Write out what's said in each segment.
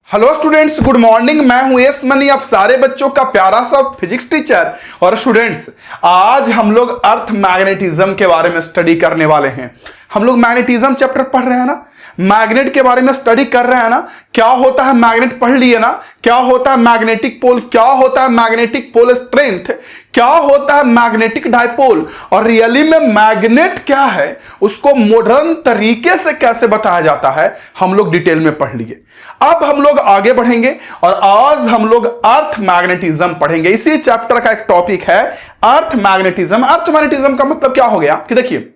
Hello students, good morning. मैं हूं S money, आप सारे बच्चों का प्यारा सा फिजिक्स टीचर। और स्टूडेंट्स, आज हम लोग अर्थ मैग्नेटिज्म के बारे में स्टडी करने वाले हैं। हम लोग मैग्नेटिज्म चैप्टर पढ़ रहे हैं ना, मैग्नेट के बारे में स्टडी कर रहे हैं ना। क्या होता है मैग्नेट पढ़ लिए ना, क्या होता है मैग्नेटिक पोल, क्या होता है मैग्नेटिक पोल स्ट्रेंथ, क्या होता है मैग्नेटिक डायपोल, और रियली में मैग्नेट क्या है, उसको मॉडर्न तरीके से कैसे बताया जाता है, हम लोग डिटेल में पढ़ लिए। अब हम लोग आगे बढ़ेंगे और आज हम लोग अर्थ मैग्नेटिज्म पढ़ेंगे। इसी चैप्टर का एक टॉपिक है अर्थ मैग्नेटिज्म। अर्थ मैग्नेटिज्म का मतलब क्या हो गया कि देखिए,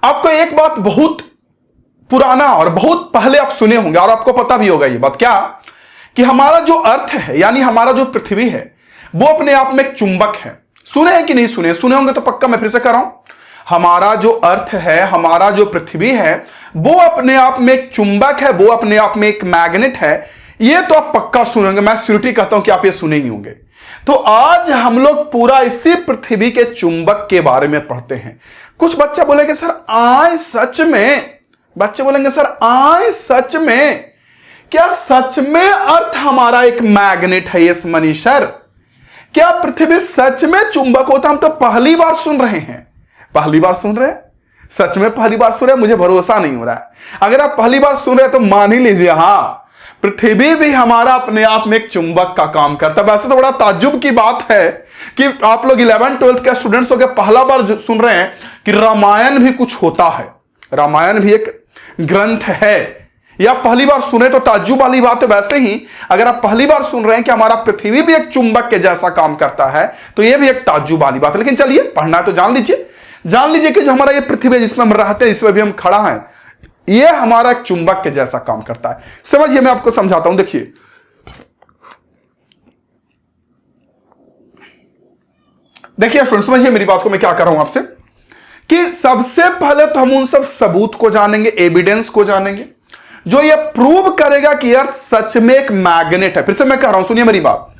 आपको एक बात बहुत पुराना और बहुत पहले आप सुने होंगे और आपको पता भी होगा ये बात, क्या कि हमारा जो अर्थ है यानी हमारा जो पृथ्वी है वो अपने आप में एक चुंबक है। सुने हैं कि नहीं सुने? सुने होंगे तो पक्का मैं फिर से कर रहा हूं। हमारा जो अर्थ है, हमारा जो पृथ्वी है, वो अपने आप में एक चुंबक है, वो अपने आप में एक मैग्नेट है। ये तो आप पक्का सुनेंगे, मैं श्योरिटी कहता हूं कि आप ये सुने ही होंगे। तो आज हम लोग पूरा इसी पृथ्वी के चुंबक के बारे में पढ़ते हैं। कुछ बच्चे बोलेंगे सर आए सच में, बच्चे बोलेंगे सर आए सच में, क्या सच में अर्थ हमारा एक मैग्नेट है? यस मनीष सर, क्या पृथ्वी सच में चुंबक होता? हम तो पहली बार सुन रहे हैं। पहली बार सुन रहे हैं? सच में पहली बार सुन रहे हैं? मुझे भरोसा नहीं हो रहा है। अगर आप पहली बार सुन रहे हैं तो मान ही लीजिए हाँ, पृथ्वी भी हमारा अपने आप में एक चुंबक का काम करता है। वैसे तो बड़ा ताज्जुब की बात है कि आप लोग 11th-12th के स्टूडेंट्स होकर पहला बार सुन रहे हैं कि रामायण भी कुछ होता है, रामायण भी एक ग्रंथ है। या पहली बार सुने तो ताज्जुब वाली बात है। वैसे ही अगर आप पहली बार सुन रहे हैं कि हमारा पृथ्वी भी एक चुंबक के जैसा काम करता है तो यह भी एक ताज्जुब वाली बात है। लेकिन चलिए, पढ़ना है तो जान लीजिए कि जो हमारा ये पृथ्वी है जिसमें हम रहते हैं, जिसमें भी हम खड़ा हैं, ये हमारा एक चुंबक के जैसा काम करता है। समझिए, मैं आपको समझाता हूं। देखिए, समझिए मेरी बात को। मैं क्या कर रहा हूं आपसे कि सबसे पहले तो हम उन सब सबूत को जानेंगे, एविडेंस को जानेंगे जो ये प्रूव करेगा कि अर्थ सच में एक मैग्नेट है। फिर से मैं कह रहा हूं, सुनिए मेरी बात।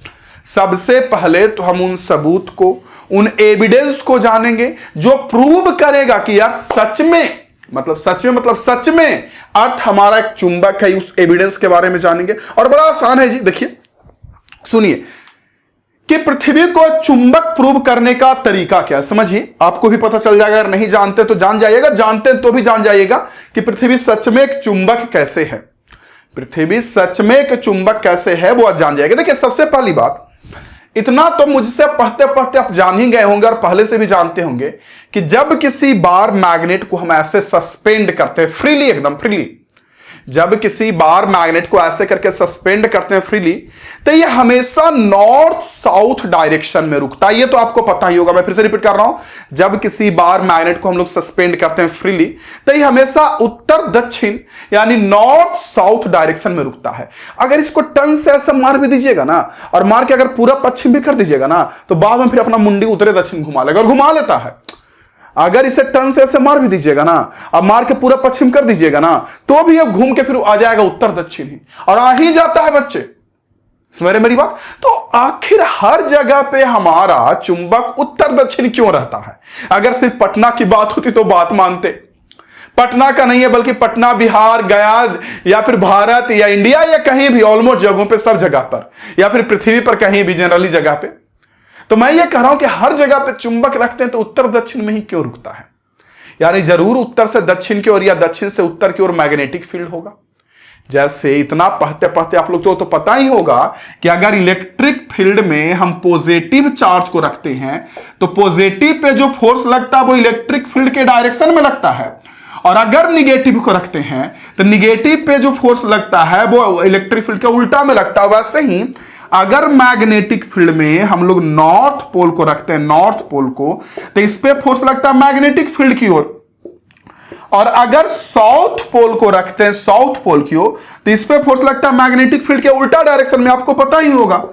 सबसे पहले तो हम उन सबूत को, उन एविडेंस को जानेंगे जो प्रूव करेगा कि अर्थ सच में, सच में अर्थ हमारा एक चुंबक है। उस एविडेंस के बारे में जानेंगे और बड़ा आसान है जी। देखिए सुनिए कि पृथ्वी को चुंबक प्रूव करने का तरीका क्या है, समझिए। आपको भी पता चल जाएगा, अगर नहीं जानते तो जान जाइएगा, जानते तो भी जान जाइएगा कि पृथ्वी सच में एक चुंबक कैसे है। पृथ्वी सच में एक चुंबक कैसे है वो आज जान जाएगा। देखिए, सबसे पहली बात, इतना तो मुझसे पढ़ते पढ़ते आप जान ही गए होंगे और पहले से भी जानते होंगे कि जब किसी बार मैग्नेट को हम ऐसे सस्पेंड करते हैं फ्रीली, एकदम फ्रीली, जब किसी बार मैग्नेट को ऐसे करके सस्पेंड करते हैं फ्रीली, तो ये हमेशा नॉर्थ साउथ डायरेक्शन में रुकता है। ये तो आपको पता ही होगा, मैं फिर से रिपीट कर रहा हूं। जब किसी बार मैग्नेट को हम लोग सस्पेंड करते हैं फ्रीली, तो ये हमेशा उत्तर दक्षिण यानी नॉर्थ साउथ डायरेक्शन में रुकता है। अगर इसको टन से ऐसे मार भी दीजिएगा ना, और मार के अगर पूरा पश्चिम भी कर दीजिएगा ना, तो बाद में फिर अपना मुंडी उतरे दक्षिण घुमा लेगा, और घुमा लेता है। अगर इसे टन से ऐसे मार भी दीजिएगा ना, अब मार के पूरा पश्चिम कर दीजिएगा ना, तो भी अब घूम के फिर आ जाएगा उत्तर दक्षिण ही, और आ ही जाता है बच्चे। समझ रहे मेरी बात? तो आखिर हर जगह पे हमारा चुंबक उत्तर दक्षिण क्यों रहता है? अगर सिर्फ पटना की बात होती तो बात मानते। पटना का नहीं है, बल्कि पटना, बिहार, गया, या फिर भारत या इंडिया या कहीं भी, ऑलमोस्ट जगहों पे, सब जगह पर, या फिर पृथ्वी पर कहीं भी जनरली जगह पे। तो मैं ये कह रहा हूं कि हर जगह पे चुंबक रखते हैं तो उत्तर दक्षिण में ही क्यों रुकता है? यानी जरूर उत्तर से दक्षिण की ओर या दक्षिण से उत्तर की ओर मैग्नेटिक फील्ड होगा। जैसे इतना पढ़ते पढ़ते आप लोग तो पता ही होगा कि अगर इलेक्ट्रिक फील्ड में हम पॉजिटिव चार्ज को रखते हैं तो पॉजिटिव पे जो फोर्स लगता है वो इलेक्ट्रिक फील्ड के डायरेक्शन में लगता है, और अगर निगेटिव को रखते हैं तो निगेटिव पे जो फोर्स लगता है वो इलेक्ट्रिक फील्ड के उल्टा में लगता है। वैसे ही अगर मैग्नेटिक फील्ड में हम लोग नॉर्थ पोल को रखते हैं, नॉर्थ पोल को, तो इस पे फोर्स लगता है मैग्नेटिक फील्ड की ओर, और अगर साउथ पोल को रखते हैं, साउथ पोल की ओर, तो इस पे फोर्स लगता है मैग्नेटिक फील्ड के उल्टा डायरेक्शन में। आपको पता ही होगा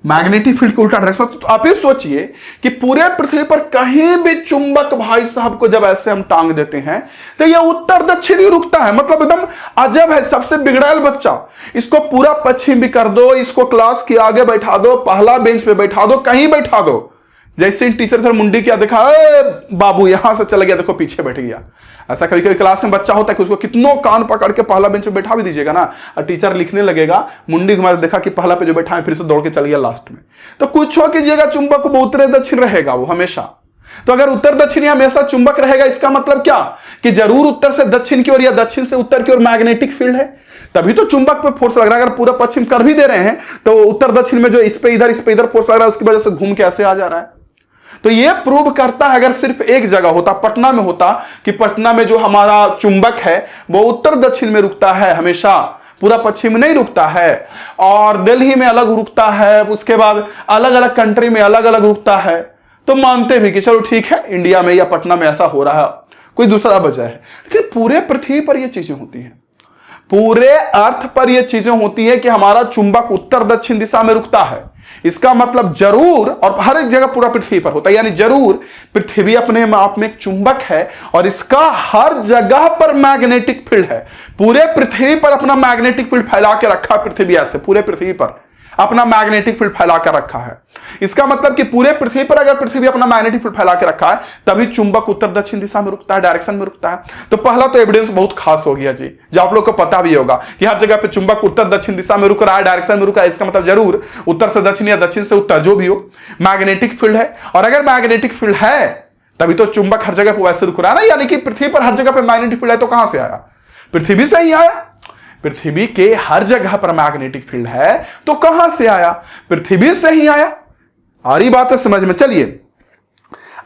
मैग्नेटिक फील्ड के उल्टा डायरेक्शन। तो आप ही सोचिए कि पूरे पृथ्वी पर कहीं भी चुंबक भाई साहब को जब ऐसे हम टांग देते हैं तो यह उत्तर दक्षिण ही रुकता है। मतलब एकदम अजब है, सबसे बिगड़ैल बच्चा। इसको पूरा पश्चिम भी कर दो, इसको क्लास के आगे बैठा दो, पहला बेंच पे बैठा दो, कहीं बैठा दो, जैसे टीचर इधर मुंडी किया, देखा बाबू यहां से चला गया, देखो पीछे बैठ गया। ऐसा कभी कभी क्लास में बच्चा होता है कि उसको कितनों कान पकड़ के पहला बेंच पे बैठा भी दीजिएगा ना, और टीचर लिखने लगेगा, मुंडी घुमा देखा कि पहला पे जो बैठा है, फिर से दौड़ के चल गया लास्ट में। तो कुछ हो कीजिएगा, चुंबक वो उत्तर दक्षिण रहेगा वो हमेशा। तो अगर उत्तर दक्षिण हमेशा चुंबक रहेगा, इसका मतलब क्या कि जरूर उत्तर से दक्षिण की ओर या दक्षिण से उत्तर की ओर मैग्नेटिक फील्ड है, तभी तो चुंबक पे फोर्स लग रहा है। अगर पूरा पश्चिम कर भी दे रहे हैं तो उत्तर दक्षिण में जो इस पे इधर फोर्स लग रहा है, उसकी वजह से घूम के ऐसे आ जा रहा है। तो यह प्रूव करता है, अगर सिर्फ एक जगह होता, पटना में होता, कि पटना में जो हमारा चुंबक है वो उत्तर दक्षिण में रुकता है हमेशा, पूरा पश्चिम नहीं रुकता है, और दिल्ली में अलग रुकता है, उसके बाद अलग अलग कंट्री में अलग अलग रुकता है, तो मानते भी कि चलो ठीक है इंडिया में या पटना में ऐसा हो रहा है, कोई दूसरा वजह है। लेकिन पूरे पृथ्वी पर यह चीजें होती हैं, पूरे अर्थ पर यह चीजें होती है कि हमारा चुंबक उत्तर दक्षिण दिशा में रुकता है। इसका मतलब जरूर, और हर एक जगह पूरा पृथ्वी पर होता है, यानी जरूर पृथ्वी अपने आप में एक चुंबक है और इसका हर जगह पर मैग्नेटिक फील्ड है। पूरे पृथ्वी पर अपना मैग्नेटिक फील्ड फैला के रखा है पृथ्वी, ऐसे पूरे पृथ्वी पर अपना मैग्नेटिक फील्ड फैला कर रखा है। इसका मतलब कि पूरे पृथ्वी पर अगर पृथ्वी अपना मैग्नेटिक फील्ड फैला के रखा है, तभी चुंबक उत्तर दक्षिण दिशा में रुकता है, डायरेक्शन में रुकता है। तो पहला तो एविडेंस बहुत खास हो गया जी, जो आप लोग को पता भी होगा कि हर जगह पे चुंबक उत्तर दक्षिण दिशा में रुक रहा है, डायरेक्शन में रुका है। इसका मतलब जरूर उत्तर से दक्षिण या दक्षिण से उत्तर, जो भी हो, मैग्नेटिक फील्ड है। और अगर मैग्नेटिक फील्ड है तभी तो चुंबक हर जगह पर वैसे रुक रहा है ना, यानी कि पृथ्वी पर हर जगह पर मैग्नेटिक फील्ड है, तो कहां से आया? पृथ्वी से ही आया। पृथ्वी के हर जगह पर मैग्नेटिक फील्ड है, तो कहां से आया? पृथ्वी से ही आया। आ रही बात है समझ में? चलिए,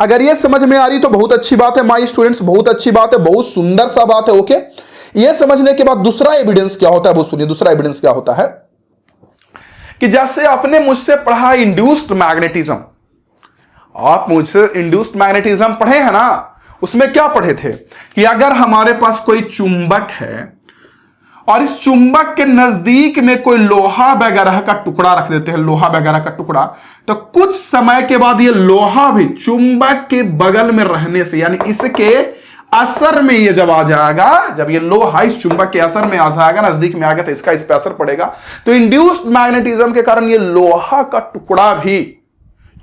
अगर ये समझ में आ रही तो बहुत अच्छी बात है माय स्टूडेंट्स, बहुत अच्छी बात है, बहुत सुंदर सा बात है। ओके, ये समझने के बाद दूसरा एविडेंस क्या होता है वो सुनिए। दूसरा एविडेंस क्या होता है कि जैसे आपने मुझसे पढ़ा इंड्यूस्ड मैग्नेटिज्म, आप मुझसे इंड्यूस्ड मैग्नेटिज्म पढ़े हैं ना, उसमें क्या पढ़े थे कि अगर हमारे पास कोई चुंबक है और इस चुंबक के नजदीक में कोई लोहा वगैरह का टुकड़ा रख देते हैं, लोहा वगैरह का टुकड़ा, तो कुछ समय के बाद ये लोहा भी चुंबक के बगल में रहने से, यानी इसके असर में ये जब आ जाएगा, जब ये लोहा इस चुंबक के असर में आ जाएगा, नजदीक में आ गया, तो इसका इस पे असर पड़ेगा। तो इंड्यूस्ड मैग्नेटिज्म के कारण ये लोहा का टुकड़ा भी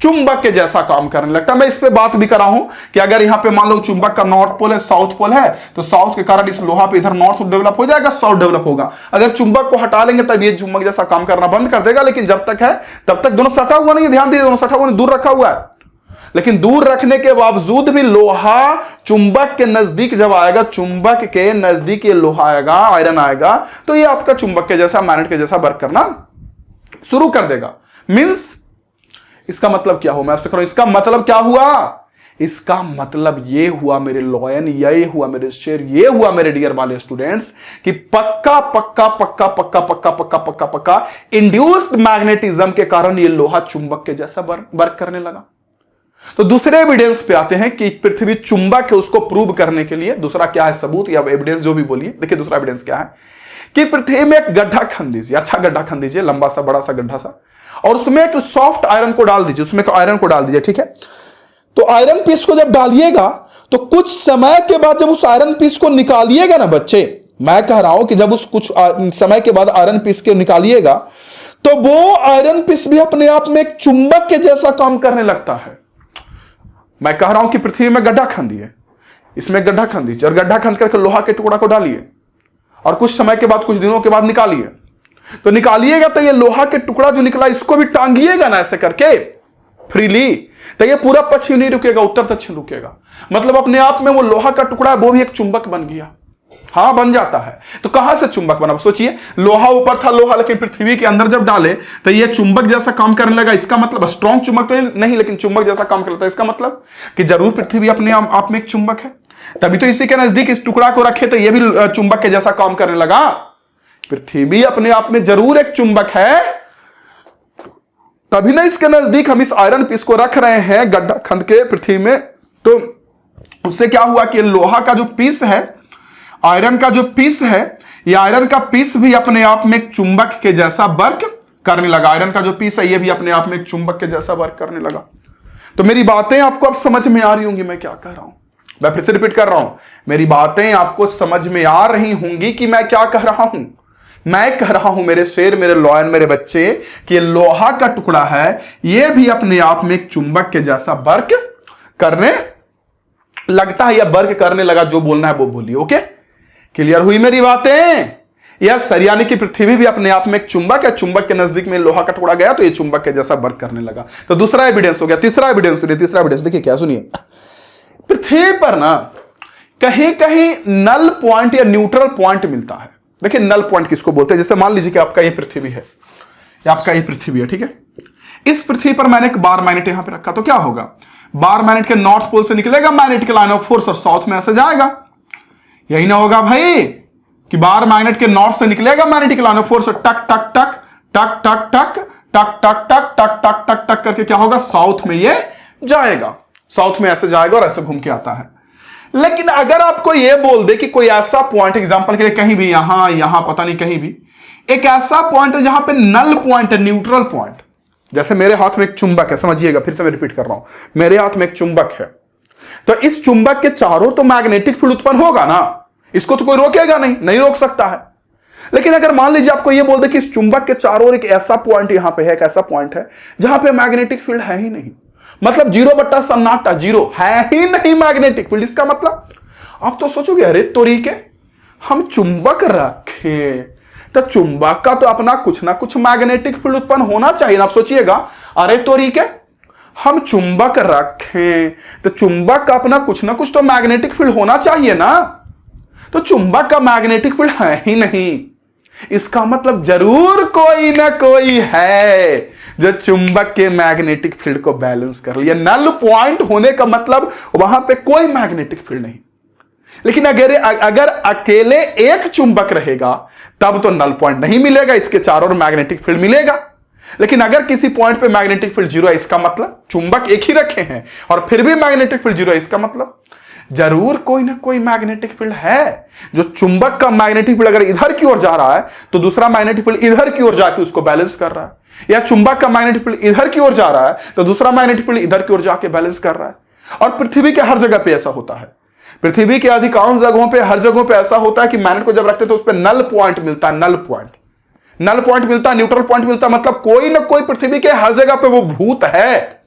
चुंबक के जैसा काम करने लगता है। मैं इस पे बात भी कर रहा हूं कि अगर यहां पे मान लो चुंबक का नॉर्थ पोल है, साउथ पोल है, तो साउथ के कारण इस लोहा पे इधर नॉर्थ डेवलप हो जाएगा, साउथ डेवलप होगा। अगर चुंबक को हटा लेंगे तब ये चुंबक जैसा काम करना बंद कर देगा, लेकिन जब तक है तब तक दोनों सटा हुआ नहीं, ध्यान दीजिए, दोनों सटा हुआ नहीं, दूर रखा हुआ है। लेकिन दूर रखने के बावजूद भी लोहा चुंबक के नजदीक जब आएगा, चुंबक के नजदीक ये लोहा आएगा, आयरन आएगा, तो ये आपका चुंबक के जैसा, मैग्नेट के जैसा वर्क करना शुरू कर देगा। मींस इसका मतलब क्या हुआ, मैं आपसे कह रहा हूं, इसका मतलब क्या हुआ? इसका मतलब ये हुआ मेरे लॉयन, ये हुआ मेरे शेर, ये हुआ मेरे डियर वाले स्टूडेंट्स कि पक्का पक्का पक्का पक्का पक्का पक्का पक्का पक्का इंड्यूस्ड मैग्नेटिज्म के कारण ये लोहा चुंबक के जैसा वर्क करने लगा। तो दूसरे एविडेंस पे आते हैं कि पृथ्वी चुंबक है, उसको प्रूव करने के लिए दूसरा क्या है सबूत या एविडेंस, जो भी बोलिए। देखिए दूसरा एविडेंस क्या है कि पृथ्वी में एक गड्ढा खन दीजिए, अच्छा गड्ढा खन दीजिए, लंबा सा बड़ा सा गड्ढा सा, और उसमें एक सॉफ्ट आयरन को डाल दीजिए, उसमें आयरन को डाल दीजिए, ठीक है। तो आयरन पीस को जब डालिएगा तो कुछ समय के बाद जब उस आयरन पीस को निकालिएगा ना बच्चे, मैं कह रहा हूं कि जब उस कुछ समय के बाद आयरन पीस के निकालिएगा तो वो आयरन पीस भी अपने आप में एक चुंबक के जैसा काम करने लगता है। मैं कह रहा हूं कि पृथ्वी में गड्ढा खन दिए, इसमें गड्ढा खन दीजिए और गड्ढा खन करके लोहा के टुकड़ा को डालिए और कुछ समय के बाद, कुछ दिनों के बाद निकालिए। तो निकालिएगा तो ये लोहा के टुकड़ा जो निकला इसको भी टांगिएगा ना ऐसे करके फ्रीली, तो ये पूरा पश्चिम नहीं रुकेगा, उत्तर दक्षिण रुकेगा। मतलब अपने आप में वो लोहा का टुकड़ा वो भी एक चुंबक बन गया। हाँ, बन जाता है। तो कहां से चुंबक बना? सोचिए, लोहा ऊपर था, लोहा लेकिन पृथ्वी के अंदर जब डाले तो ये चुंबक जैसा काम करने लगा। इसका मतलब स्ट्रॉन्ग चुंबक तो नहीं, लेकिन चुंबक जैसा काम करता है। इसका मतलब कि जरूर पृथ्वी अपने आप में एक चुंबक है, तभी तो इसी के नजदीक इस टुकड़ा को रखे तो ये भी चुंबक के जैसा काम करने लगा। पृथ्वी अपने आप में जरूर एक चुंबक है, तभी ना इसके नजदीक हम इस आयरन पीस को रख रहे हैं गड्ढा खंड के पृथ्वी में। तो उससे क्या हुआ कि लोहा का जो पीस है, आयरन का जो पीस है, ये आयरन का पीस भी अपने आप में एक चुंबक के जैसा वर्क करने लगा। आयरन का जो पीस है ये भी अपने आप में एक चुंबक के जैसा वर्क करने लगा। तो मेरी बातें आपको अब समझ में आ रही होंगी मैं क्या कह रहा हूं। मैं फिर से रिपीट कर रहा हूं, मेरी बातें आपको समझ में आ रही होंगी कि मैं क्या कह रहा हूं। मैं कह रहा हूं मेरे शेर, मेरे लॉयन, मेरे बच्चे, कि लोहा का टुकड़ा है, यह भी अपने आप में एक चुंबक के जैसा वर्क करने लगता है या वर्क करने लगा। जो बोलना है वो बोलिए। ओके, क्लियर हुई मेरी बातें? यस, यानी कि पृथ्वी भी अपने आप में एक चुंबक है। चुंबक के नजदीक में लोहा का टुकड़ा गया तो ये चुंबक के जैसा वर्क करने लगा। तो दूसरा एविडेंस हो गया। तीसरा एविडेंस सुनिए, तीसरा एविडेंस देखिए क्या, सुनिए। पृथ्वी पर ना कहीं कहीं नल पॉइंट या न्यूट्रल पॉइंट मिलता है। देखिए नल पॉइंट किसको बोलते हैं? जैसे मान लीजिए कि आपका ये पृथ्वी है, या आपका ये पृथ्वी है, ठीक है। इस पृथ्वी पर मैंने एक बार मैग्नेट यहां पे रखा तो क्या होगा? बार मैग्नेट के नॉर्थ पोल से निकलेगा मैग्नेटिक लाइन ऑफ फोर्स और साउथ में ऐसे जाएगा। यही ना होगा भाई कि बार मैग्नेट के नॉर्थ से निकलेगा मैग्नेटिक लाइन ऑफ फोर्स और टक टक टक टक टक टक टक टक टक टक टक टक टक करके क्या होगा? साउथ में ये जाएगा, साउथ में ऐसे जाएगा और ऐसे घूम के आता है। लेकिन अगर आपको ये बोल दे कि कोई ऐसा पॉइंट, एग्जांपल के लिए कहीं भी, यहां पता नहीं, कहीं भी एक ऐसा पॉइंट है जहां पे नल पॉइंट है, न्यूट्रल पॉइंट। जैसे मेरे हाथ में एक चुंबक है, समझिएगा, फिर से मैं रिपीट कर रहा हूं, मेरे हाथ में एक चुंबक है, तो इस चुंबक के चारों तो मैग्नेटिक फील्ड उत्पन्न होगा ना, इसको तो कोई रोकेगा नहीं, नहीं रोक सकता है। लेकिन अगर मान लीजिए आपको यह बोल दे कि इस चुंबक के चारों ओर एक ऐसा पॉइंट यहां पे है, एक ऐसा पॉइंट है जहां पे मैग्नेटिक फील्ड है ही नहीं, मतलब 0/सन्नाटा, जीरो है ही नहीं मैग्नेटिक फील्ड। इसका मतलब आप तो सोचोगे अरे तोरीके, हम चुंबक रखे तो चुंबक का तो अपना कुछ ना कुछ मैग्नेटिक फील्ड उत्पन्न होना चाहिए ना। आप सोचिएगा अरे तोरीके, हम चुंबक रखें तो चुंबक का अपना कुछ ना कुछ तो मैग्नेटिक फील्ड होना चाहिए ना, तो चुंबक का मैग्नेटिक फील्ड है ही नहीं। इसका मतलब जरूर कोई ना कोई है जो चुंबक के मैग्नेटिक फील्ड को बैलेंस कर लिया। नल पॉइंट होने का मतलब वहां पे कोई मैग्नेटिक फील्ड नहीं। लेकिन अगर अकेले एक चुंबक रहेगा तब तो नल पॉइंट नहीं मिलेगा, इसके चारों ओर मैग्नेटिक फील्ड मिलेगा। लेकिन अगर किसी पॉइंट पे मैग्नेटिक फील्ड जीरो है, इसका मतलब चुंबक एक ही रखे हैं और फिर भी मैग्नेटिक फील्ड जीरो है, इसका मतलब जरूर कोई ना कोई मैग्नेटिक फील्ड है। जो चुंबक का मैग्नेटिक फील्ड अगर इधर की ओर जा रहा है तो दूसरा मैग्नेटिक फील्ड इधर की ओर जाके उसको बैलेंस कर रहा है, या चुंबक का मैग्नेटिक फील्ड इधर की ओर जा रहा है तो दूसरा मैग्नेटिक फील्ड इधर की ओर जाके बैलेंस कर रहा है। और पृथ्वी के हर जगह पे ऐसा होता है। पृथ्वी के अधिकांश जगहों पे, हर जगहों पे ऐसा होता है कि मैग्नेट को जब रखते तो उस पर नल पॉइंट मिलता है, नल पॉइंट मिलता है, न्यूट्रल पॉइंट मिलता है। मतलब कोई ना कोई पृथ्वी के हर जगह पे वो भूत है,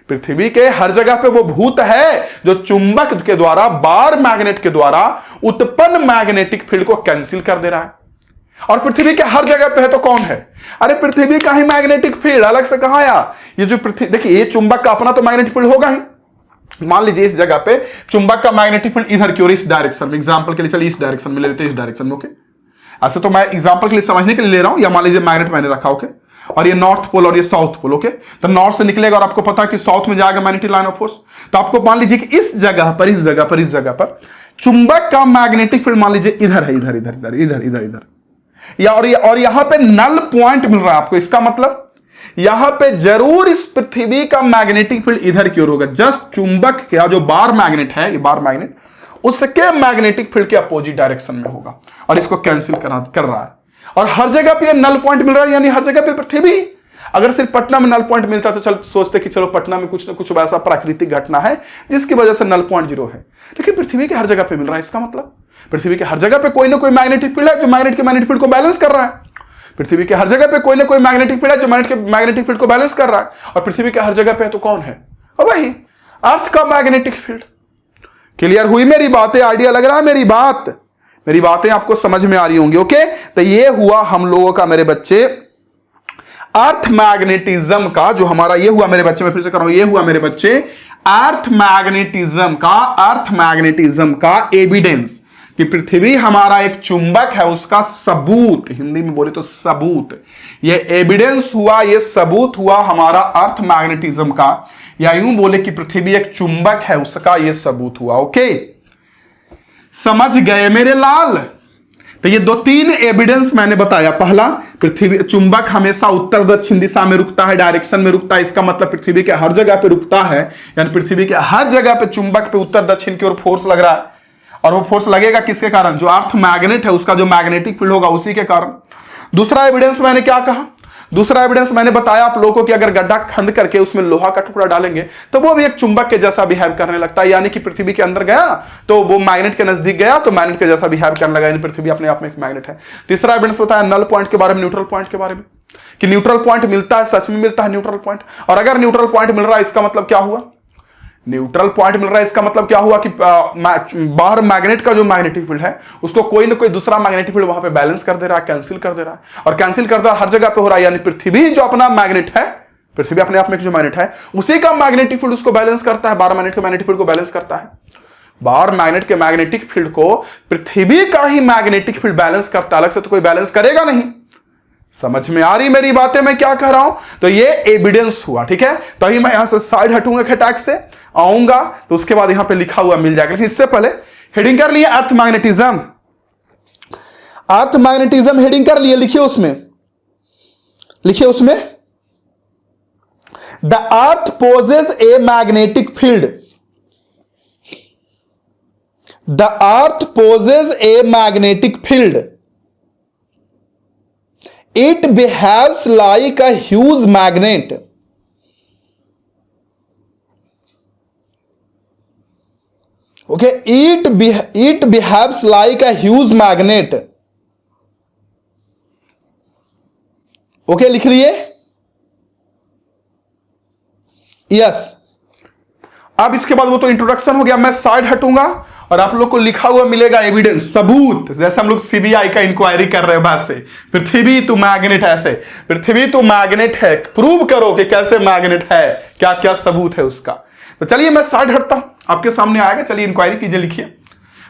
पृथ्वी के हर जगह पे वो भूत है जो चुंबक के द्वारा, बार मैग्नेट के द्वारा उत्पन्न मैग्नेटिक फील्ड को कैंसिल कर दे रहा है। और पृथ्वी के हर जगह पे है तो कौन है? अरे पृथ्वी का ही मैग्नेटिक फील्ड, अलग से कहा या ये जो पृथ्वी, देखिए ये चुंबक का अपना तो मैग्नेटिक फील्ड होगा ही। मान लीजिए इस जगह पे चुंबक का मैग्नेटिक फील्ड इधर की ओर, इस डायरेक्शन में, एग्जांपल के लिए चलिए इस डायरेक्शन में ले लेते हैं, इस डायरेक्शन में। ओके, ऐसे तो मैं एग्जांपल के लिए समझने के लिए ले रहा हूं। या मान लीजिए मैग्नेट मैंने रखा, ओके, और ये नॉर्थ पोल और ये साउथ पोल, ओके, तो नॉर्थ से निकलेगा और आपको पता है कि साउथ में जाएगा मैग्नेटिक लाइन ऑफ फोर्स। तो आपको मान लीजिए कि इस जगह पर, इस जगह पर चुंबक का मैग्नेटिक फील्ड मान लीजिए इधर है, इधर, या और यहां पे नल पॉइंट मिल रहा है आपको। इसका मतलब यहां पे जरूर इस पृथ्वी का मैग्नेटिक फील्ड इधर की ओर होगा, जस्ट चुंबक का जो बार मैग्नेट है, ये बार मैग्नेट, उसके मैग्नेटिक फील्ड के अपोजिट डायरेक्शन में होगा और इसको कैंसिल कर रहा है। और हर जगह पे नल पॉइंट मिल रहा है, यानी हर जगह पे पृथ्वी। अगर सिर्फ पटना में नल पॉइंट मिलता तो चल सोचते कि चलो पटना में कुछ ना कुछ वैसा प्राकृतिक घटना है जिसकी वजह से नल पॉइंट जीरो है। लेकिन पृथ्वी के हर जगह पे मिल रहा है, इसका मतलब पृथ्वी के हर जगह पे कोई ना कोई मैग्नेटिक फील्ड है जो मैग्नेट के मैग्नेटिक फील्ड को बैलेंस कर रहा है। पृथ्वी के हर जगह पे कोई ना कोई मैग्नेटिक फील्ड है जो मैग्नेट के मैग्नेटिक फील्ड को बैलेंस कर रहा है। और पृथ्वी के हर जगह पे तो कौन है? और वही अर्थ का मैग्नेटिक फील्ड। क्लियर हुई मेरी बातें? आइडिया लग रहा है मेरी बातें आपको समझ में आ रही होंगी। ओके, तो ये हुआ हम लोगों का, मेरे बच्चे, अर्थ मैग्नेटिज्म का जो हमारा ये हुआ मेरे बच्चे, मैं फिर से कर रहा हूं, ये हुआ मेरे बच्चे अर्थ मैग्नेटिज्म का एविडेंस कि पृथ्वी हमारा एक चुंबक है, उसका सबूत, हिंदी में बोले तो सबूत, ये एविडेंस हुआ, ये सबूत हुआ हमारा अर्थ मैग्नेटिज्म का, या यूं बोले कि पृथ्वी एक चुंबक है उसका ये सबूत हुआ। ओके, समझ गए मेरे लाल? तो ये 2-3 एविडेंस मैंने बताया। पहला, पृथ्वी चुंबक हमेशा उत्तर दक्षिण दिशा में रुकता है, डायरेक्शन में रुकता है, इसका मतलब पृथ्वी के हर जगह पे रुकता है, यानी पृथ्वी के हर जगह पे चुंबक पे उत्तर दक्षिण की ओर फोर्स लग रहा है। और वो फोर्स लगेगा किसके कारण? जो अर्थ मैग्नेट है उसका जो मैग्नेटिक फील्ड होगा उसी के कारण। दूसरा एविडेंस मैंने क्या कहा? दूसरा एविडेंस मैंने बताया आप लोगों को कि अगर गड्ढा खंद करके उसमें लोहा का टुकड़ा डालेंगे तो वो भी एक चुंबक के जैसा बिहेव करने लगता है, यानी कि पृथ्वी के अंदर गया तो वो मैग्नेट के नजदीक गया तो मैग्नेट के जैसा बिहेव करने लगा, यानी पृथ्वी अपने आप में एक मैग्नेट है। तीसरा एविडेंस बताया नल पॉइंट के बारे में, न्यूट्रल पॉइंट के बारे में, कि न्यूट्रल पॉइंट मिलता है, सच में मिलता है न्यूट्रल पॉइंट। और अगर न्यूट्रल पॉइंट मिल रहा है इसका मतलब क्या हुआ, न्यूट्रल पॉइंट मिल रहा है इसका मतलब क्या हुआ कि बाहर मैग्नेट का जो मैग्नेटिक फील्ड है उसको कोई ना कोई दूसरा मैग्नेटिक फील्ड वहां पे बैलेंस कर दे रहा है, कैंसिल कर दे रहा है, और कैंसिल कर दे रहा हर जगह पे हो रहा है, यानी पृथ्वी जो अपना मैग्नेट है, पृथ्वी अपने आप में जो मैग्नेट है उसी का मैग्नेटिक फील्ड उसको बैलेंस करता है, बाहर मैग्नेट के मैग्नेटिक फील्ड को बैलेंस करता है। बाहर मैग्नेट के मैग्नेटिक फील्ड को पृथ्वी का ही मैग्नेटिक फील्ड बैलेंस करता है, अलग से तो कोई बैलेंस करेगा नहीं। समझ में आ रही मेरी बातें, मैं क्या कह रहा हूं? तो ये एविडेंस हुआ, ठीक है। तभी मैं यहां से साइड हटूंगा खटाक से, आऊंगा तो उसके बाद यहां पे लिखा हुआ मिल जाएगा, लेकिन इससे पहले हेडिंग कर लिए अर्थ मैग्नेटिज्म, अर्थ मैग्नेटिज्म हेडिंग कर लिए, लिखिए उसमें, लिखिए उसमें the earth poses a magnetic field, the earth poses a magnetic field, it behaves like a huge magnet, okay, it behaves like a huge magnet, okay, लिख लिए, यस। अब इसके बाद वो तो इंट्रोडक्शन हो गया, मैं साइड हटूंगा और आप लोग को लिखा हुआ मिलेगा एविडेंस, सबूत, जैसे हम लोग सीबीआई का इंक्वायरी कर रहे हैं वैसे, पृथ्वी तो मैग्नेट है, ऐसे पृथ्वी तो मैग्नेट है, प्रूव करो कि कैसे मैग्नेट है, क्या क्या सबूत है उसका। तो चलिए मैं साइड हटता हूं, आपके सामने आएगा, चलिए इंक्वायरी कीजिए, लिखिए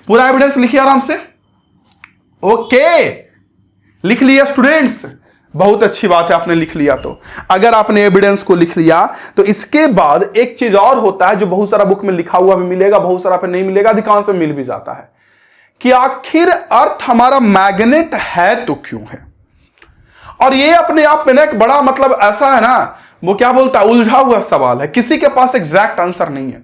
पूरा एविडेंस, लिखिए आराम से, ओके, लिख लिया स्टूडेंट्स, बहुत अच्छी बात है आपने लिख लिया। तो अगर आपने एविडेंस को लिख लिया तो इसके बाद एक चीज और होता है जो बहुत सारा बुक में लिखा हुआ भी मिलेगा, बहुत सारा पे नहीं मिलेगा, अधिकांश में मिल भी जाता है, कि आखिर अर्थ हमारा मैग्नेट है तो क्यों है। और ये अपने आप में ना एक बड़ा मतलब ऐसा है ना, वो क्या बोलता है, उलझा हुआ सवाल है, किसी के पास एग्जैक्ट आंसर नहीं है।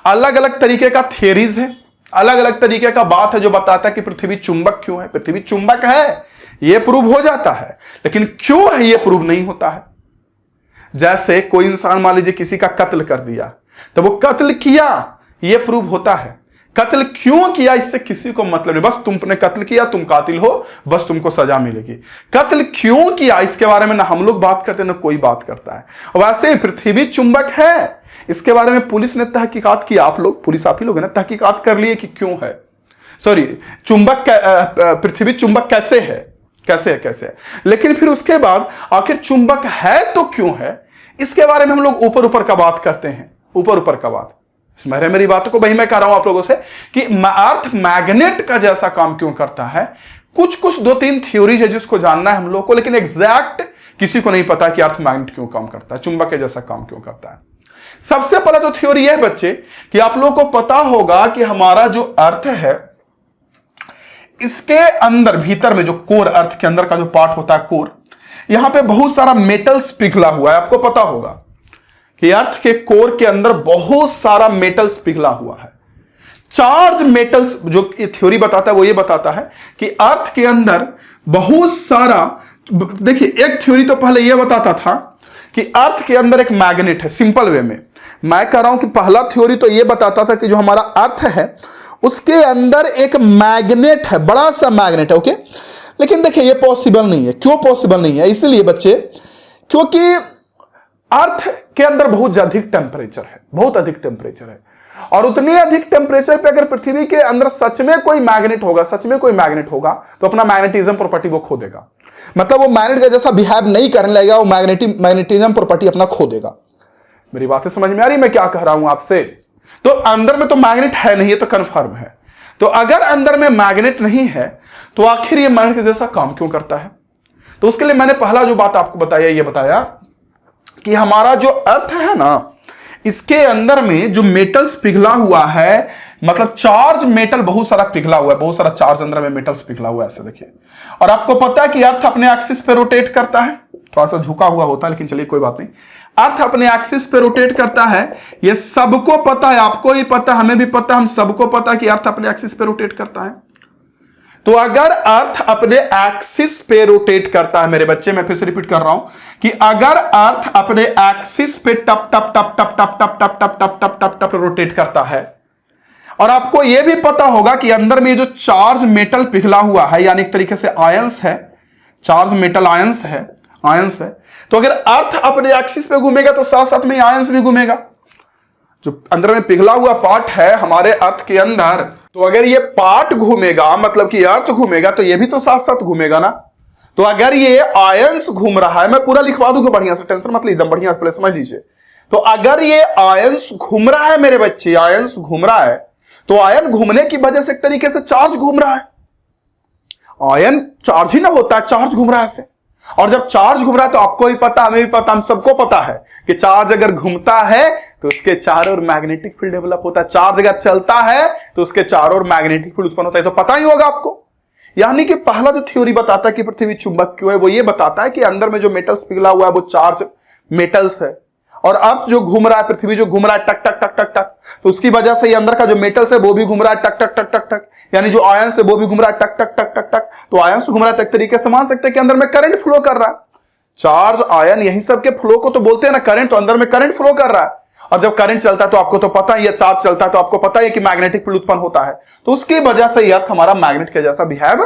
अलग अलग तरीके का थियरीज है, अलग अलग तरीके का बात है जो बताता है कि पृथ्वी चुंबक क्यों है। पृथ्वी चुंबक है यह प्रूव हो जाता है, लेकिन क्यों है यह प्रूव नहीं होता है। जैसे कोई इंसान मान लीजिए किसी का कत्ल कर दिया, तो वो कत्ल किया यह प्रूव होता है, कत्ल क्यों किया इससे किसी को मतलब नहीं, बस तुमने कत्ल किया, तुम कातिल हो, बस तुमको सजा मिलेगी। कत्ल क्यों किया इसके बारे में ना हम लोग बात करते ना कोई बात करता है। वैसे ही पृथ्वी चुंबक है, इसके बारे में पुलिस ने तहकीकात की, आप लोग पुलिस आप ही लोग ना तहकीकात कर लिए कि क्यों है, सॉरी चुंबक, पृथ्वी चुंबक कैसे है, कैसे है, कैसे है। लेकिन फिर उसके बाद आखिर चुंबक है तो क्यों है, इसके बारे में हम लोग ऊपर ऊपर का बात करते हैं, ऊपर ऊपर का बात। समझ रहे मेरी बातों को? वही मैं कह रहा हूं आप लोगों से कि अर्थ मैग्नेट का जैसा काम क्यों करता है। कुछ कुछ दो तीन थ्योरीज है जिसको जानना है हम लोग को, लेकिन एग्जैक्ट किसी को नहीं पता कि अर्थ मैग्नेट क्यों काम करता है, चुंबक के जैसा काम क्यों करता है। सबसे पहला तो थ्योरी यह बच्चे कि आप लोगों को पता होगा कि हमारा जो अर्थ है इसके अंदर भीतर में जो कोर, अर्थ के अंदर का जो पार्ट होता है कोर, यहां पे बहुत सारा मेटल्स पिघला हुआ है। आपको पता होगा कि अर्थ के कोर के अंदर बहुत सारा मेटल्स पिघला हुआ है। चार्ज मेटल्स, जो थ्योरी बताता है वो ये बताता है कि अर्थ के अंदर बहुत सारा, देखिए एक थ्योरी तो पहले ये बताता था कि अर्थ के अंदर एक मैग्नेट है। सिंपल वे में मैं कह रहा हूं कि पहला थ्योरी तो ये बताता था कि जो हमारा अर्थ है उसके अंदर एक मैग्नेट है, बड़ा सा मैग्नेट है, ओके। लेकिन देखिए ये पॉसिबल नहीं है। क्यों पॉसिबल नहीं है? इसलिए बच्चे क्योंकि अर्थ के अंदर बहुत अधिक टेम्परेचर है, बहुत अधिक टेम्परेचर है, और उतने अधिक टेम्परेचर पे अगर पृथ्वी के अंदर सच में कोई मैग्नेट होगा, सच में कोई मैग्नेट होगा तो अपना मैग्नेटिज्म प्रॉपर्टी वो खो देगा। मतलब वो मैग्नेट का जैसा बिहेव नहीं करने लगेगा, वो मैग्नेटिज्म प्रॉपर्टी अपना खो देगा। मेरी बातें समझ में आ रही मैं क्या कह रहा हूं आपसे? तो अंदर में तो मैग्नेट है नहीं, ये तो कंफर्म है। तो अगर अंदर में मैग्नेट नहीं है तो आखिर ये मैग्नेट के जैसा काम क्यों करता है? तो उसके लिए मैंने पहला जो बात आपको बताया, ये बताया कि हमारा जो अर्थ है ना, इसके अंदर में जो मेटल्स पिघला हुआ है, मतलब चार्ज मेटल बहुत सारा पिघला हुआ है, बहुत सारा चार्ज अंदर में मेटल्स पिघला हुआ है, ऐसे देखिए। और आपको पता है कि अर्थ अपने एक्सिस पे रोटेट करता है, थोड़ा सा झुका हुआ होता है, लेकिन चलिए कोई बात नहीं। अर्थ अपने एक्सिस पे रोटेट करता है, ये सबको पता है, आपको ही पता, हमें भी पता, हम सबको पता कि अर्थ अपने एक्सिस पे रोटेट करता है। तो अगर अर्थ अपने एक्सिस पे रोटेट करता है मेरे बच्चे, मैं फिर से रिपीट कर रहा हूं कि अगर अर्थ अपने एक्सिस पे टप टप टप टप टप टप टप टप टप टप टप टप रोटेट करता है, और आपको यह भी पता होगा कि अंदर में जो चार्ज मेटल पिघला हुआ है, यानी एक तरीके से आयंस है, चार्ज मेटल आयंस है, तो अगर अर्थ अपने एक्सिस पे घूमेगा तो साथ साथ में आयंस भी घूमेगा। जो अंदर में पिघला हुआ पार्ट है हमारे अर्थ के अंदर, तो अगर ये पार्ट घूमेगा मतलब कि अर्थ घूमेगा तो ये भी तो साथ साथ घूमेगा ना। तो अगर ये आयंस घूम रहा है, मैं पूरा लिखवा दूंगा बढ़िया से, टेंशन मत लीजिए, बढ़िया पहले समझ लीजिए। तो अगर ये आयंस घूम रहा है मेरे बच्चे, आयंस घूम रहा है, तो आयन घूमने की वजह से एक तरीके से चार्ज घूम रहा है। आयन चार्ज ही ना होता है, चार्ज घूम रहा है ऐसे। और जब चार्ज घूम रहा है तो आपको भी पता, हमें भी पता, हम सबको पता है कि चार्ज अगर घूमता है तो उसके चारों ओर मैग्नेटिक फील्ड डेवलप होता है। चार्ज अगर चलता है तो उसके चारों ओर मैग्नेटिक फील्ड उत्पन्न होता है, तो पता ही होगा आपको। यानी कि पहला जो थ्योरी बताता है कि पृथ्वी चुंबक क्यों है, वो ये बताता है कि अंदर में जो मेटल्स पिघला हुआ है वो चार्ज मेटल्स है, और अर्थ जो घूम रहा है, पृथ्वी जो घूम रहा है टक टक टक टक टक, तो उसकी वजह से ये अंदर का जो मेटल्स है वो भी घूम रहा है टक टक टक टक टक, यानी जो आयंस है वो भी घूम रहा है टक टक टक टक टक। तो आयंस घूम रहा है, एक तरीके से मान सकते हैं कि अंदर में करंट फ्लो कर रहा है। चार्ज आयन यही सब के फ्लो को तो बोलते हैं ना करंट, तो अंदर में करंट फ्लो कर रहा है। और जब करंट चलता है तो आपको तो पता ही है, चार्ज चलता है तो आपको पता ही है कि मैग्नेटिक फील्ड उत्पन्न होता है, तो उसकी वजह से अर्थ हमारा मैग्नेट के जैसा बिहेव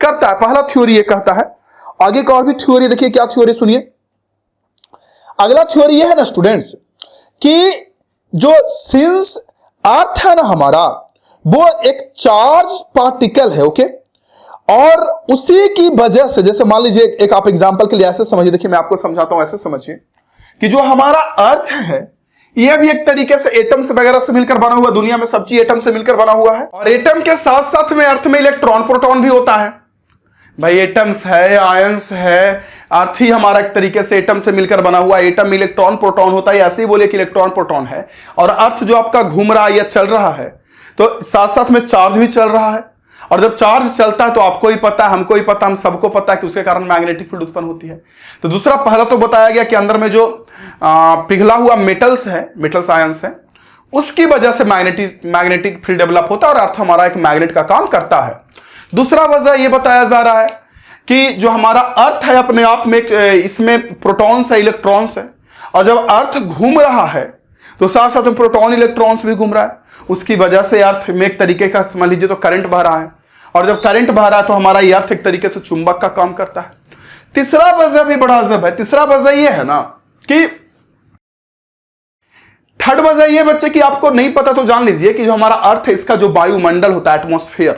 करता है। पहला थ्योरी ये कहता है। आगे का और भी थ्योरी देखिए, क्या थ्योरी सुनिए। अगला थ्योरी ये है ना स्टूडेंट्स कि जो सिंस अर्थ है ना हमारा, वो एक चार्ज पार्टिकल है, ओके, और उसी की वजह से, जैसे मान लीजिए एक आप एग्जांपल के लिए ऐसे समझिए, देखिए मैं आपको समझाता हूं, ऐसे समझिए कि जो हमारा अर्थ है यह भी एक तरीके से एटम्स वगैरह से मिलकर बना हुआ, दुनिया में सब चीज एटम से मिलकर बना हुआ है, और एटम के साथ साथ में अर्थ में इलेक्ट्रॉन प्रोटॉन भी होता है। भाई एटम्स है, आयंस है, अर्थ ही हमारा एक तरीके से एटम से मिलकर बना हुआ है। एटम में इलेक्ट्रॉन प्रोटॉन होता है, ऐसे ही बोले कि इलेक्ट्रॉन प्रोटॉन है। और अर्थ जो आपका घूम रहा है या चल रहा है, तो साथ साथ में चार्ज भी चल रहा है, और जब चार्ज चलता है तो आपको ही पता है, हमको ही पता, हम सबको पता है कि उसके कारण मैग्नेटिक फील्ड उत्पन्न होती है। तो दूसरा, पहला तो बताया गया कि अंदर में जो पिघला हुआ मेटल्स है, मेटल्स आयंस है, उसकी वजह से मैग्नेटिक फील्ड डेवलप होता है और अर्थ हमारा एक मैग्नेट का काम करता है। दूसरा वजह यह बताया जा रहा है कि जो हमारा अर्थ है अपने आप में, इसमें प्रोटॉन्स है, इलेक्ट्रॉन्स है, और जब अर्थ घूम रहा है तो साथ साथ में प्रोटॉन इलेक्ट्रॉन्स भी घूम रहा है, उसकी वजह से अर्थ में एक तरीके का समझ लीजिए तो करंट बह रहा है, और जब करंट बह रहा है तो हमारा यह अर्थ एक तरीके से चुंबक का काम करता है। तीसरा वजह भी बड़ा अजब है। तीसरा वजह यह है ना कि थर्ड वजह यह बच्चे कि आपको नहीं पता तो जान लीजिए कि जो हमारा अर्थ है, इसका जो वायुमंडल होता है, एटमॉस्फेयर,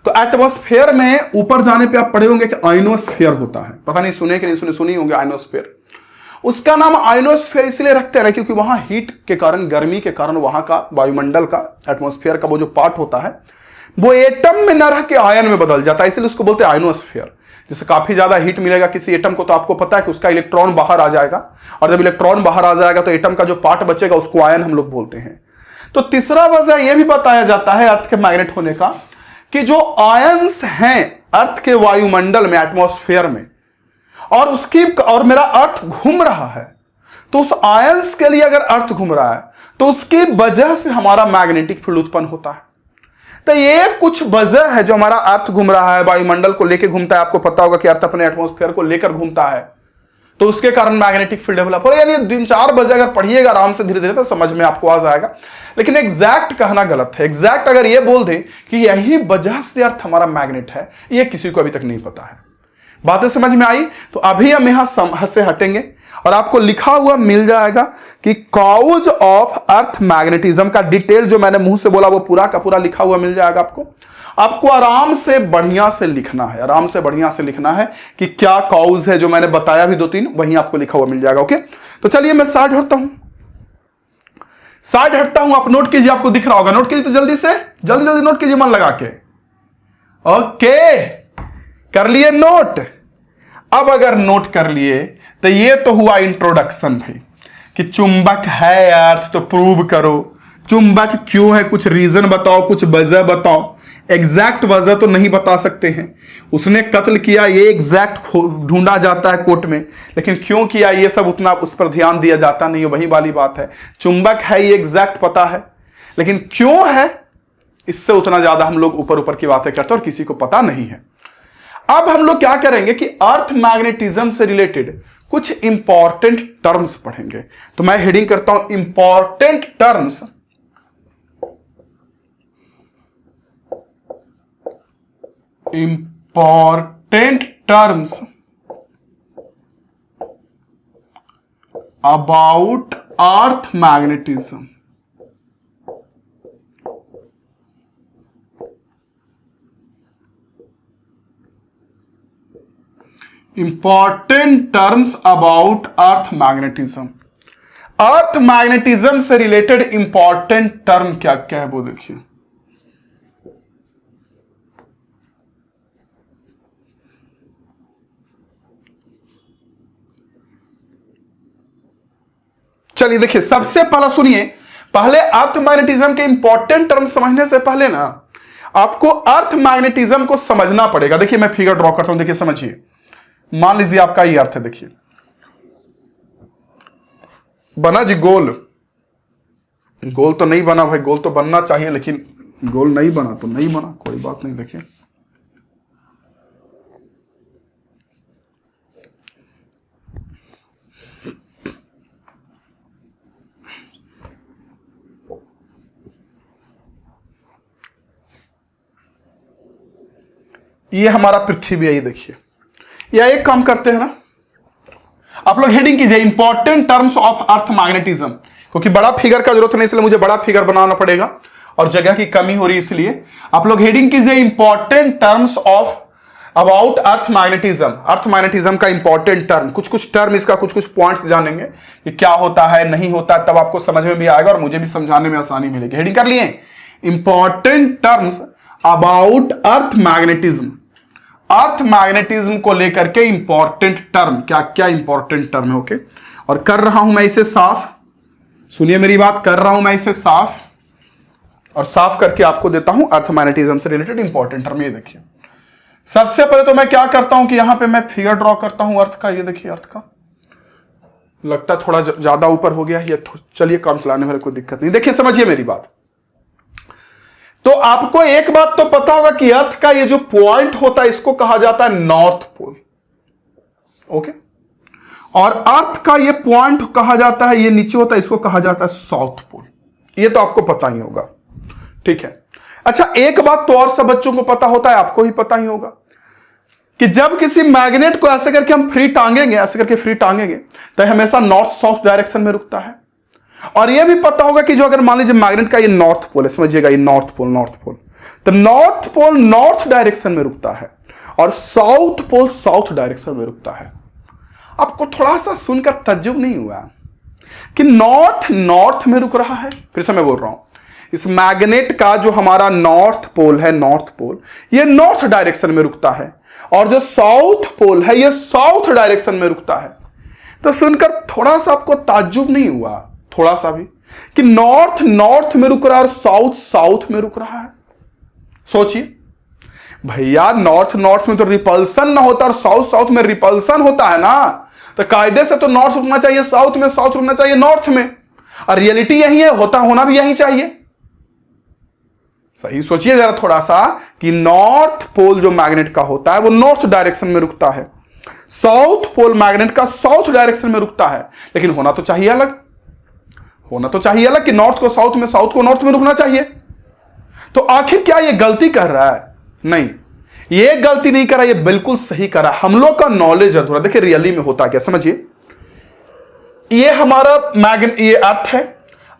तो एटमॉस्फेयर में ऊपर जाने पे आप पढ़े होंगे कि आयनोस्फेयर होता है। पता नहीं सुने कि नहीं सुने, सुनी होंगे आयनोस्फेयर। उसका नाम आयनोस्फेयर इसलिए रखते हैं क्योंकि वहां हीट के कारण, गर्मी के कारण, वहां का वायुमंडल का, एटमॉस्फेयर का वो जो पार्ट होता है वो एटम में न रह के आयन में बदल जाता है, इसलिए उसको बोलते हैं आयनोस्फेयर। जैसे काफी ज्यादा हीट मिलेगा किसी एटम को तो आपको पता है कि उसका इलेक्ट्रॉन बाहर आ जाएगा, और जब इलेक्ट्रॉन बाहर आ जाएगा तो एटम का जो पार्ट बचेगा उसको आयन हम लोग बोलते हैं। तो तीसरा वजह यह भी बताया जाता है अर्थ के मैग्नेट होने का कि जो आयंस हैं अर्थ के वायुमंडल में, एटमॉस्फेयर में, और मेरा अर्थ घूम रहा है, तो उस आयंस के लिए अगर अर्थ घूम रहा है तो उसकी वजह से हमारा मैग्नेटिक फील्ड उत्पन्न होता है। तो ये कुछ वजह है जो हमारा अर्थ घूम रहा है, वायुमंडल को लेकर घूमता है। आपको पता होगा कि अर्थ अपने एटमॉस्फेयर को लेकर घूमता है, तो उसके कारण मैग्नेटिक फील्ड डेवलप हो रहा है। यानी 3-4 वजह अगर पढ़िएगा आराम से धीरे धीरे तो समझ में आपको आ जाएगा, लेकिन एग्जैक्ट कहना गलत है। एग्जैक्ट अगर ये बोल दें कि यही वजह से अर्थ हमारा मैग्नेट है, ये किसी को अभी तक नहीं पता है। बातें समझ में आई? तो अभी हम यहां से हटेंगे और आपको लिखा हुआ मिल जाएगा कि कॉज ऑफ अर्थ मैग्नेटिज्म का डिटेल जो मैंने मुंह से बोला वो पूरा का पूरा लिखा हुआ मिल जाएगा आपको आराम से बढ़िया से लिखना है, आराम से बढ़िया से लिखना है कि क्या कॉज है, जो मैंने बताया भी 2-3 वहीं आपको लिखा हुआ मिल जाएगा। ओके, तो चलिए मैं साइड हटता हूं, आप नोट कीजिए, आपको दिख रहा होगा, नोट कीजिए तो जल्दी नोट कीजिए मन लगा के। ओके, कर लिए नोट? अब अगर नोट कर लिए तो ये तो हुआ इंट्रोडक्शन भाई, कि चुंबक है अर्थ तो प्रूव करो, चुंबक क्यों है, कुछ रीजन बताओ, कुछ वजह बताओ। एग्जैक्ट वजह तो नहीं बता सकते हैं, उसने कत्ल किया ये एग्जैक्ट ढूंढा जाता है कोर्ट में, लेकिन क्यों किया ये सब उतना उस पर ध्यान दिया जाता नहीं है। वही वाली बात है, चुंबक है ये एग्जैक्ट पता है, लेकिन क्यों है इससे उतना ज्यादा हम लोग ऊपर ऊपर की बातें करते हैं और किसी को पता नहीं है। अब हम लोग क्या करेंगे कि अर्थ मैग्नेटिज्म से रिलेटेड कुछ इंपॉर्टेंट टर्म्स पढ़ेंगे। तो मैं हेडिंग करता हूं important terms about earth magnetism. Important terms about earth magnetism. Earth magnetism से रिलेटेड इंपॉर्टेंट टर्म क्या क्या है वो देखिए। चलिए देखिए, सबसे पहला सुनिए, पहले अर्थ मैग्नेटिज्म के इंपॉर्टेंट टर्म समझने से पहले ना आपको अर्थ मैग्नेटिज्म को समझना पड़ेगा। देखिए मैं फिगर ड्रॉ करता हूं, देखिए समझिए। मान लीजिए आपका ये अर्थ है, देखिए बना जी गोल। गोल तो नहीं बना भाई, गोल तो बनना चाहिए, लेकिन गोल नहीं बना तो नहीं बना, कोई बात नहीं। देखिए ये हमारा पृथ्वी है, ये देखिए। या एक काम करते हैं ना, आप लोग हेडिंग कीजिए important terms of earth magnetism, क्योंकि बड़ा फिगर का जरूरत नहीं, इसलिए मुझे बड़ा फिगर बनाना पड़ेगा और जगह की कमी हो रही है, इसलिए आप लोग हेडिंग कीजिए important terms of about earth magnetism. Earth magnetism का इंपॉर्टेंट टर्म, कुछ कुछ टर्म, इसका कुछ कुछ पॉइंट्स जानेंगे कि क्या होता है नहीं होता, तब आपको समझ में भी आएगा और मुझे भी समझाने में आसानी मिलेगी। हेडिंग कर लिए important terms about earth magnetism. Earth magnetism को लेकर के इंपॉर्टेंट टर्म, क्या क्या इंपॉर्टेंट टर्म है, ओके। और कर रहा हूं मैं इसे साफ, सुनिए मेरी बात, कर रहा हूं मैं इसे साफ और साफ करके आपको देता हूं अर्थ मैग्नेटिज्म से रिलेटेड इंपॉर्टेंट टर्म। ये देखिए, सबसे पहले तो मैं क्या करता हूं कि यहां पे मैं फिगर ड्रॉ करता हूं अर्थ का। ये देखिए अर्थ का, लगता है थोड़ा ज्यादा ऊपर हो गया ये, चलिए काम चलाने वाले कोई दिक्कत नहीं। देखिए समझिए मेरी बात, तो आपको एक बात तो पता होगा कि अर्थ का ये जो पॉइंट होता है इसको कहा जाता है नॉर्थ पोल, ओके। और अर्थ का ये पॉइंट कहा जाता है, ये नीचे होता है, इसको कहा जाता है साउथ पोल। ये तो आपको पता ही होगा, ठीक है। अच्छा एक बात तो और सब बच्चों को पता होता है, आपको ही पता ही होगा कि जब किसी मैग्नेट को ऐसे करके हम फ्री टांगेंगे, ऐसे करके फ्री टांगेंगे, तो हमेशा नॉर्थ साउथ डायरेक्शन में रुकता है। और यह भी पता होगा कि जो अगर मान लीजिए मैग्नेट का ये नॉर्थ पोल है, समझिएगा ये नॉर्थ पोल, तो नॉर्थ पोल नॉर्थ डायरेक्शन में रुकता है और साउथ पोल साउथ डायरेक्शन में रुकता है। आपको थोड़ा सा सुनकर तज्जुब नहीं हुआ कि नॉर्थ नॉर्थ में रुक रहा है? फिर से मैं बोल रहा हूं, इस मैग्नेट का जो हमारा नॉर्थ पोल है, नॉर्थ पोल, ये नॉर्थ डायरेक्शन में रुकता है और जो साउथ पोल है ये साउथ डायरेक्शन में रुकता है। तो सुनकर थोड़ा सा आपको ताज्जुब नहीं हुआ, थोड़ा सा भी, कि नॉर्थ नॉर्थ में रुक रहा है और साउथ साउथ में रुक रहा है? सोचिए भैया, नॉर्थ नॉर्थ में तो रिपल्सन ना होता और साउथ साउथ में रिपल्सन होता है ना, तो कायदे से तो नॉर्थ रुकना चाहिए साउथ में, साउथ रुकना चाहिए नॉर्थ में, और रियलिटी यही है, होता होना भी यही चाहिए। सही सोचिए जरा थोड़ा सा कि नॉर्थ पोल जो मैग्नेट का होता है वो नॉर्थ डायरेक्शन में रुकता है, साउथ पोल मैग्नेट का साउथ डायरेक्शन में रुकता है, लेकिन होना तो चाहिए अलग, होना तो चाहिए अलग कि नॉर्थ को साउथ में, साउथ को नॉर्थ में रुकना चाहिए। तो आखिर क्या ये गलती कर रहा है? नहीं, ये गलती नहीं कर रहा, ये बिल्कुल सही कर रहा है। हम लोग का नॉलेज अधूरा। देखिए रियली में होता क्या, समझिए। ये हमारा ये अर्थ है,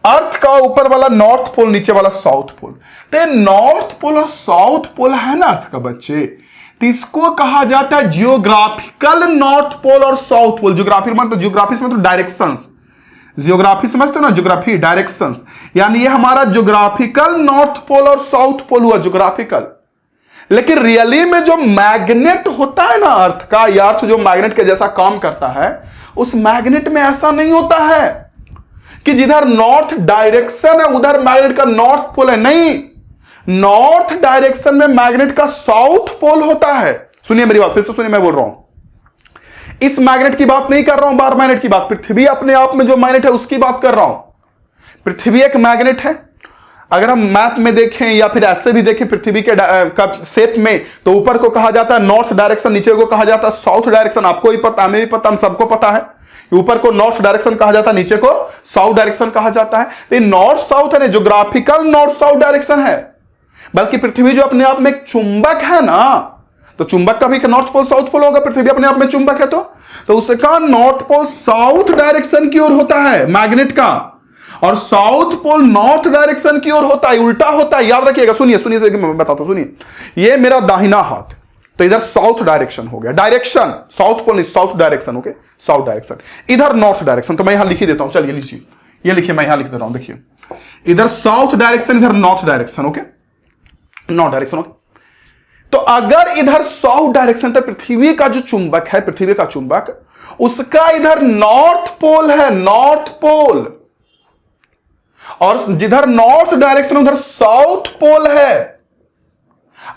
अर्थ का ऊपर वाला नॉर्थ पोल, नीचे वाला साउथ पोल। तो नॉर्थ पोल और साउथ पोल है ना अर्थ का बच्चे, तो इसको कहा जाता है जियोग्राफिकल नॉर्थ पोल और साउथ पोल। जियोग्राफी मतलब, जियोग्राफी से मतलब डायरेक्शंस, जियोग्राफी समझते हो ना, ज्योग्राफी डायरेक्शंस, यानी ये हमारा ज्योग्राफिकल नॉर्थ पोल और साउथ पोल हुआ, ज्योग्राफिकल। लेकिन रियली में जो मैग्नेट होता है ना अर्थ का, या अर्थ जो मैग्नेट के जैसा काम करता है, उस मैग्नेट में ऐसा नहीं होता है कि जिधर नॉर्थ डायरेक्शन है उधर मैग्नेट का नॉर्थ पोल है। नहीं, नॉर्थ डायरेक्शन में मैग्नेट का साउथ पोल होता है। सुनिए मेरी बात, फिर से सुनिए, मैं बोल रहा हूं, इस मैग्नेट की बात नहीं कर रहा हूं, बाहर मैग्नेट की बात, पृथ्वी अपने आप में जो मैग्नेट है उसकी बात कर रहा हूं। पृथ्वी एक मैग्नेट है, अगर हम मैप में देखें या फिर ऐसे भी देखें पृथ्वी के का शेप में, तो ऊपर को कहा जाता है नॉर्थ डायरेक्शन, नीचे को कहा जाता है साउथ डायरेक्शन। आपको ही पता, हमें भी पता, हम सबको पता है। ऊपर को नॉर्थ डायरेक्शन कहा जाता है, नीचे को साउथ डायरेक्शन कहा जाता है। तो नॉर्थ साउथ है, ज्योग्राफिकल नॉर्थ साउथ डायरेक्शन है। बल्कि पृथ्वी जो अपने आप में एक चुंबक है ना, तो चुंबक का भी नॉर्थ पोल साउथ पोल होगा। पृथ्वी अपने आप में चुंबक है, तो उसका नॉर्थ पोल साउथ डायरेक्शन की ओर होता है मैग्नेट का, और साउथ पोल नॉर्थ डायरेक्शन की ओर होता है, उल्टा होता है। याद रखिएगा, सुनिए सुनिए, मैं बताता हूं, सुनिए। ये मेरा दाहिना हाथ, तो इधर साउथ डायरेक्शन हो गया, direction south pole, south direction, okay, south direction. इधर नॉर्थ डायरेक्शन, तो मैं यहां लिख ही देता हूं, चलिए लिखिए, ये लिखिए, मैं यहां लिख देता हूं, देखिए, इधर साउथ डायरेक्शन, इधर north direction, okay, north direction, okay. तो अगर इधर साउथ डायरेक्शन, तो पृथ्वी का जो चुंबक है, पृथ्वी का चुंबक, उसका इधर नॉर्थ पोल है, नॉर्थ पोल, और जिधर नॉर्थ डायरेक्शन उधर साउथ पोल है।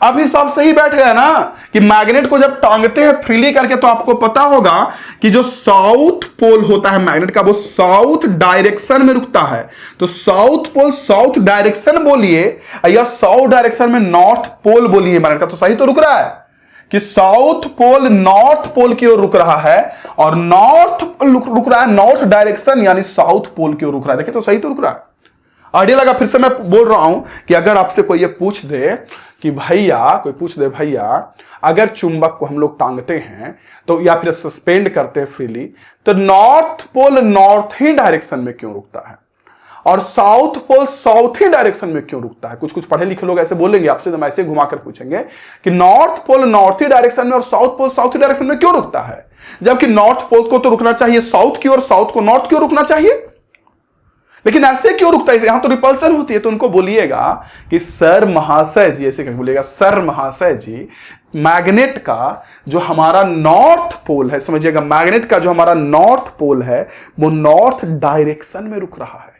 अब हिसाब सही बैठ गया ना कि मैग्नेट को जब टांगते हैं फ्रीली करके, तो आपको पता होगा कि जो साउथ पोल होता है मैग्नेट का, वो साउथ डायरेक्शन में रुकता है। तो साउथ पोल साउथ डायरेक्शन बोलिए, या साउथ डायरेक्शन में नॉर्थ पोल बोलिए मैग्नेट का, तो सही तो रुक रहा है कि साउथ पोल नॉर्थ पोल की ओर रुक रहा है, और नॉर्थ रुक रहा है नॉर्थ डायरेक्शन यानी साउथ पोल की ओर रुक रहा है। देखिए, तो सही तो रुक रहा है। आइडिया लगा? फिर से मैं बोल रहा हूं कि अगर आपसे कोई ये पूछ दे कि भैया, कोई पूछ दे भैया, अगर चुंबक को हम लोग टांगते हैं तो, या फिर सस्पेंड करते हैं फ्रीली, तो नॉर्थ पोल नॉर्थ ही डायरेक्शन में क्यों रुकता है, और साउथ पोल साउथ ही डायरेक्शन में क्यों रुकता है? कुछ कुछ पढ़े लिखे लोग ऐसे बोलेंगे आपसे, तो हम ऐसे घुमाकर पूछेंगे कि नॉर्थ पोल नॉर्थ ही डायरेक्शन में और साउथ पोल साउथ ही डायरेक्शन में क्यों रुकता है, जबकि नॉर्थ पोल को तो रुकना चाहिए साउथ की ओर, साउथ को नॉर्थ की ओर रुकना चाहिए, लेकिन ऐसे क्यों रुकता है? यहां तो रिपल्सन होती है। तो उनको बोलिएगा कि सर महाशय जी, ऐसे कहीं बोलिएगा, सर महाशय जी, मैग्नेट का जो हमारा नॉर्थ पोल है, समझिएगा, मैग्नेट का जो हमारा नॉर्थ पोल है, वो नॉर्थ डायरेक्शन में रुक रहा है,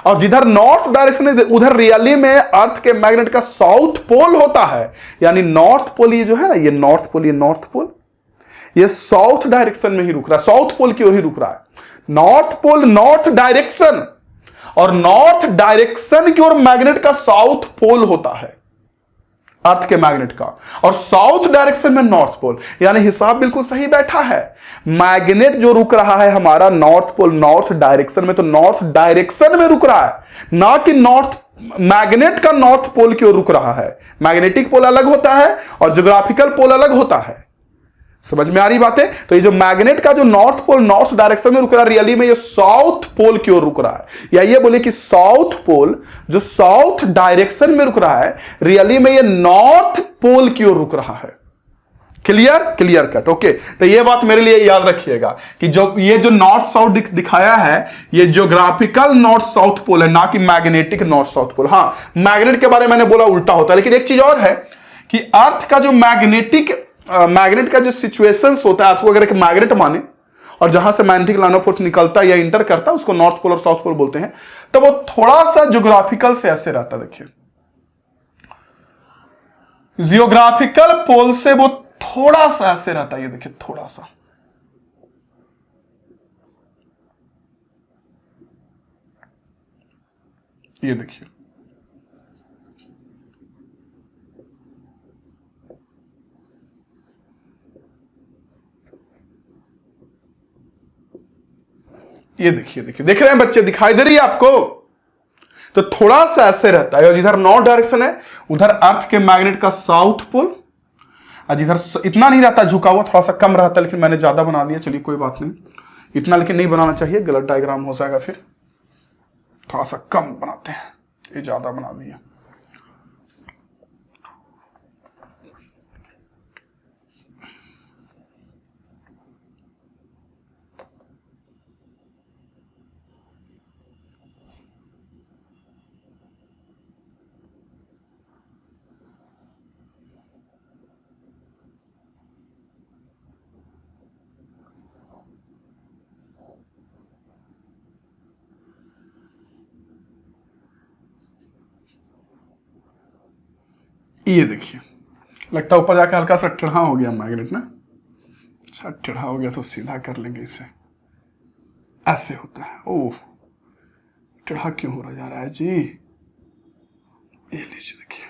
और जिधर नॉर्थ डायरेक्शन है उधर रियली में अर्थ के मैग्नेट का साउथ पोल होता है, यानी नॉर्थ पोल, ये जो है ना, ये नॉर्थ पोल, ये नॉर्थ पोल, ये साउथ डायरेक्शन में ही रुक रहा है, साउथ पोल की ओर ही रुक रहा है। नॉर्थ पोल नॉर्थ डायरेक्शन, और नॉर्थ डायरेक्शन की ओर मैग्नेट का साउथ पोल होता है, अर्थ के मैग्नेट का, और साउथ डायरेक्शन में नॉर्थ पोल, यानी हिसाब बिल्कुल सही बैठा है। मैग्नेट जो रुक रहा है हमारा नॉर्थ पोल नॉर्थ डायरेक्शन में, तो नॉर्थ डायरेक्शन में रुक रहा है, ना कि नॉर्थ, मैग्नेट का नॉर्थ पोल की ओर रुक रहा है। मैग्नेटिक पोल अलग होता है और ज्योग्राफिकल पोल अलग होता है। समझ में आ रही बातें? तो ये जो मैग्नेट का जो नॉर्थ पोल नॉर्थ डायरेक्शन में रुक रहा है, रियली में ये साउथ पोल की ओर रुक रहा है, या ये बोले कि साउथ पोल जो साउथ डायरेक्शन में रुक रहा है, रियली में ये नॉर्थ पोल की ओर रुक रहा है। क्लियर? Clear cut, okay. तो ये बात मेरे लिए याद रखिएगा कि जो ये जो नॉर्थ साउथ दिखाया है, ये ज्योग्राफिकल नॉर्थ साउथ पोल है, ना कि मैग्नेटिक नॉर्थ साउथ पोल। हाँ, मैग्नेट के बारे में मैंने बोला उल्टा होता है, लेकिन एक चीज और है कि अर्थ का जो मैग्नेट का जो सिचुएशंस होता है, आपको अगर एक मैग्नेट माने और जहां से मैग्नेटिक लाइन ऑफ फोर्स निकलता है या इंटर करता है, उसको नॉर्थ पोल और साउथ पोल बोलते हैं, तो वो थोड़ा सा ज्योग्राफिकल से ऐसे रहता है। देखिए, जियोग्राफिकल पोल से वो थोड़ा सा ऐसे रहता है, ये देखिए, थोड़ा सा, ये देखिए, ये देखिए, देखिए, देख रहे हैं बच्चे? दिखाई दे रही है आपको? तो थोड़ा सा ऐसे रहता है, और जिधर नॉर्थ डायरेक्शन है उधर अर्थ के मैग्नेट का साउथ पोल, और जिधर इतना नहीं रहता, झुका हुआ थोड़ा सा कम रहता है, लेकिन मैंने ज्यादा बना दिया, चलिए कोई बात नहीं, इतना लेकिन नहीं बनाना चाहिए, गलत डायग्राम हो जाएगा, फिर थोड़ा सा कम बनाते हैं, ये ज्यादा बना दिया। ये देखिए, लगता है ऊपर जाकर हल्का सा टेढ़ा हो गया मैग्नेट ना। अच्छा, टेढ़ा हो गया तो सीधा कर लेंगे इसे, ऐसे होता है। ओह, टेढ़ा क्यों हो रहा जा रहा है जी? ये लीजिए देखिए,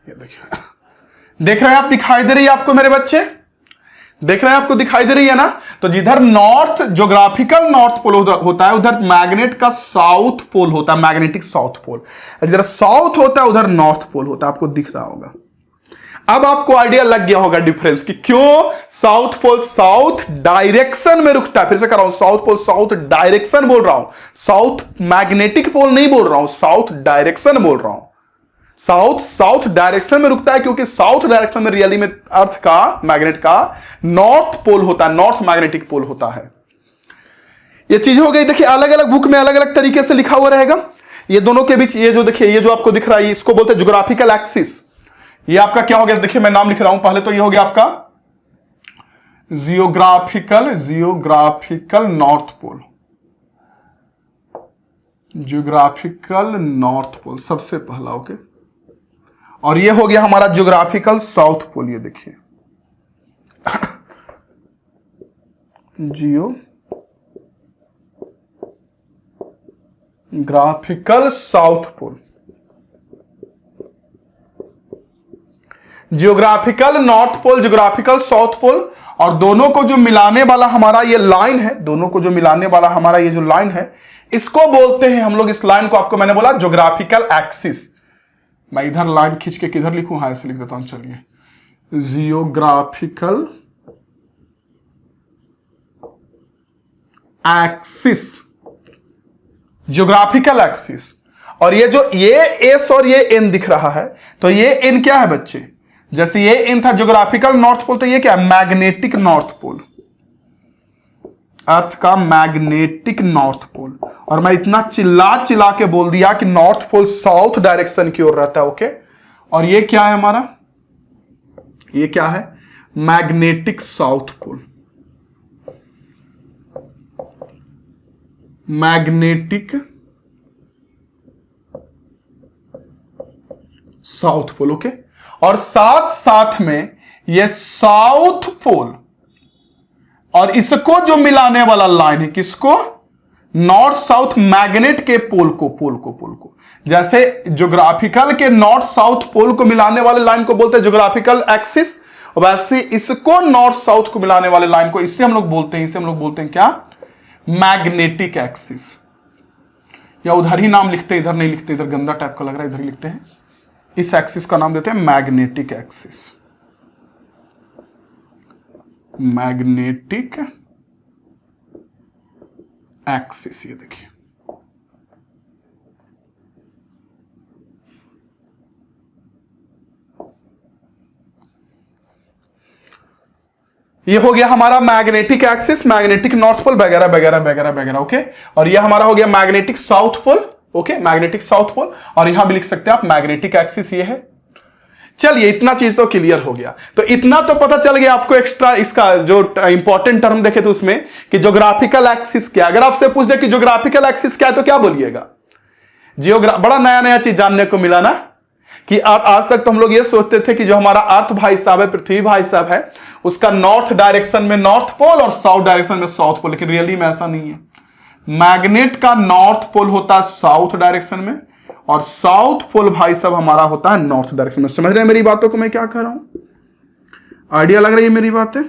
ये देखिए, देख रहे हैं आप, दिखाई दे रही है आपको मेरे बच्चे, देख रहे हैं आपको दिखाई दे रही है ना। तो जिधर नॉर्थ ज्योग्राफिकल नॉर्थ पोल होता है उधर मैग्नेट का साउथ पोल होता है, मैग्नेटिक साउथ पोल। जिधर साउथ होता है उधर नॉर्थ पोल होता है, आपको दिख रहा होगा। अब आपको आइडिया लग गया होगा डिफरेंस कि क्यों साउथ पोल साउथ डायरेक्शन में रुकता है। फिर से कर रहा हूं, साउथ पोल साउथ डायरेक्शन बोल रहा हूं, साउथ मैग्नेटिक पोल नहीं बोल रहा हूं, साउथ डायरेक्शन बोल रहा हूं। साउथ साउथ डायरेक्शन में रुकता है क्योंकि साउथ डायरेक्शन में रियली में अर्थ का मैग्नेट का नॉर्थ पोल होता है, नॉर्थ मैग्नेटिक पोल होता है। ये चीज हो गई। देखिए अलग अलग बुक में अलग अलग तरीके से लिखा हुआ रहेगा। ये दोनों के बीच ये जो देखिए, ये जो आपको दिख रहा है इसको बोलते हैं ज्योग्राफिकल एक्सिस। ये आपका क्या हो गया, देखिए मैं नाम लिख रहा हूं पहले तो, ये हो गया आपका geographical north pole, geographical north pole सबसे पहला। ओके, और ये हो गया हमारा ज्योग्राफिकल साउथ पोल। ये देखिए geographical south pole, geographical north pole, geographical south pole. और दोनों को जो मिलाने वाला हमारा ये लाइन है, दोनों को जो मिलाने वाला हमारा ये जो लाइन है, इसको बोलते हैं हम लोग, इस लाइन को आपको मैंने बोला ज्योग्राफिकल एक्सिस। मैं इधर लाइन खींच के किधर लिखूं, हाँ ऐसे लिख देता हूं, चलिए जियोग्राफिकल एक्सिस, जियोग्राफिकल एक्सिस। और ये जो ये एस और ये एन दिख रहा है, तो ये एन क्या है बच्चे, जैसे ये एन था ज्योग्राफिकल नॉर्थ पोल, तो ये क्या है मैग्नेटिक नॉर्थ पोल, अर्थ का मैग्नेटिक नॉर्थ पोल। और मैं इतना चिल्ला के बोल दिया कि नॉर्थ पोल साउथ डायरेक्शन की ओर रहता है। ओके, और ये क्या है हमारा, ये क्या है magnetic south pole, magnetic south pole. Okay, और साथ साथ में ये साउथ पोल और इसको जो मिलाने वाला लाइन है, किसको, नॉर्थ साउथ मैग्नेट के पोल को, जैसे ज्योग्राफिकल के नॉर्थ साउथ पोल को मिलाने वाले लाइन को बोलते हैं ज्योग्राफिकल एक्सिस, वैसे इसको नॉर्थ साउथ को मिलाने वाले लाइन को इससे हम लोग बोलते हैं क्या, मैग्नेटिक एक्सिस। या उधर ही नाम लिखते हैं, इधर नहीं लिखते, इधर गंदा टाइप का लग रहा है, इधर ही लिखते हैं। इस एक्सिस का नाम देते हैं मैग्नेटिक एक्सिस, मैग्नेटिक एक्सिस। ये देखिए ये हो गया हमारा magnetic axis, magnetic north pole वगैरह वगैरह वगैरह वगैरह। ओके, और ये हमारा हो गया magnetic south pole. Okay, magnetic south pole, और यहां भी लिख सकते हैं आप मैग्नेटिक एक्सिस ये है। चलिए इतना चीज तो क्लियर हो गया। तो इतना तो पता चल गया आपको, एक्स्ट्रा इसका जो इंपॉर्टेंट टर्म देखे तो उसमें कि ज्योग्राफिकल एक्सिस क्या। अगर आपसे पूछ दे कि ज्योग्राफिकल एक्सिस क्या है तो क्या बोलिएगा, बड़ा नया नया चीज जानने को मिला ना, कि आज तक तो हम लोग ये सोचते थे कि जो हमारा अर्थ भाई साहब है, पृथ्वी भाई साहब है, उसका नॉर्थ डायरेक्शन में नॉर्थ पोल और साउथ डायरेक्शन में साउथ पोल, लेकिन रियली में ऐसा नहीं है। मैग्नेट का नॉर्थ पोल होता है साउथ डायरेक्शन में, और साउथ पोल भाई साहब हमारा होता है नॉर्थ डायरेक्शन में। समझ रहे हैं मेरी बातों को, मैं क्या कह रहा हूं, आइडिया लग रही है मेरी बातें।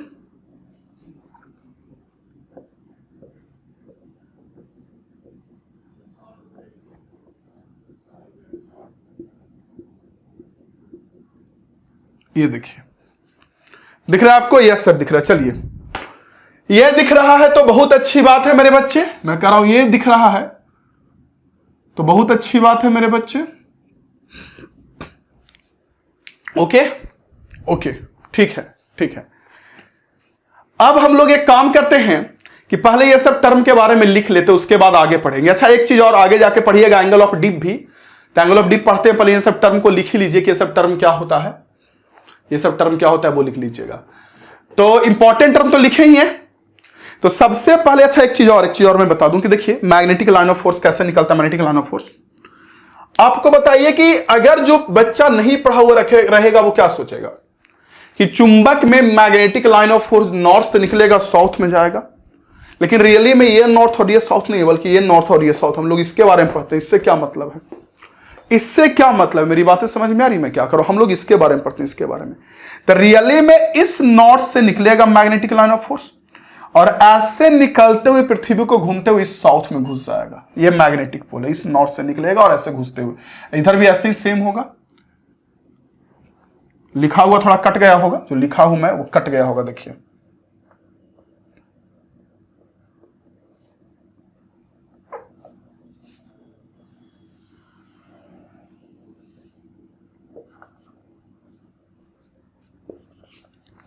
ये देखिए, दिख रहा है आपको, यस सर दिख रहा है। चलिए ये दिख रहा है तो बहुत अच्छी बात है मेरे बच्चे, मैं कह रहा हूं ये दिख रहा है तो बहुत अच्छी बात है मेरे बच्चे। ओके ओके, ठीक है ठीक है। अब हम लोग एक काम करते हैं कि पहले ये सब टर्म के बारे में लिख लेते, उसके बाद आगे पढ़ेंगे। अच्छा एक चीज और, आगे जाके पढ़िएगा एंगल ऑफ डिप भी। तो एंगल ऑफ डिप पढ़ते हैं, पहले ये सब टर्म को लिख ही लीजिए कि ये सब टर्म क्या होता है, ये सब टर्म क्या होता है वो लिख लीजिएगा। तो इंपॉर्टेंट टर्म तो लिखे ही हैं। तो सबसे पहले अच्छा एक चीज और मैं बता दूं कि देखिए मैग्नेटिक लाइन ऑफ फोर्स कैसे निकलता है। मैग्नेटिक लाइन ऑफ फोर्स आपको बताइए कि अगर जो बच्चा नहीं पढ़ा हुआ रहेगा वो क्या सोचेगा कि चुंबक में magnetic line of force north से निकलेगा साउथ में जाएगा, लेकिन रियली में ये नॉर्थ और ये साउथ नहीं है, बल्कि ये नॉर्थ और ये साउथ। हम लोग इसके बारे में पढ़ते हैं। इससे क्या मतलब है? इससे क्या मतलब? मेरी बातें समझ में आ रही? मैं क्या करूं? हम लोग इसके बारे में पढ़ते हैं, इसके बारे में। तो रियली में इस नॉर्थ से निकलेगा मैग्नेटिक लाइन ऑफ फोर्स, और ऐसे निकलते हुए पृथ्वी को घूमते हुए इस साउथ में घुस जाएगा। ये मैग्नेटिक पोल है। इस नॉर्थ से निकलेगा और ऐसे घुसते हुए इधर भी ऐसे ही सेम होगा। लिखा हुआ थोड़ा कट गया होगा, जो लिखा हूं मैं वो कट गया होगा, देखिए।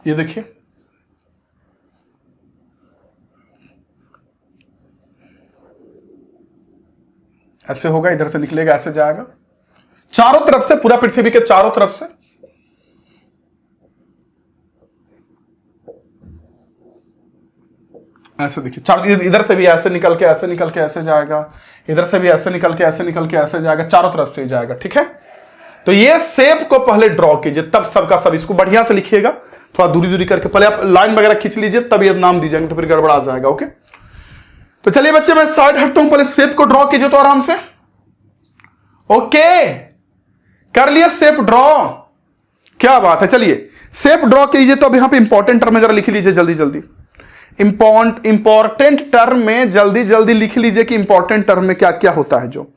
ये देखिए, ऐसे होगा, इधर से निकलेगा, ऐसे जाएगा चारों तरफ से, पूरा पृथ्वी के चारों तरफ से। ऐसे देखिए, इधर से भी ऐसे निकल के ऐसे निकल के ऐसे जाएगा, इधर से भी ऐसे निकल के ऐसे निकल के ऐसे जाएगा, चारों तरफ से ही जाएगा। ठीक है, तो ये शेप को पहले ड्रॉ कीजिए, तब सबका सब इसको बढ़िया से लिखिएगा। थोड़ा दूरी दूरी करके पहले आप लाइन वगैरह खींच लीजिए, तब ये नाम दीजिएगा, तो फिर गड़बड़ा जाएगा। ओके, तो चलिए बच्चे, मैं साइड हटता हूं, पहले शेप को ड्रॉ कीजिए तो आराम से। ओके, कर लिया शेप ड्रॉ, क्या बात है। चलिए शेप ड्रॉ कीजिए। तो अब यहां पे इंपॉर्टेंट टर्म में जरा लिख लीजिए जल्दी जल्दी। इंपॉर्टेंट टर्म में जल्दी जल्दी लिख लीजिए कि इंपॉर्टेंट टर्म में क्या क्या होता है। जो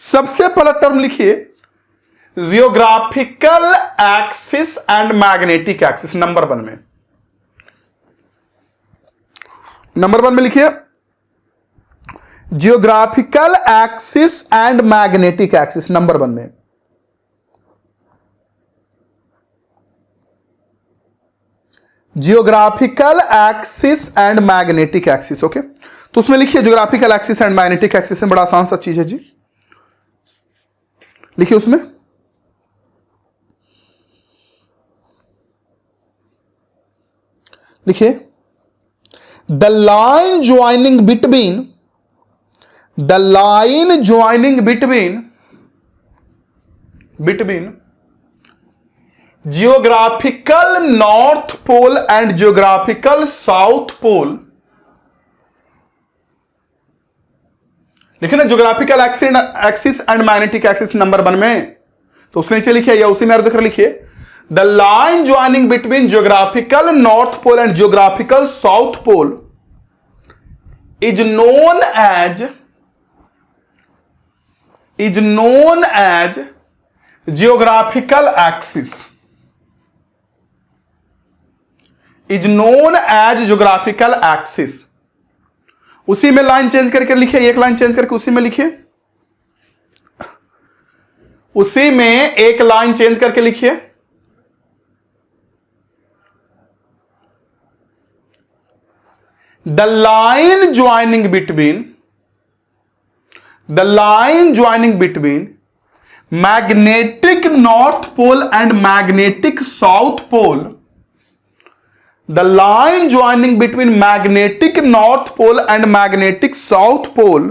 सबसे पहला टर्म लिखिए, geographical axis and magnetic axis. Number 1 में, नंबर 1 में लिखिए geographical axis and magnetic axis. Number 1 में geographical axis and magnetic axis. Okay, तो उसमें लिखिए geographical axis and magnetic axis में, बड़ा आसान सा चीज है जी। लिखिए उसमें, लिखिए the line joining between geographical north pole and geographical south pole. लिखे ना geographical axis and magnetic axis number 1 में, तो उसके नीचे लिखिए या उसी में अर्थ कर लिखिए, the line joining between geographical north pole and geographical south pole is known as geographical axis, is known as geographical axis। उसी में लाइन चेंज करके लिखिए, एक लाइन चेंज करके उसी में लिखिए, उसी में एक लाइन चेंज करके लिखिए। The line joining between magnetic north pole and magnetic south pole, the line joining between magnetic north pole and magnetic south pole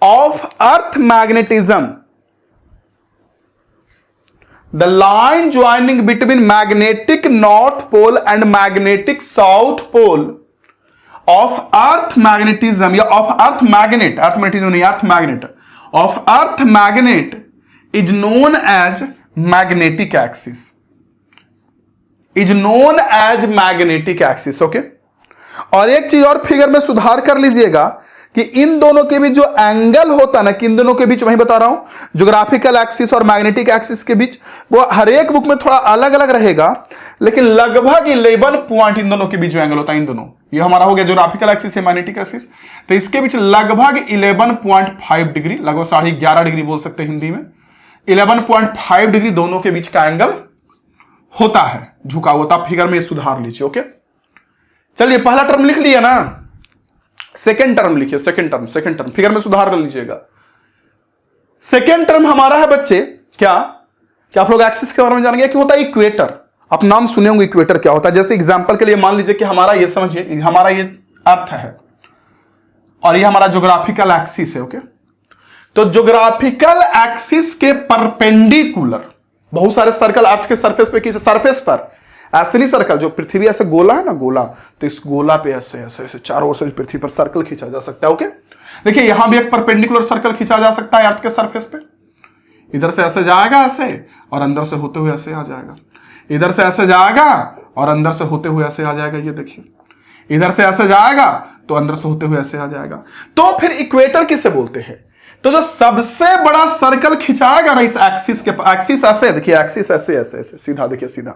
of earth magnetism, the line joining between magnetic north pole and magnetic south pole of earth magnetism या of earth magnet, earth magnetism नहीं, earth magnet, of earth magnet is known as magnetic axis, is known as magnetic axis। Okay, और एक चीज और figure में सुधार कर लीजिएगा कि इन दोनों के बीच जो एंगल होता है ना, कि इन दोनों के बीच, वही बता रहा हूं, ज्योग्राफिकल एक्सिस और मैग्नेटिक एक्सिस के बीच, वो हर एक बुक में थोड़ा अलग अलग रहेगा, लेकिन लगभग 11 पॉइंट इन दोनों के बीच जो एंगल होता है, इन दोनों, ये हमारा हो गया ज्योग्राफिकल एक्सिस है, मैग्नेटिक एक्सिस, तो इसके बीच लगभग 11.5 डिग्री, लगभग 11.5 डिग्री बोल सकते हैं हिंदी में, 11.5 डिग्री दोनों के बीच का एंगल होता है झुका हुआ। आप फिगर में सुधार लीजिए। ओके, चलिए पहला टर्म लिख लिया ना, सेकेंड टर्म लिखिए, सेकेंड टर्म फिगर में सुधार कर लीजिएगा। सेकेंड टर्म हमारा है बच्चे क्या आप लोग एक्सिस के बारे में जानेंगे कि होता है इक्वेटर। आप नाम सुने होंगे इक्वेटर क्या होता है। जैसे एग्जांपल के लिए मान लीजिए कि हमारा ये समझिए, हमारा ये अर्थ है और ये हमारा ज्योग्राफिकल एक्सिस है। ओके, तो ज्योग्राफिकल एक्सिस के परपेंडिकुलर बहुत सारे सर्कल अर्थ के सरफेस पे, किसी सरफेस पर ऐसे नहीं सर्कल, जो पृथ्वी ऐसे गोला है ना गोला, तो इस गोला पे ऐसे ऐसे ऐसे चारों ओर से पृथ्वी पर सर्कल खींचा जा सकता है। ओके, देखिए यहां भी एक परपेंडिकुलर सर्कल खींचा जा सकता है अर्थ के सरफेस पे। इधर से ऐसे जाएगा ऐसे और अंदर से होते हुए ऐसे आ जाएगा, इधर से ऐसे जाएगा और अंदर से होते हुए ऐसे आ जाएगा। ये देखिए, इधर से ऐसे जाएगा तो अंदर से होते हुए ऐसे आ जाएगा। तो फिर इक्वेटर किसे बोलते हैं? तो जो सबसे बड़ा सर्कल खिंचाएगा ना इस एक्सिस के, एक्सिस ऐसे देखिए, एक्सिस ऐसे ऐसे ऐसे सीधा, देखिए सीधा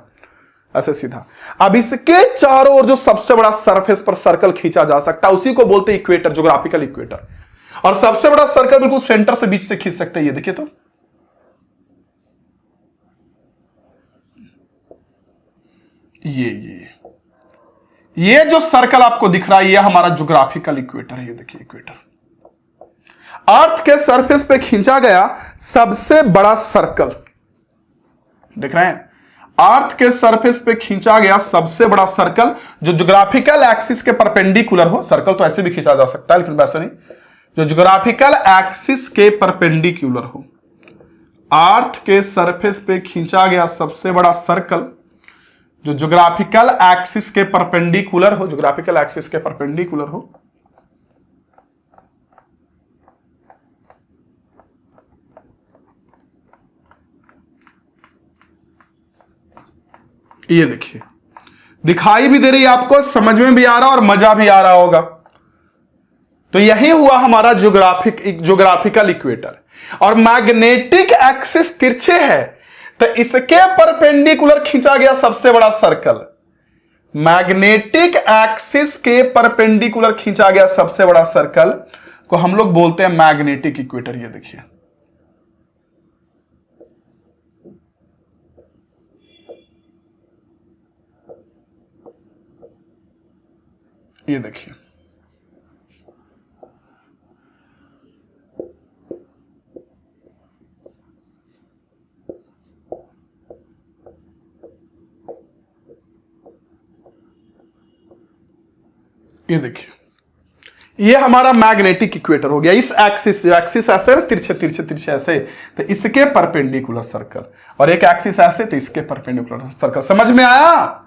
ऐसे सीधा। अब इसके चारों ओर जो सबसे बड़ा सरफेस पर सर्कल खींचा जा सकता है उसी को बोलते हैं इक्वेटर, ज्योग्राफिकल इक्वेटर। और सबसे बड़ा सर्कल बिल्कुल सेंटर से बीच से खींच सकते हैं। ये देखिए, तो ये जो सर्कल आपको दिख रहा है ये हमारा ज्योग्राफिकल इक्वेटर है। ये देखिए इक्वेटर, अर्थ के सरफेस पे खींचा गया सबसे बड़ा सर्कल, देख रहे हैं, अर्थ के सरफेस पे खींचा गया सबसे बड़ा सर्कल जो ज्योग्राफिकल एक्सिस के परपेंडिकुलर हो। सर्कल तो ऐसे भी खींचा जा सकता है लेकिन वैसे नहीं, जो ज्योग्राफिकल एक्सिस के परपेंडिकुलर हो। अर्थ के सरफेस पे खींचा गया सबसे बड़ा सर्कल जो ज्योग्राफिकल एक्सिस के परपेंडिकुलर हो, ज्योग्राफिकल एक्सिस के परपेंडिकुलर हो। ये देखिए, दिखाई भी दे रही है आपको, समझ में भी आ रहा और मजा भी आ रहा होगा। तो यही हुआ हमारा ज्योग्राफिकल इक्वेटर। और मैग्नेटिक एक्सिस तिरछे है तो इसके परपेंडिकुलर खींचा गया सबसे बड़ा सर्कल, मैग्नेटिक एक्सिस के परपेंडिकुलर खींचा गया सबसे बड़ा सर्कल को हम लोग बोलते हैं मैग्नेटिक इक्वेटर। ये देखिए, ये देखिए, ये देखिए, ये हमारा मैग्नेटिक इक्वेटर हो गया। इस एक्सिस, एक्सिस ऐसे ना तिरछे तिरछे तिरछे ऐसे, तो इसके परपेंडिकुलर सर्कल, और एक एक्सिस ऐसे तो इसके परपेंडिकुलर सर्कल। समझ में आया?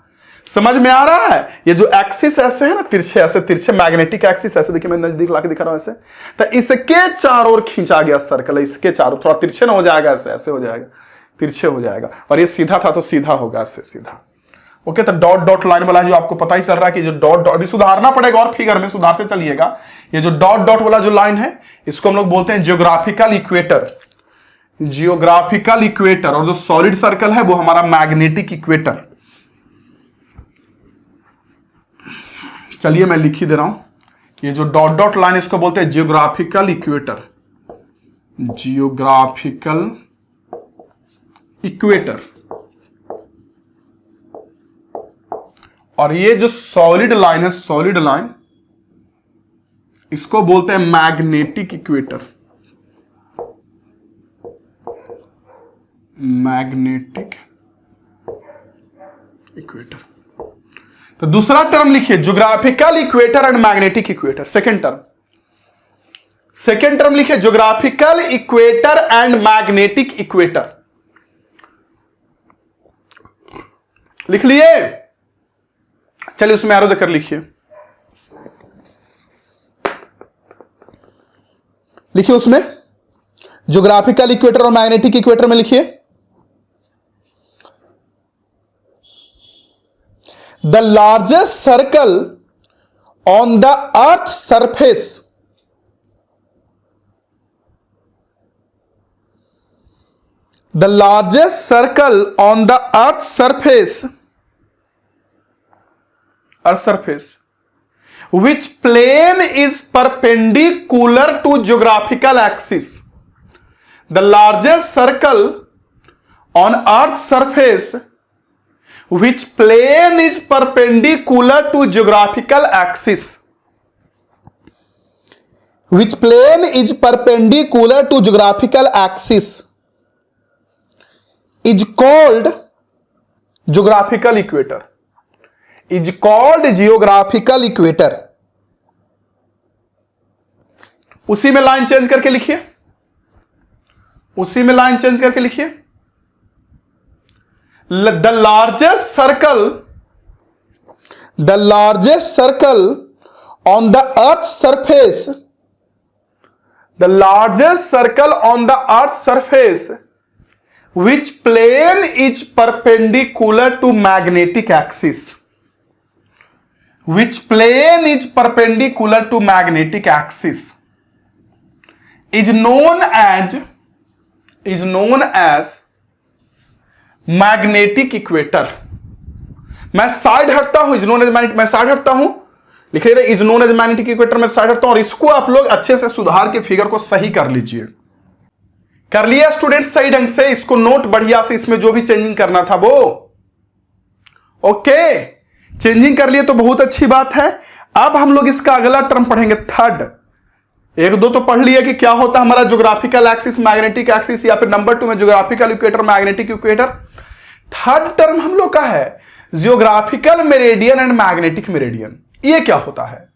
समझ में आ रहा है? ये जो एक्सिस ऐसे है ना तिरछे ऐसे तिरछे, मैग्नेटिक एक्सिस ऐसे, देखिए मैं नजदीक लाके दिखा रहा हूं ऐसे, तो इसके चारों ओर खींचा गया सर्कल है। इसके चारों, थोड़ा तिरछे ना हो जाएगा, ऐसे ऐसे हो जाएगा, तिरछे हो जाएगा। और ये सीधा था तो सीधा होगा, ऐसे सीधा। ओके, तो डॉट डॉट लाइन वाला जो आपको पता ही चल रहा है कि जो डॉट डॉट, सुधारना पड़ेगा और फिगर में सुधारते चलिएगा। ये जो डॉट डॉट वाला जो लाइन है इसको हम लोग बोलते हैं ज्योग्राफिकल इक्वेटर, ज्योग्राफिकल इक्वेटर। और जो सॉलिड सर्कल है वो हमारा मैग्नेटिक इक्वेटर। चलिए मैं लिख ही दे रहा हूं, ये जो डॉट डॉट लाइन इसको बोलते हैं जियोग्राफिकल इक्वेटर, जियोग्राफिकल इक्वेटर। और ये जो सॉलिड लाइन है, सॉलिड लाइन, इसको बोलते हैं मैग्नेटिक इक्वेटर, मैग्नेटिक इक्वेटर। तो दूसरा टर्म लिखिए, geographical equator and magnetic equator. Second term, second term लिखिए, geographical equator and magnetic equator. लिख लिए? चलिए उसमें एरो देकर लिखिए, लिखिए उसमें ज्योग्राफिकल इक्वेटर और मैग्नेटिक इक्वेटर में लिखिए, the largest circle on the earth surface, the largest circle on the earth surface, earth surface, which plane is perpendicular to geographical axis. The largest circle on Earth's surface, which plane is perpendicular to geographical axis. Which plane is perpendicular to geographical axis is called geographical equator. Is called geographical equator. उसी में line change करके लिखिए, उसी में line change करके लिखिए, the largest circle on the earth surface, the largest circle on the earth surface which plane is perpendicular to magnetic axis, which plane is perpendicular to magnetic axis is known as magnetic equator। मैं side हटता हूं, is known as magnetic, मैं side हटता हूं, लिखे रहे is known as magnetic equator, मैं side हटता हूं। और इसको आप लोग अच्छे से सुधार के फिगर को सही कर लीजिए। कर लिया स्टूडेंट सही ढंग से, इसको नोट बढ़िया से, इसमें जो भी चेंजिंग करना था वो ओके, चेंजिंग कर लिए तो बहुत अच्छी बात है। अब हम लोग इसका अगला टर्म पढ़ेंगे, थर्ड। एक दो तो पढ़ लिया कि क्या होता है हमारा ज्योग्राफिकल एक्सिस, मैग्नेटिक एक्सिस, या फिर नंबर 2 में geographical equator, magnetic equator. Third term हम लोग का है geographical meridian and magnetic meridian. ये क्या होता है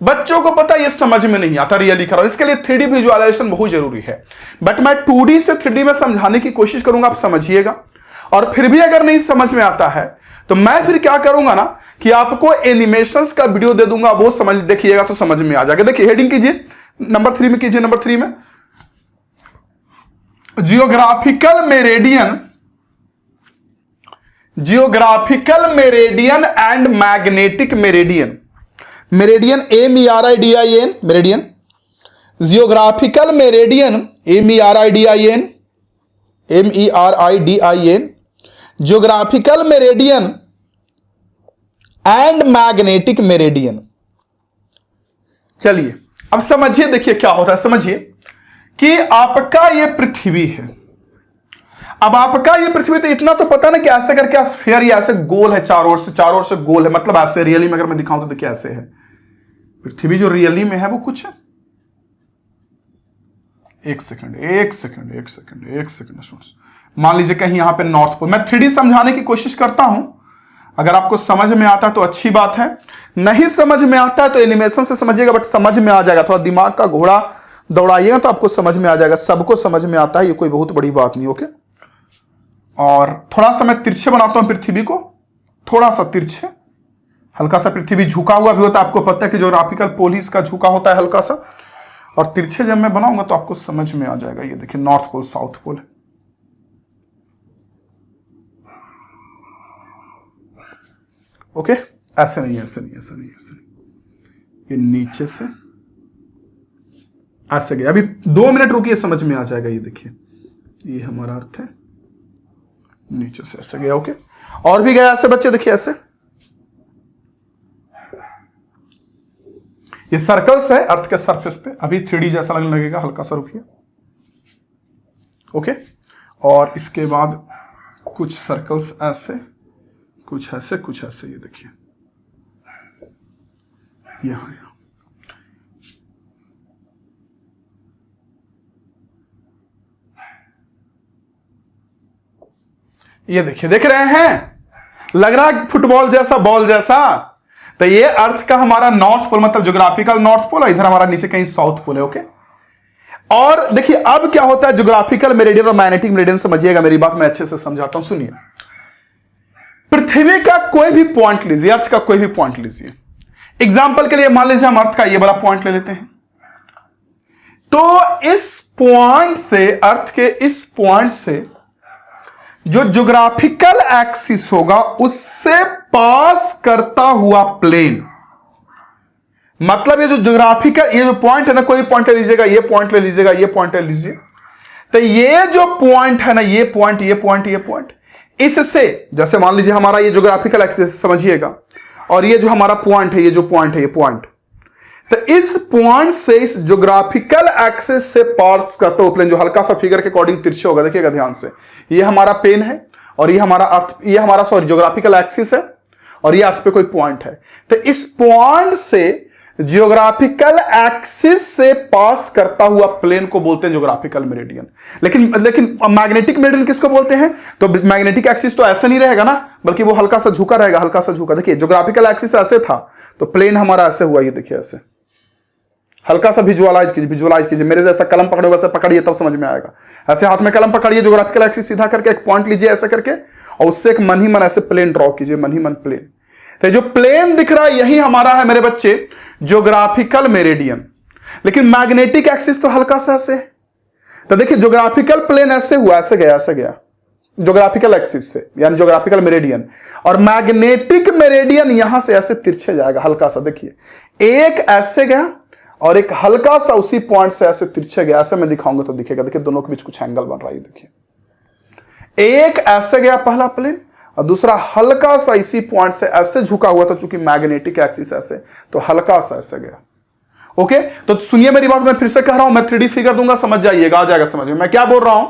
बच्चों को पता, ये समझ में नहीं आता रियली करो, इसके लिए 3D विजुअलाइजेशन बहुत जरूरी है। बट मैं 2D से 3D में समझाने की कोशिश करूंगा, आप समझिएगा। और फिर भी अगर नहीं समझ में आता है तो मैं फिर क्या करूंगा ना कि आपको एनिमेशंस का वीडियो दे दूंगा, वो समझ देखिएगा तो समझ में आ जाएगा। देखिए हेडिंग कीजिए, नंबर 3 में कीजिए, नंबर 3 में geographical meridian, geographical meridian and magnetic meridian. Meridian MERIDIAN, meridian, geographical meridian MERIDIAN, geographical meridian and magnetic meridian. चलिए अब समझिए, देखिए क्या होता है, समझिए कि आपका ये पृथ्वी है। अब आपका ये पृथ्वी तो इतना तो पता ना कि ऐसे करके स्फीयर या ऐसे गोल है, चारों ओर से गोल है, मतलब ऐसे रियली में अगर मैं दिखाऊं तो देखिए ऐसे है पृथ्वी, जो रियली में है वो कुछ है। एक सेकंड स्टूडेंट्स, मान लीजिए कहीं यहां पे नॉर्थ पोल, मैं 3D समझाने की कोशिश करता हूं। अगर आपको समझ में आता है तो अच्छी बात है, नहीं समझ में आता है तो एनिमेशन से समझिएगा, बट समझ में आ जाएगा। थोड़ा दिमाग का घोड़ा दौड़ाइएगा तो आपको समझ में आ जाएगा। सबको समझ में आता है, ये कोई बहुत बड़ी बात नहीं। ओके, और थोड़ा सा मैं तिरछे बनाता हूं पृथ्वी को, थोड़ा सा तिरछे, हल्का सा। पृथ्वी झुका हुआ भी होता है, आपको पता है कि ज्योग्राफिकल पोल ही इसका झुका होता है हल्का सा। और तिरछे जब मैं बनाऊंगा तो आपको समझ में आ जाएगा। ये देखिए नॉर्थ पोल, साउथ पोल है। ओके, ऐसे नहीं, ये नीचे से ऐसे गया। अभी 2 मिनट रुकिए, समझ में आ जाएगा। ये देखिए, ये हमारा अर्थ है, नीचे से ऐसे गया। ओके, और भी गया ऐसे बच्चे, देखिए ऐसे। ये सर्कल्स है अर्थ के सरफेस पे। अभी 3D जैसा लगने लगेगा, हल्का सा रुकिए। ओके, और इसके बाद कुछ सर्कल्स ऐसे, कुछ ऐसे, कुछ ऐसे। ये देखिए यहां ये देखिए, देख रहे हैं, लग रहा है फुटबॉल जैसा, बॉल जैसा। तो ये अर्थ का हमारा नॉर्थ पोल, मतलब ज्योग्राफिकल नॉर्थ पोल, और इधर हमारा नीचे कहीं साउथ पोल है। ओके, और देखिए अब क्या होता है ज्योग्राफिकल मेरिडियन और मैग्नेटिक मेरिडियन। समझिएगा मेरी बात, मैं अच्छे से समझाता हूं, सुनिए। पृथ्वी का कोई भी पॉइंट लीजिए, अर्थ का कोई भी पॉइंट लीजिए। एग्जाम्पल के लिए मान लीजिए हम अर्थ का ये बड़ा पॉइंट ले लेते हैं। तो इस पॉइंट से, अर्थ के इस पॉइंट से जो ज्योग्राफिकल एक्सिस होगा उससे पास करता हुआ प्लेन, मतलब ये जो ज्योग्राफिकल, ये जो पॉइंट है ना, कोई पॉइंट ले लीजिएगा, ये पॉइंट ले लीजिएगा, ये पॉइंट ले लीजिए। तो ये जो पॉइंट है ना, ये पॉइंट, ये पॉइंट, ये पॉइंट, इससे जैसे मान लीजिए हमारा ये ज्योग्राफिकल एक्सिस समझिएगा, और ये जो हमारा पॉइंट है, ये जो पॉइंट है, ये पॉइंट, तो इस पॉइंट से इस ज्योग्राफिकल एक्सिस से पास करता हुआ प्लेन, जो हल्का सा फिगर के अकॉर्डिंग तिरछे होगा, देखिएगा ध्यान से, ये हमारा पेन है, और ये हमारा अर्थ, ये हमारा ज्योग्राफिकल एक्सिस है, और ये अर्थ पे कोई पॉइंट है। तो इस पॉइंट से जियोग्राफिकल एक्सिस से पास करता हुआ प्लेन को बोलते हैं ज्योग्राफिकल मेरिडियन। लेकिन मैग्नेटिक मेरिडियन किसको बोलते हैं? तो मैग्नेटिक एक्सिस तो ऐसे नहीं रहेगा ना, बल्कि वो हल्का सा झुका रहेगा, हल्का सा झुका। देखिए ज्योग्राफिकल एक्सिस ऐसे था तो प्लेन हमारा ऐसे हुआ, ये देखिए ऐसे हल्का सा विजुअलाइज कीजिए, मेरे जैसा कलम पकड़ो वैसे पकड़िए तब समझ में आएगा। ऐसे हाथ में कलम पकड़िए, ज्योग्राफिकल एक्सिस सीधा करके एक पॉइंट लीजिए ऐसे करके, और उससे एक मन ही मन ऐसे प्लेन ड्रॉ कीजिए, मन ही मन प्लेन। तो जो प्लेन दिख रहा है यही हमारा है मेरे बच्चे ज्योग्राफिकल मेरिडियन। लेकिन मैग्नेटिक एक्सिस तो हल्का सा ऐसे है। तो देखिए ज्योग्राफिकल प्लेन ऐसे हुआ, ऐसे गया ज्योग्राफिकल एक्सिस से, यानी ज्योग्राफिकल मेरिडियन, और मैग्नेटिक मेरिडियन यहां से ऐसे तिरछे जाएगा हल्का सा। देखिए एक ऐसे गया और एक हल्का सा उसी पॉइंट से ऐसे तिरछे गया। ऐसे मैं दिखाऊंगा तो दिखेगा। देखिए दोनों के बीच कुछ एंगल बन रहा है, देखिए एक ऐसे गया पहला प्लेन, और दूसरा हल्का सा इसी पॉइंट से ऐसे झुका हुआ था, चूंकि मैग्नेटिक एक्सिस ऐसे, तो हल्का सा ऐसे गया। ओके, तो सुनिए मेरी बात, मैं फिर से कह रहा हूं, मैं 3D फिगर दूंगा, समझ जाइएगा, आ जाएगा समझ में। मैं क्या बोल रहा हूं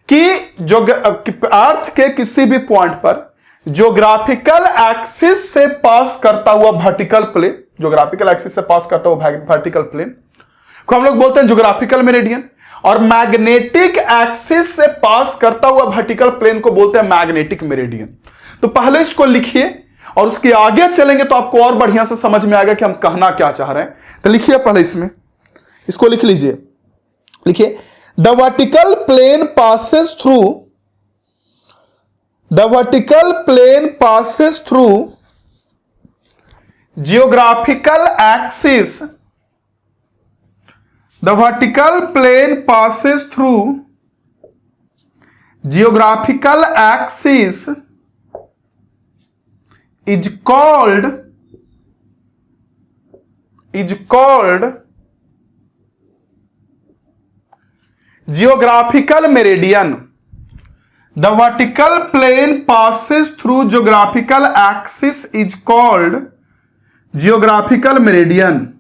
कि जो अर्थ के किसी भी पॉइंट पर ज्योग्राफिकल एक्सिस से पास करता हुआ वर्टिकल प्लेन, ज्योग्राफिकल एक्सिस से पास करता हुआ वर्टिकल प्लेन को हम लोग बोलते हैं ज्योग्राफिकल मेरिडियन, और मैग्नेटिक एक्सिस से पास करता हुआ वर्टिकल प्लेन को बोलते हैं मैग्नेटिक मेरिडियन। तो पहले इसको लिखिए और उसके आगे चलेंगे तो आपको और बढ़िया से समझ में आएगा कि हम कहना क्या चाह रहे हैं। तो लिखिए पहले इसमें, इसको लिख लीजिए, लिखिए the vertical plane passes through, the vertical plane passes through geographical axis, the vertical plane passes through geographical axis is called geographical meridian. The vertical plane passes through geographical axis is called geographical meridian.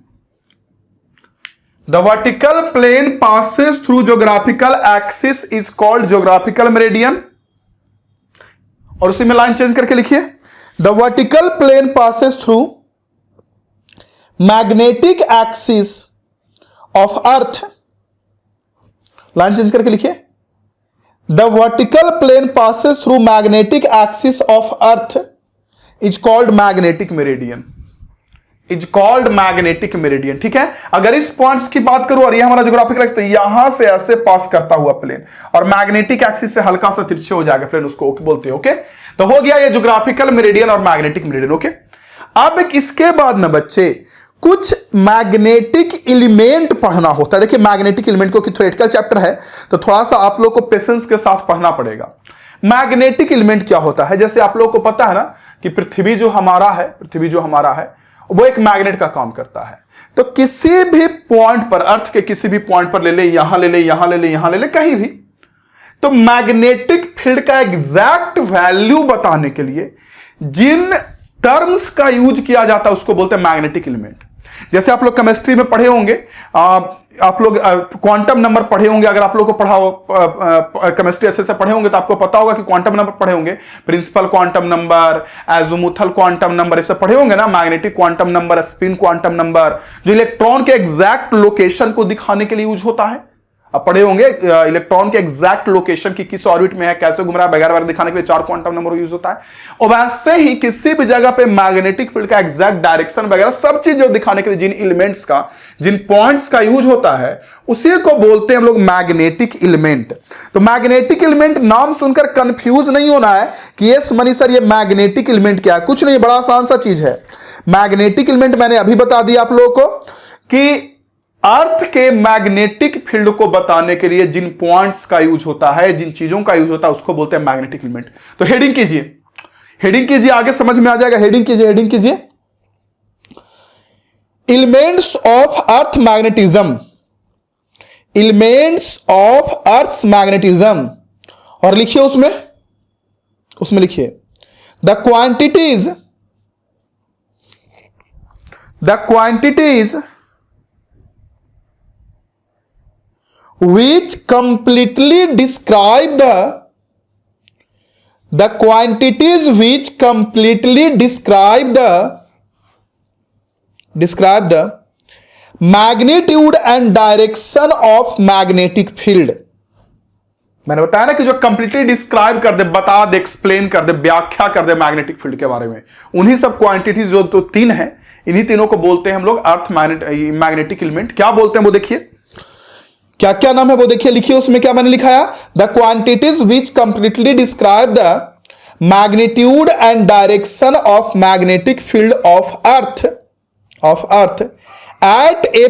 The vertical plane passes through geographical axis is called geographical meridian. और उसी में line change करके लिखिए the vertical plane passes through magnetic axis of earth. Line change करके लिखिए the vertical plane passes through magnetic axis of earth is called magnetic meridian. Is called magnetic meridian. ठीक है, अगर इस पॉइंट्स की बात करूं और ये हमारा ज्योग्राफिकल एक्सिस, यहां से ऐसे पास करता हुआ प्लेन और मैग्नेटिक एक्सिस से हल्का सा तिरछे हो जाएगा प्लेन, उसको ओके बोलते हैं। ओके, तो हो गया ये ज्योग्राफिकल मेरिडियन और मैग्नेटिक मेरिडियन। ओके, अब इसके बाद ना बच्चे कुछ मैग्नेटिक एलिमेंट पढ़ना होता है। देखिए मैग्नेटिक एलिमेंट को थ्योरेटिकल चैप्टर है तो थोड़ा सा आप लोग को पेशेंस के साथ पढ़ना पड़ेगा। मैग्नेटिक एलिमेंट क्या होता है, जैसे आप लोग को पता है ना कि पृथ्वी जो हमारा है वो एक मैग्नेट का काम करता है। तो किसी भी पॉइंट पर, अर्थ के किसी भी पॉइंट पर ले ले, यहां ले ले, यहां ले ले, यहां ले ले, कहीं भी, तो मैग्नेटिक फील्ड का एग्जैक्ट वैल्यू बताने के लिए जिन टर्म्स का यूज किया जाता है उसको बोलते हैं मैग्नेटिक एलिमेंट। जैसे आप लोग केमिस्ट्री में पढ़े होंगे, आप लोग क्वांटम नंबर पढ़े होंगे, अगर आप लोग को पढ़ा हो केमिस्ट्री अच्छे से पढ़े होंगे तो आपको पता होगा कि क्वांटम नंबर पढ़े होंगे, principal quantum number, azimuthal quantum number, इसे पढ़े होंगे ना, magnetic quantum number, spin quantum number, जो इलेक्ट्रॉन के एग्जैक्ट लोकेशन को दिखाने के लिए यूज होता है। अब पढ़े होंगे इलेक्ट्रॉन के एग्जैक्ट लोकेशन की किस ऑर्बिट में है, कैसे घूम रहा है, वगैरह वगैरह दिखाने के लिए 4 क्वांटम नंबर यूज होता है। और वैसे ही किसी भी जगह पे मैग्नेटिक फील्ड का एग्जैक्ट डायरेक्शन वगैरह सब चीज जो दिखाने के लिए जिन एलिमेंट्स का, जिन पॉइंट्स का यूज होता है उसी को बोलते हैं हम लोग मैग्नेटिक एलिमेंट। तो मैग्नेटिक एलिमेंट नाम सुनकर कंफ्यूज नहीं होना है कि यस मनी सर ये मैग्नेटिक एलिमेंट क्या है, कुछ नहीं, बड़ा आसान सा चीज है। मैग्नेटिक एलिमेंट मैंने अभी बता दिया आप लोगों को कि अर्थ के मैग्नेटिक फील्ड को बताने के लिए जिन पॉइंट्स का यूज होता है, जिन चीजों का यूज होता है उसको बोलते हैं मैग्नेटिक एलिमेंट। तो हेडिंग कीजिए, आगे समझ में आ जाएगा। हेडिंग कीजिए elements of earth magnetism, elements of earth magnetism, और लिखिए उसमें लिखिए the quantities which completely describe the quantities which completely describe the magnitude and direction of magnetic field। मैंने बताया ना कि जो कंप्लीटली डिस्क्राइब कर दे, बता दे, एक्सप्लेन कर दे, व्याख्या कर दे मैग्नेटिक फील्ड के बारे में, उन्हीं सब क्वांटिटीज जो तो 3 है, इन्हीं तीनों को बोलते हैं हम लोग अर्थ मैग्नेटिक एलिमेंट। क्या बोलते हैं वो देखिए, क्या क्या नाम है वो देखिए, लिखिए उसमें क्या मैंने लिखा है, the quantities which completely describe the magnitude and direction of magnetic field of earth at a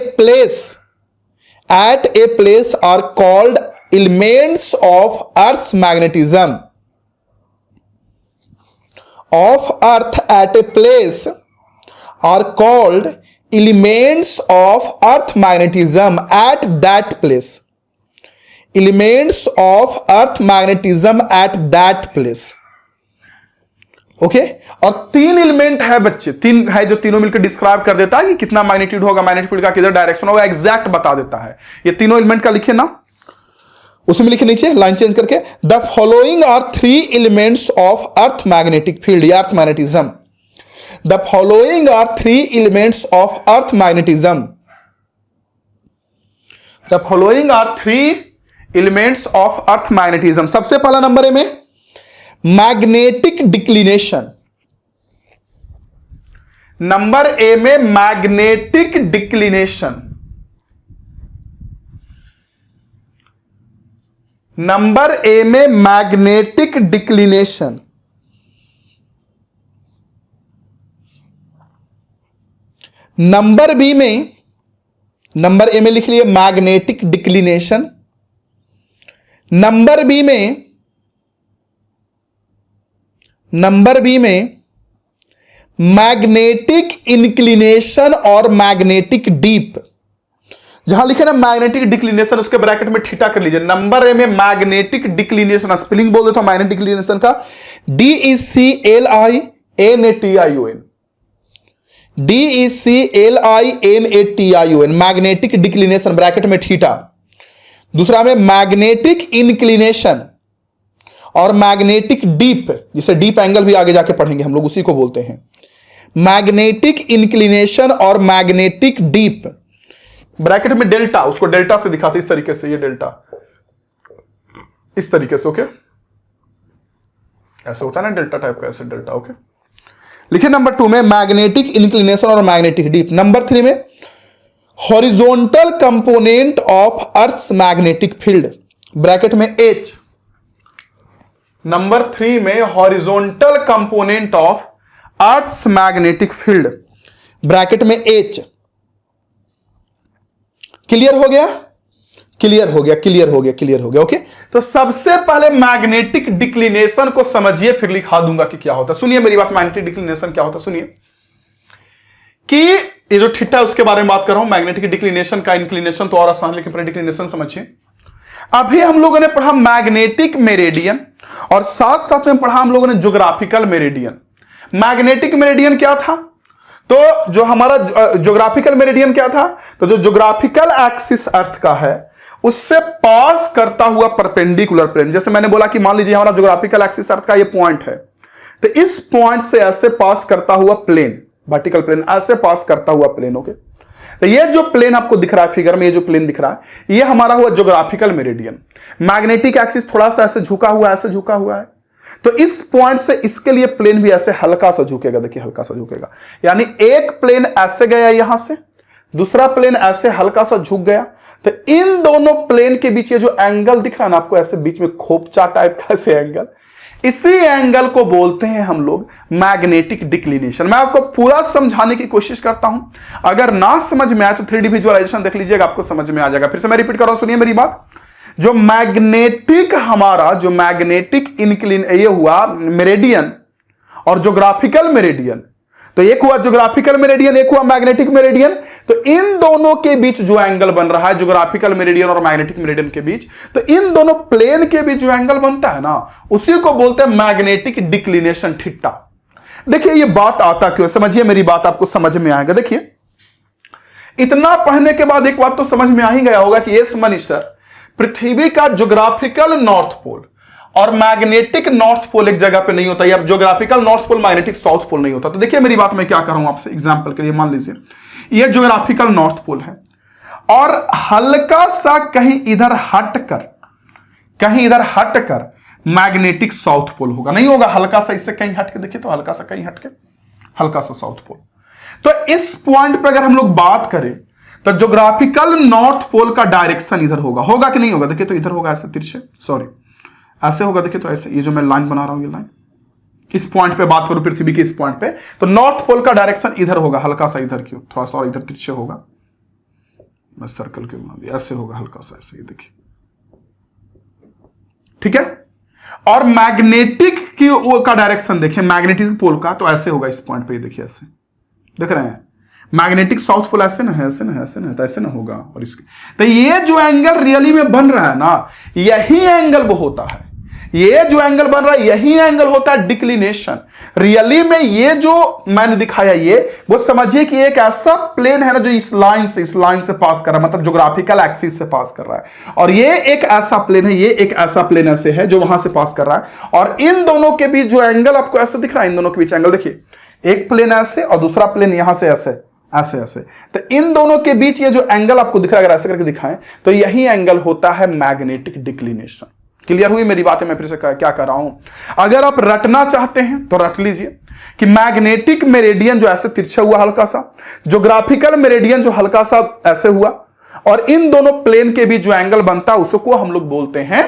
place are called elements of earth magnetism. Of earth at a place are called elements of earth magnetism at that place, elements of earth magnetism at that place। Okay, और तीन element है बच्चे, तीन है जो तीनों मिलकर describe कर देता है कि कितना मैग्नीट्यूड होगा, मैग्नेटिक फील्ड का किधर डायरेक्शन होगा, एग्जैक्ट बता देता है। ये तीनों एलिमेंट का लिखिए ना, उसमें लिखिए नीचे लाइन चेंज करके, the following are 3 elements of earth magnetic field या earth magnetism. The following are 3 elements of earth magnetism. The following are 3 elements of earth magnetism. सबसे पहला नंबर है में मैग्नेटिक डिक्लिनेशन। नंबर ए में magnetic declination. Number A में magnetic declination. Number B में, number A में लिख लिए मैग्नेटिक डिक्लिनेशन। नंबर बी में मैग्नेटिक इंक्लिनेशन और मैग्नेटिक डीप। जहां लिखे ना मैग्नेटिक डिक्लिनेशन, उसके ब्रैकेट में थीटा कर लीजिए। नंबर ए में मैग्नेटिक डिक्लिनेशन, स्पेलिंग बोल देता हूं मैग्नेटिक डिक्लिनेशन का, DECLINATION, DECLINATION, magnetic declination bracket में थीटा। दूसरा में मैग्नेटिक इंक्लिनेशन और मैग्नेटिक डीप, जिसे डीप एंगल भी आगे जाके पढ़ेंगे हम लोग, उसी को बोलते हैं मैग्नेटिक इंक्लिनेशन और मैग्नेटिक डीप। ब्रैकेट में डेल्टा, उसको डेल्टा से दिखाते इस तरीके से, ये डेल्टा इस तरीके से। ओके, ऐसे होता है ना डेल्टा टाइप का, ऐसे डेल्टा। ओके, लिखिए नंबर 2 में मैग्नेटिक इंक्लिनेशन और मैग्नेटिक डीप। नंबर 3 में horizontal component of earth magnetic field, bracket में H। नंबर 3 में horizontal component of earth magnetic field, bracket में H। क्लियर हो गया, क्लियर हो गया, क्लियर हो गया, क्लियर हो गया। ओके, तो सबसे पहले मैग्नेटिक डिक्लिनेशन को समझिए, फिर लिखा दूंगा कि क्या होता है। सुनिए मेरी बात, मैग्नेटिक डिक्लिनेशन क्या होता है सुनिए, कि ये जो थीटा है उसके बारे में बात कर रहा हूं। मैग्नेटिक डिक्लिनेशन का इंक्लिनेशन तो और आसान, लेकिन पहले डिक्लिनेशन समझिए। अभी हम लोगों ने पढ़ा मैग्नेटिक मेरिडियन और साथ साथ में पढ़ा हम लोगों ने ज्योग्राफिकल मेरिडियन। मैग्नेटिक मेरिडियन क्या था, तो जो हमारा ज्योग्राफिकल मेरिडियन क्या था, तो जो ज्योग्राफिकल एक्सिस अर्थ का है उससे पास करता हुआ परपेंडिकुलर प्लेन। जैसे मैंने बोला कि मान लीजिए हमारा ज्योग्राफिकल एक्सिस अर्थ का ये पॉइंट है, तो इस पॉइंट से ऐसे पास करता हुआ प्लेन, वर्टिकल प्लेन, ऐसे पास करता हुआ प्लेन। ओके, तो ये जो प्लेन आपको दिख रहा है फिगर में, ये जो प्लेन दिख रहा है, ये हमारा हुआ ज्योग्राफिकल मेरिडियन। मैग्नेटिक एक्सिस थोड़ा सा ऐसे झुका हुआ है, ऐसे झुका हुआ है, तो इस पॉइंट से इसके लिए प्लेन भी ऐसे हल्का सा झुकेगा। देखिए हल्का सा झुकेगा, यानी एक प्लेन ऐसे गया यहां से, दूसरा प्लेन ऐसे हल्का सा झुक गया, तो इन दोनों प्लेन के बीच ये जो एंगल दिख रहा है ना आपको, ऐसे बीच में खोपचा टाइप का ऐसे एंगल, इसी एंगल को बोलते हैं हम लोग मैग्नेटिक डिक्लिनेशन। मैं आपको पूरा समझाने की कोशिश करता हूं, अगर ना समझ में आए तो 3D विजुअलाइजेशन देख लीजिएगा, आपको समझ में आ जाएगा। फिर से मैं रिपीट कर रहा हूं, सुनिए मेरी बात। जो मैग्नेटिक हमारा जो मैग्नेटिक इंक्लिन ये हुआ मेरिडियन और ज्योग्राफिकल मेरिडियन, तो एक हुआ ज्योग्राफिकल मेरिडियन, एक हुआ मैग्नेटिक मेरिडियन, तो इन दोनों के बीच जो एंगल बन रहा है ज्योग्राफिकल मेरिडियन और मैग्नेटिक मेरिडियन के बीच, तो इन दोनों प्लेन के बीच जो एंगल बनता है ना, उसी को बोलते हैं मैग्नेटिक डिक्लिनेशन थीटा। देखिए ये बात आता क्यों, समझिए मेरी बात, आपको समझ में आएगा। देखिए इतना पढ़ने के बाद एक बात तो समझ में आ ही गया होगा कि यस मनीष सर, पृथ्वी का ज्योग्राफिकल नॉर्थ पोल और मैग्नेटिक नॉर्थ पोल एक जगह पे नहीं होता, या geographical north pole magnetic south pole नहीं होता। तो देखिए मेरी बात, मैं क्या कर रहा हूं आपसे एग्जांपल के लिए, मान लीजिए ये ज्योग्राफिकल नॉर्थ पोल है और हल्का सा कहीं इधर हटकर मैग्नेटिक साउथ पोल होगा, नहीं होगा, हल्का सा इससे कहीं हटके, देखिए तो हल्का सा कहीं हटके, हल्का सा साउथ पोल। तो इस पॉइंट पे अगर हम लोग बात करें तो ज्योग्राफिकल नॉर्थ पोल का डायरेक्शन इधर होगा कि नहीं होगा? देखिए तो इधर होगा ऐसे तिरछे, सॉरी ऐसे होगा। देखिए तो ऐसे, ये जो मैं लाइन बना रहा हूं ये लाइन, इस पॉइंट पे बात करूं पृथ्वी के इस पॉइंट पे, तो नॉर्थ पोल का डायरेक्शन इधर होगा, हल्का सा इधर क्यों, थोड़ा सा और इधर तिरछे होगा, मैं सर्कल क्यों बना दिया, ऐसे होगा हल्का सा ऐसे, ये देखिए ठीक है। और मैग्नेटिक की का डायरेक्शन देखिए, मैग्नेटिक पोल का तो ऐसे होगा इस पॉइंट पे, देखिए ऐसे देख रहे हैं, मैग्नेटिक साउथ पोल ऐसे ना है, ऐसे ना है, ऐसे ना है, तो ऐसे ना होगा। और इसके तो ये जो एंगल रियली में बन रहा है ना, यही एंगल वो होता है, ये जो एंगल बन रहा है यही एंगल होता है डिक्लिनेशन। रियली में ये जो मैंने दिखाया ये, वो समझिए कि एक ऐसा प्लेन है ना जो इस लाइन से पास कर रहा है, मतलब ज्योग्राफिकल एक्सिस से पास कर रहा है, और ये एक ऐसा प्लेन है, ये एक ऐसा प्लेन ऐसे है जो वहां से पास कर रहा है, और इन दोनों के बीच जो एंगल आपको ऐसे दिख रहा है, इन दोनों के बीच एंगल देखिए, एक प्लेन ऐसे और दूसरा प्लेन यहां से ऐसे ऐसे ऐसे, तो इन दोनों के बीच ये जो एंगल आपको दिख रहा है, अगर ऐसे करके दिखाएं तो यही एंगल होता है मैग्नेटिक डिक्लिनेशन। क्लियर हुई मेरी बातें? मैं फिर से क्या कर रहा हूं, अगर आप रटना चाहते हैं तो रट लीजिए कि मैग्नेटिक मेरिडियन जो ऐसे तिरछा हुआ हल्का सा, ज्योग्राफिकल मेरिडियन जो हल्का सा ऐसे हुआ, और इन दोनों प्लेन के बीच जो एंगल बनता है उसको हम लोग बोलते हैं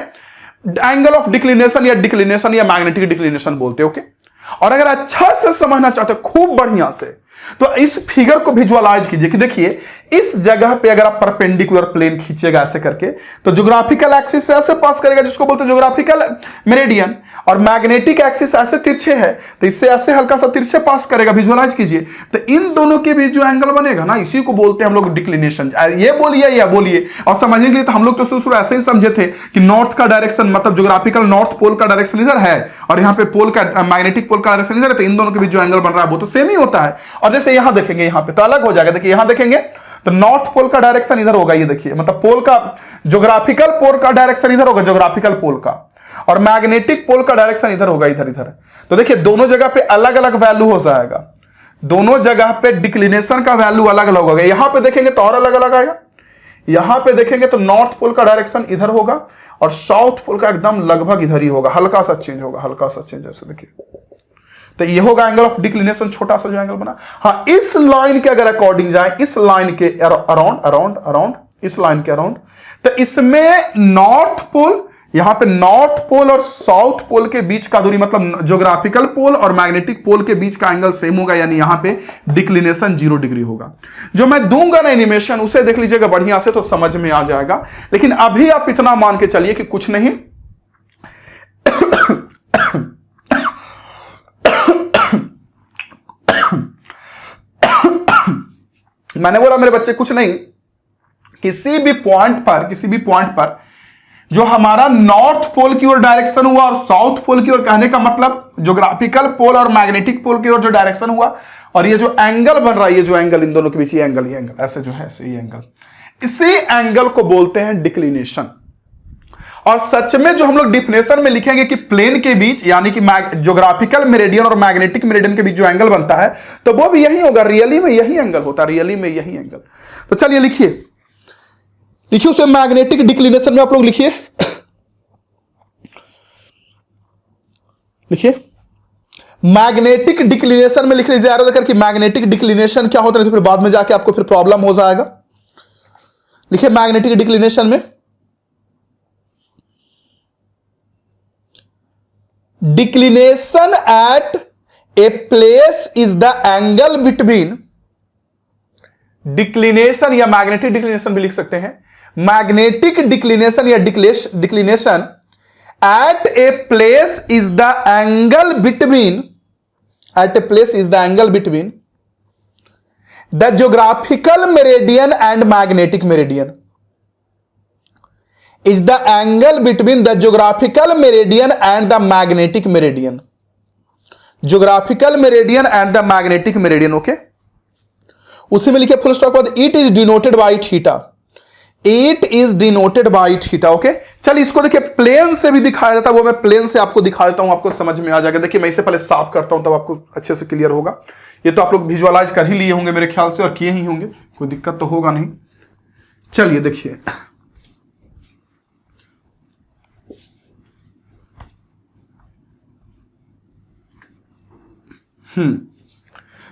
एंगल ऑफ डिक्लिनेशन या मैग्नेटिक डिक्लिनेशन बोलते हैं। ओके, और अगर अच्छा से समझना चाहते हो खूब बढ़िया से, तो इस फिगर को विजुअलाइज कीजिए कि देखिए इस जगह पे अगर आप परपेंडिकुलर प्लेन खींचेगा ऐसे करके, तो ज्योग्राफिकल एक्सिस से ऐसे पास करेगा जिसको बोलते हैं ज्योग्राफिकल मेरिडियन, और मैग्नेटिक एक्सिस ऐसे तिरछे है तो इससे ऐसे हल्का सा तिरछे पास करेगा, विजुअलाइज कीजिए। तो इन दोनों के बीच जो एंगल बनेगा ना, इसी को बोलते हैं हम लोग डिक्लिनेशन। ये बोलिए या बोलिए, और समझने के लिए तो हम लोग तो शुरू ऐसे ही समझे थे कि नॉर्थ का डायरेक्शन मतलब ज्योग्राफिकल नॉर्थ पोल का डायरेक्शन इधर है, और यहाँ पे पोल का मैग्नेटिक पोल का डायरेक्शन इधर है, तो इन दोनों के बीच जो एंगल बन रहा है वो तो सेम ही होता है। और जैसे यहां देखेंगे, यहां पे तो अलग हो जाएगा, देखिए यहां देखेंगे तो नॉर्थ पोल का डायरेक्शन इधर होगा, ये देखिए मतलब पोल का ज्योग्राफिकल पोल का डायरेक्शन इधर होगा ज्योग्राफिकल पोल का, और मैग्नेटिक पोल का डायरेक्शन इधर होगा, इधर इधर। तो देखिए दोनों जगह पे अलग अलग वैल्यू हो जाएगा, दोनों जगह पे डिक्लिनेशन का वैल्यू अलग अलग होगा। यहां पे देखेंगे तो और अलग अलग आएगा, यहां पे देखेंगे तो नॉर्थ पोल का डायरेक्शन इधर होगा और साउथ पोल का एकदम लगभग इधर ही होगा, हल्का सा चेंज होगा, हल्का सा चेंज ऐसे देखिए। तो ये होगा एंगल ऑफ डिक्लिनेशन, छोटा सा जो एंगल बना। हाँ, इस लाइन के अगर अकॉर्डिंग जाए, इस लाइन के अराउंड इस लाइन के अराउंड, तो इसमें नॉर्थ पोल, यहां पे नॉर्थ पोल और साउथ पोल के बीच का दूरी, मतलब ज्योग्राफिकल पोल और मैग्नेटिक पोल के बीच का एंगल सेम होगा, यानी यहां पे डिक्लिनेशन 0 डिग्री होगा। जो मैं दूंगा ना एनिमेशन, उसे देख लीजिएगा बढ़िया से तो समझ में आ जाएगा, लेकिन अभी आप इतना मान के चलिए कि कुछ नहीं मैंने बोला मेरे बच्चे कुछ नहीं, किसी भी पॉइंट पर जो हमारा नॉर्थ पोल की ओर डायरेक्शन हुआ और साउथ पोल की ओर, कहने का मतलब ज्योग्राफिकल पोल और मैग्नेटिक पोल की ओर जो डायरेक्शन हुआ, और ये जो एंगल बन रहा है, ये जो एंगल इन दोनों के बीच, ये एंगल ऐसे जो है ऐसे, ये एंगल, इसी एंगल को बोलते हैं डिक्लिनेशन। और सच में जो हम लोग डिफिनेशन में लिखेंगे कि प्लेन के बीच, यानी कि ज्योग्राफिकल मेरिडियन और मैग्नेटिक मेरिडियन के बीच जो एंगल बनता है, तो वो भी यही होगा, रियली में यही एंगल होता है, रियली में यही एंगल। तो चलिए लिखिए उसे मैग्नेटिक डिक्लिनेशन में आप लोग लिखिए मैग्नेटिक डिक्लिनेशन में लिख लीजिए एरो देकर कि मैग्नेटिक डिक्लिनेशन क्या होता है, तो फिर बाद में जाके आपको फिर प्रॉब्लम हो जाएगा। लिखिए मैग्नेटिक डिक्लिनेशन में declination at a place is the angle between, declination या मैग्नेटिक डिक्लिनेशन भी लिख सकते हैं, मैग्नेटिक डिक्लिनेशन या declination at a place is the angle between, the geographical meridian and magnetic meridian, is the angle between the geographical meridian and the magnetic meridian, geographical meridian and the magnetic meridian। Okay, उसी में लिखे full stop बाद it is denoted by theta, okay. चलिए इसको देखिए plane से भी दिखाया जाता है, वो मैं प्लेन से आपको दिखा देता हूं, आपको समझ में आ जाएगा। देखिए मैं इसे पहले साफ करता हूं तब आपको अच्छे से क्लियर होगा। ये तो आप लोग विजुअलाइज कर ही लिए होंगे मेरे ख्याल से, और किए ही होंगे, कोई दिक्कत तो होगा नहीं। चलिए देखिए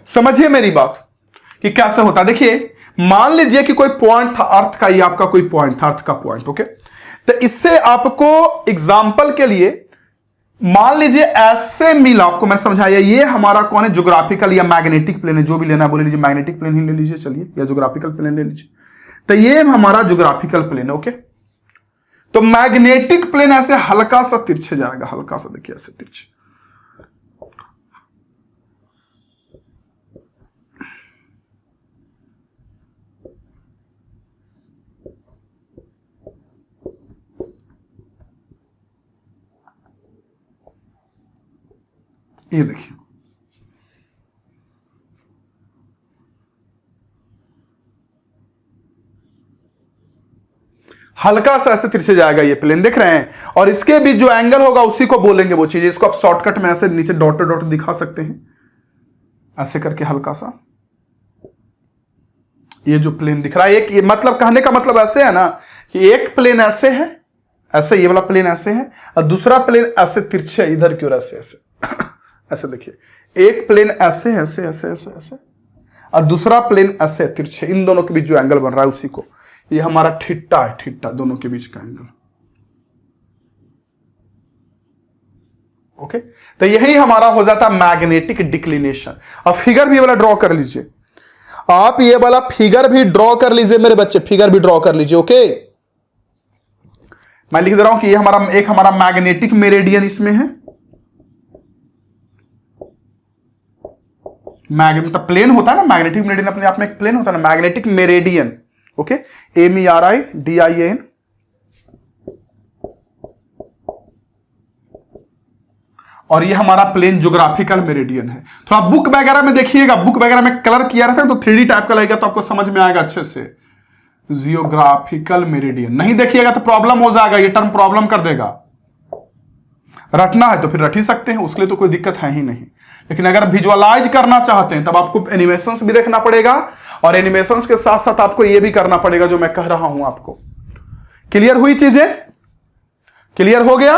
समझिए मेरी बात। कि कैसे होता है। देखिए मान लीजिए कि कोई पॉइंट था अर्थ का, ये आपका कोई पॉइंट था, अर्थ का पॉइंट, ओके। तो इससे आपको एग्जाम्पल के लिए मान लीजिए ऐसे मिला, आपको मैं समझाया, ये हमारा कौन है, ज्योग्राफिकल या मैग्नेटिक प्लेन है, जो भी लेना है बोले लीजिए, मैग्नेटिक प्लेन ही ले लीजिए चलिए, या ज्योग्राफिकल प्लेन ले लीजिए। तो ये हमारा ज्योग्राफिकल प्लेन है, ओके। तो मैग्नेटिक प्लेन ऐसे हल्का सा तिरछे जाएगा, हल्का सा, देखिए ऐसे तिरछे। ये देखिए हल्का सा ऐसे तिरछे जाएगा ये प्लेन, देख रहे हैं। और इसके भी जो एंगल होगा उसी को बोलेंगे वो चीज। इसको आप शॉर्टकट में ऐसे नीचे डॉट डॉट दिखा सकते हैं, ऐसे करके हल्का सा। ये जो प्लेन दिख रहा है, एक ये मतलब कहने का मतलब ऐसे है ना कि एक प्लेन ऐसे है, ऐसे ये वाला प्लेन ऐसे है, और दूसरा प्लेन ऐसे तिरछे इधर की ओर ऐसे ऐसे ऐसे देखिए, एक प्लेन ऐसे ऐसे ऐसे ऐसे ऐसे, और दूसरा प्लेन ऐसे तिरछे। इन दोनों के बीच जो एंगल बन रहा है उसी को, ये हमारा थीटा है, थीटा, दोनों के बीच का एंगल, ओके। तो यही हमारा हो जाता है मैग्नेटिक डिक्लिनेशन। अब फिगर भी वाला ड्रॉ कर लीजिए, आप ये वाला फिगर भी ड्रॉ कर लीजिए मेरे बच्चे, फिगर भी ड्रॉ कर लीजिए, ओके। मैं लिख दे रहा हूं कि ये हमारा एक हमारा मैग्नेटिक मेरिडियन इसमें है, मतलब प्लेन होता है ना, मैग्नेटिक मेरिडियन अपने आप में एक प्लेन होता है ना, मैग्नेटिक मेरिडियन, ओके, MERIDIAN। और ये हमारा प्लेन ज्योग्राफिकल मेरिडियन है। थोड़ा बुक वगैरह में देखिएगा, बुक वगैरह में कलर किया रहता है तो 3D टाइप का लगेगा, तो आपको समझ में आएगा अच्छे से। जियोग्राफिकल मेरिडियन नहीं देखिएगा तो प्रॉब्लम हो जाएगा, ये टर्म प्रॉब्लम कर देगा। रटना है तो फिर रट ही सकते हैं, उसके लिए तो कोई दिक्कत है ही नहीं। लेकिन अगर विजुअलाइज करना चाहते हैं तब आपको एनिमेशंस भी देखना पड़ेगा, और एनिमेशंस के साथ साथ आपको यह भी करना पड़ेगा जो मैं कह रहा हूं आपको। क्लियर हुई चीजें? क्लियर हो गया?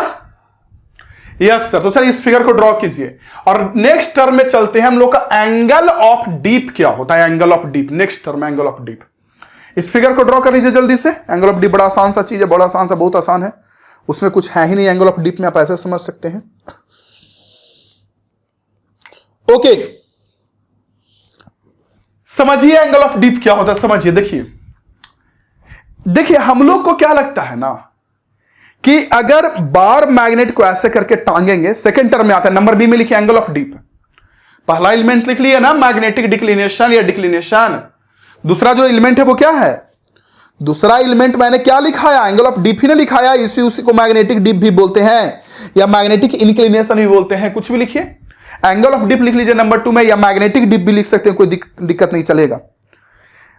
Yes sir. तो चलिए इस फिगर को ड्रॉ कीजिए, और नेक्स्ट टर्म में चलते हैं हम लोग का एंगल ऑफ डीप क्या होता है, angle of deep, next term angle of deep. इस फिगर को ड्रॉ कर लीजिए जल्दी से। एंगल ऑफ डीप बड़ा आसान सा चीज है, बड़ा आसान सा, बहुत आसान है, उसमें कुछ है ही नहीं। एंगल ऑफ डीप में आप ऐसे समझ सकते हैं, ओके। समझिए एंगल ऑफ डीप क्या होता है, समझिए। देखिए हम लोग को क्या लगता है ना कि अगर बार मैग्नेट को ऐसे करके टांगेंगे, सेकंड टर्म में आता है, नंबर बी में लिखिए एंगल ऑफ डीप। पहला एलिमेंट लिख लिया ना मैग्नेटिक डिक्लिनेशन या डिक्लिनेशन। दूसरा जो एलिमेंट है वो क्या है, दूसरा एलिमेंट मैंने क्या लिखाया, एंगल ऑफ डीप ही ना लिखाया, उसी को मैग्नेटिक डीप भी बोलते हैं या मैग्नेटिक इंक्लिनेशन भी बोलते हैं, कुछ भी लिखिए। एंगल ऑफ डीप लिख लीजिए नंबर 2 में, या मैग्नेटिक डीप भी लिख सकते हैं, कोई दिक्कत नहीं, चलेगा।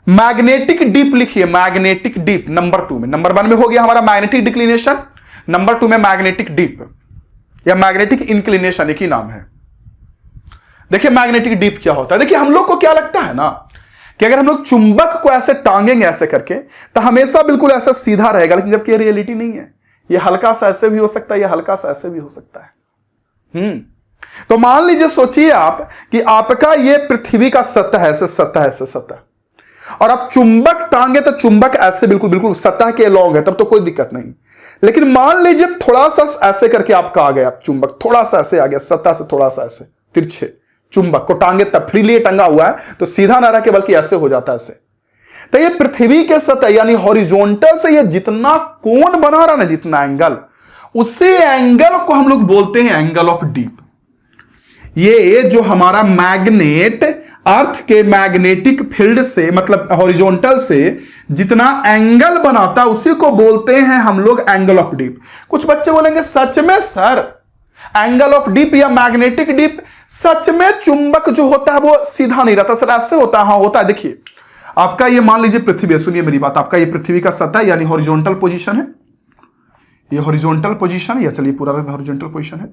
मैग्नेटिक डीप लिखिए, मैग्नेटिक डीप नंबर 2 में। नंबर 1 में हो गया हमारा मैग्नेटिक डिक्लिनेशन, नंबर 2 में मैग्नेटिक डीप या मैग्नेटिक इंक्लिनेशन, एक ही नाम है। देखिए मैग्नेटिक डीप क्या होता है। देखिए हम लोग को क्या लगता है ना कि अगर हम लोग चुंबक को ऐसे टांगेंगे ऐसे करके तो हमेशा बिल्कुल ऐसा सीधा रहेगा, लेकिन जबकि रियलिटी नहीं है, ये हल्का सा ऐसे भी हो सकता है, ये हल्का सा ऐसे भी हो सकता है। तो मान लीजिए, सोचिए आप कि आपका ये पृथ्वी का सतह ऐसे, सतह ऐसे, सतह, और आप चुंबक टांगे तो चुंबक ऐसे बिल्कुल बिल्कुल सतह के लॉन्ग है, तब तो कोई दिक्कत नहीं। लेकिन मान लीजिए थोड़ा सा ऐसे करके आपका आ गया चुंबक, थोड़ा सा ऐसे आ गया, सतह से थोड़ा सा ऐसे तिरछे, चुंबक को टांगे तब फ्रीली टंगा हुआ है तो सीधा ना रह के बल्कि ऐसे हो जाता है ऐसे। तो ये पृथ्वी के सतह यानी हॉरिजॉन्टल से ये जितना कोण बना रहा ना, जितना एंगल, उसी एंगल को हम लोग बोलते हैं एंगल ऑफ डीप। ये जो हमारा मैग्नेट अर्थ के मैग्नेटिक फील्ड से, मतलब हॉरिजॉन्टल से जितना एंगल बनाता है उसी को बोलते हैं हम लोग एंगल ऑफ डीप। कुछ बच्चे बोलेंगे सच में सर एंगल ऑफ डीप या मैग्नेटिक डीप, सच में चुंबक जो होता है वो सीधा नहीं रहता सर, ऐसे होता है? हाँ होता है। देखिए आपका ये मान लीजिए पृथ्वी है, सुनिए मेरी बात, आपका ये पृथ्वी का सतह यानी हॉरिजॉन्टल पोजीशन है, ये हॉरिजॉन्टल पोजीशन, या चलिए पूरा हॉरिजॉन्टल पोजीशन है।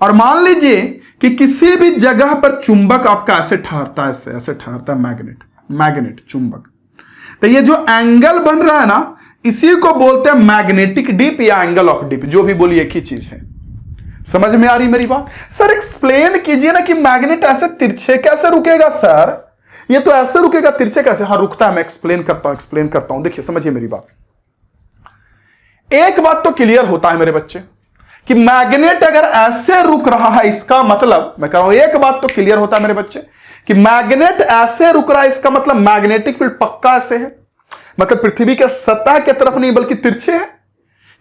और मान लीजिए कि किसी भी जगह पर चुंबक आपका ऐसे ठहरता है, ऐसे ऐसे ठहरता है, मैग्नेट चुंबक। तो ये जो एंगल बन रहा है ना, इसी को बोलते हैं मैग्नेटिक डीप या एंगल ऑफ डीप, जो भी बोलिए एक ही चीज है। समझ में आ रही मेरी बात? सर एक्सप्लेन कीजिए ना कि मैग्नेट ऐसे तिरछे कैसे रुकेगा सर, ये तो ऐसे रुकेगा, तिरछे कैसे? हाँ रुकता है, मैं एक्सप्लेन करता हूं। देखिए समझिए मेरी बात। एक बात तो क्लियर होता है मेरे बच्चे कि मैग्नेट अगर ऐसे रुक रहा है, इसका मतलब, मैं कह रहा हूं एक बात तो क्लियर होता है मेरे बच्चे कि मैग्नेट ऐसे रुक रहा है, इसका मतलब मैग्नेटिक फील्ड पक्का ऐसे है, मतलब पृथ्वी के सतह की तरफ नहीं बल्कि तिरछे है,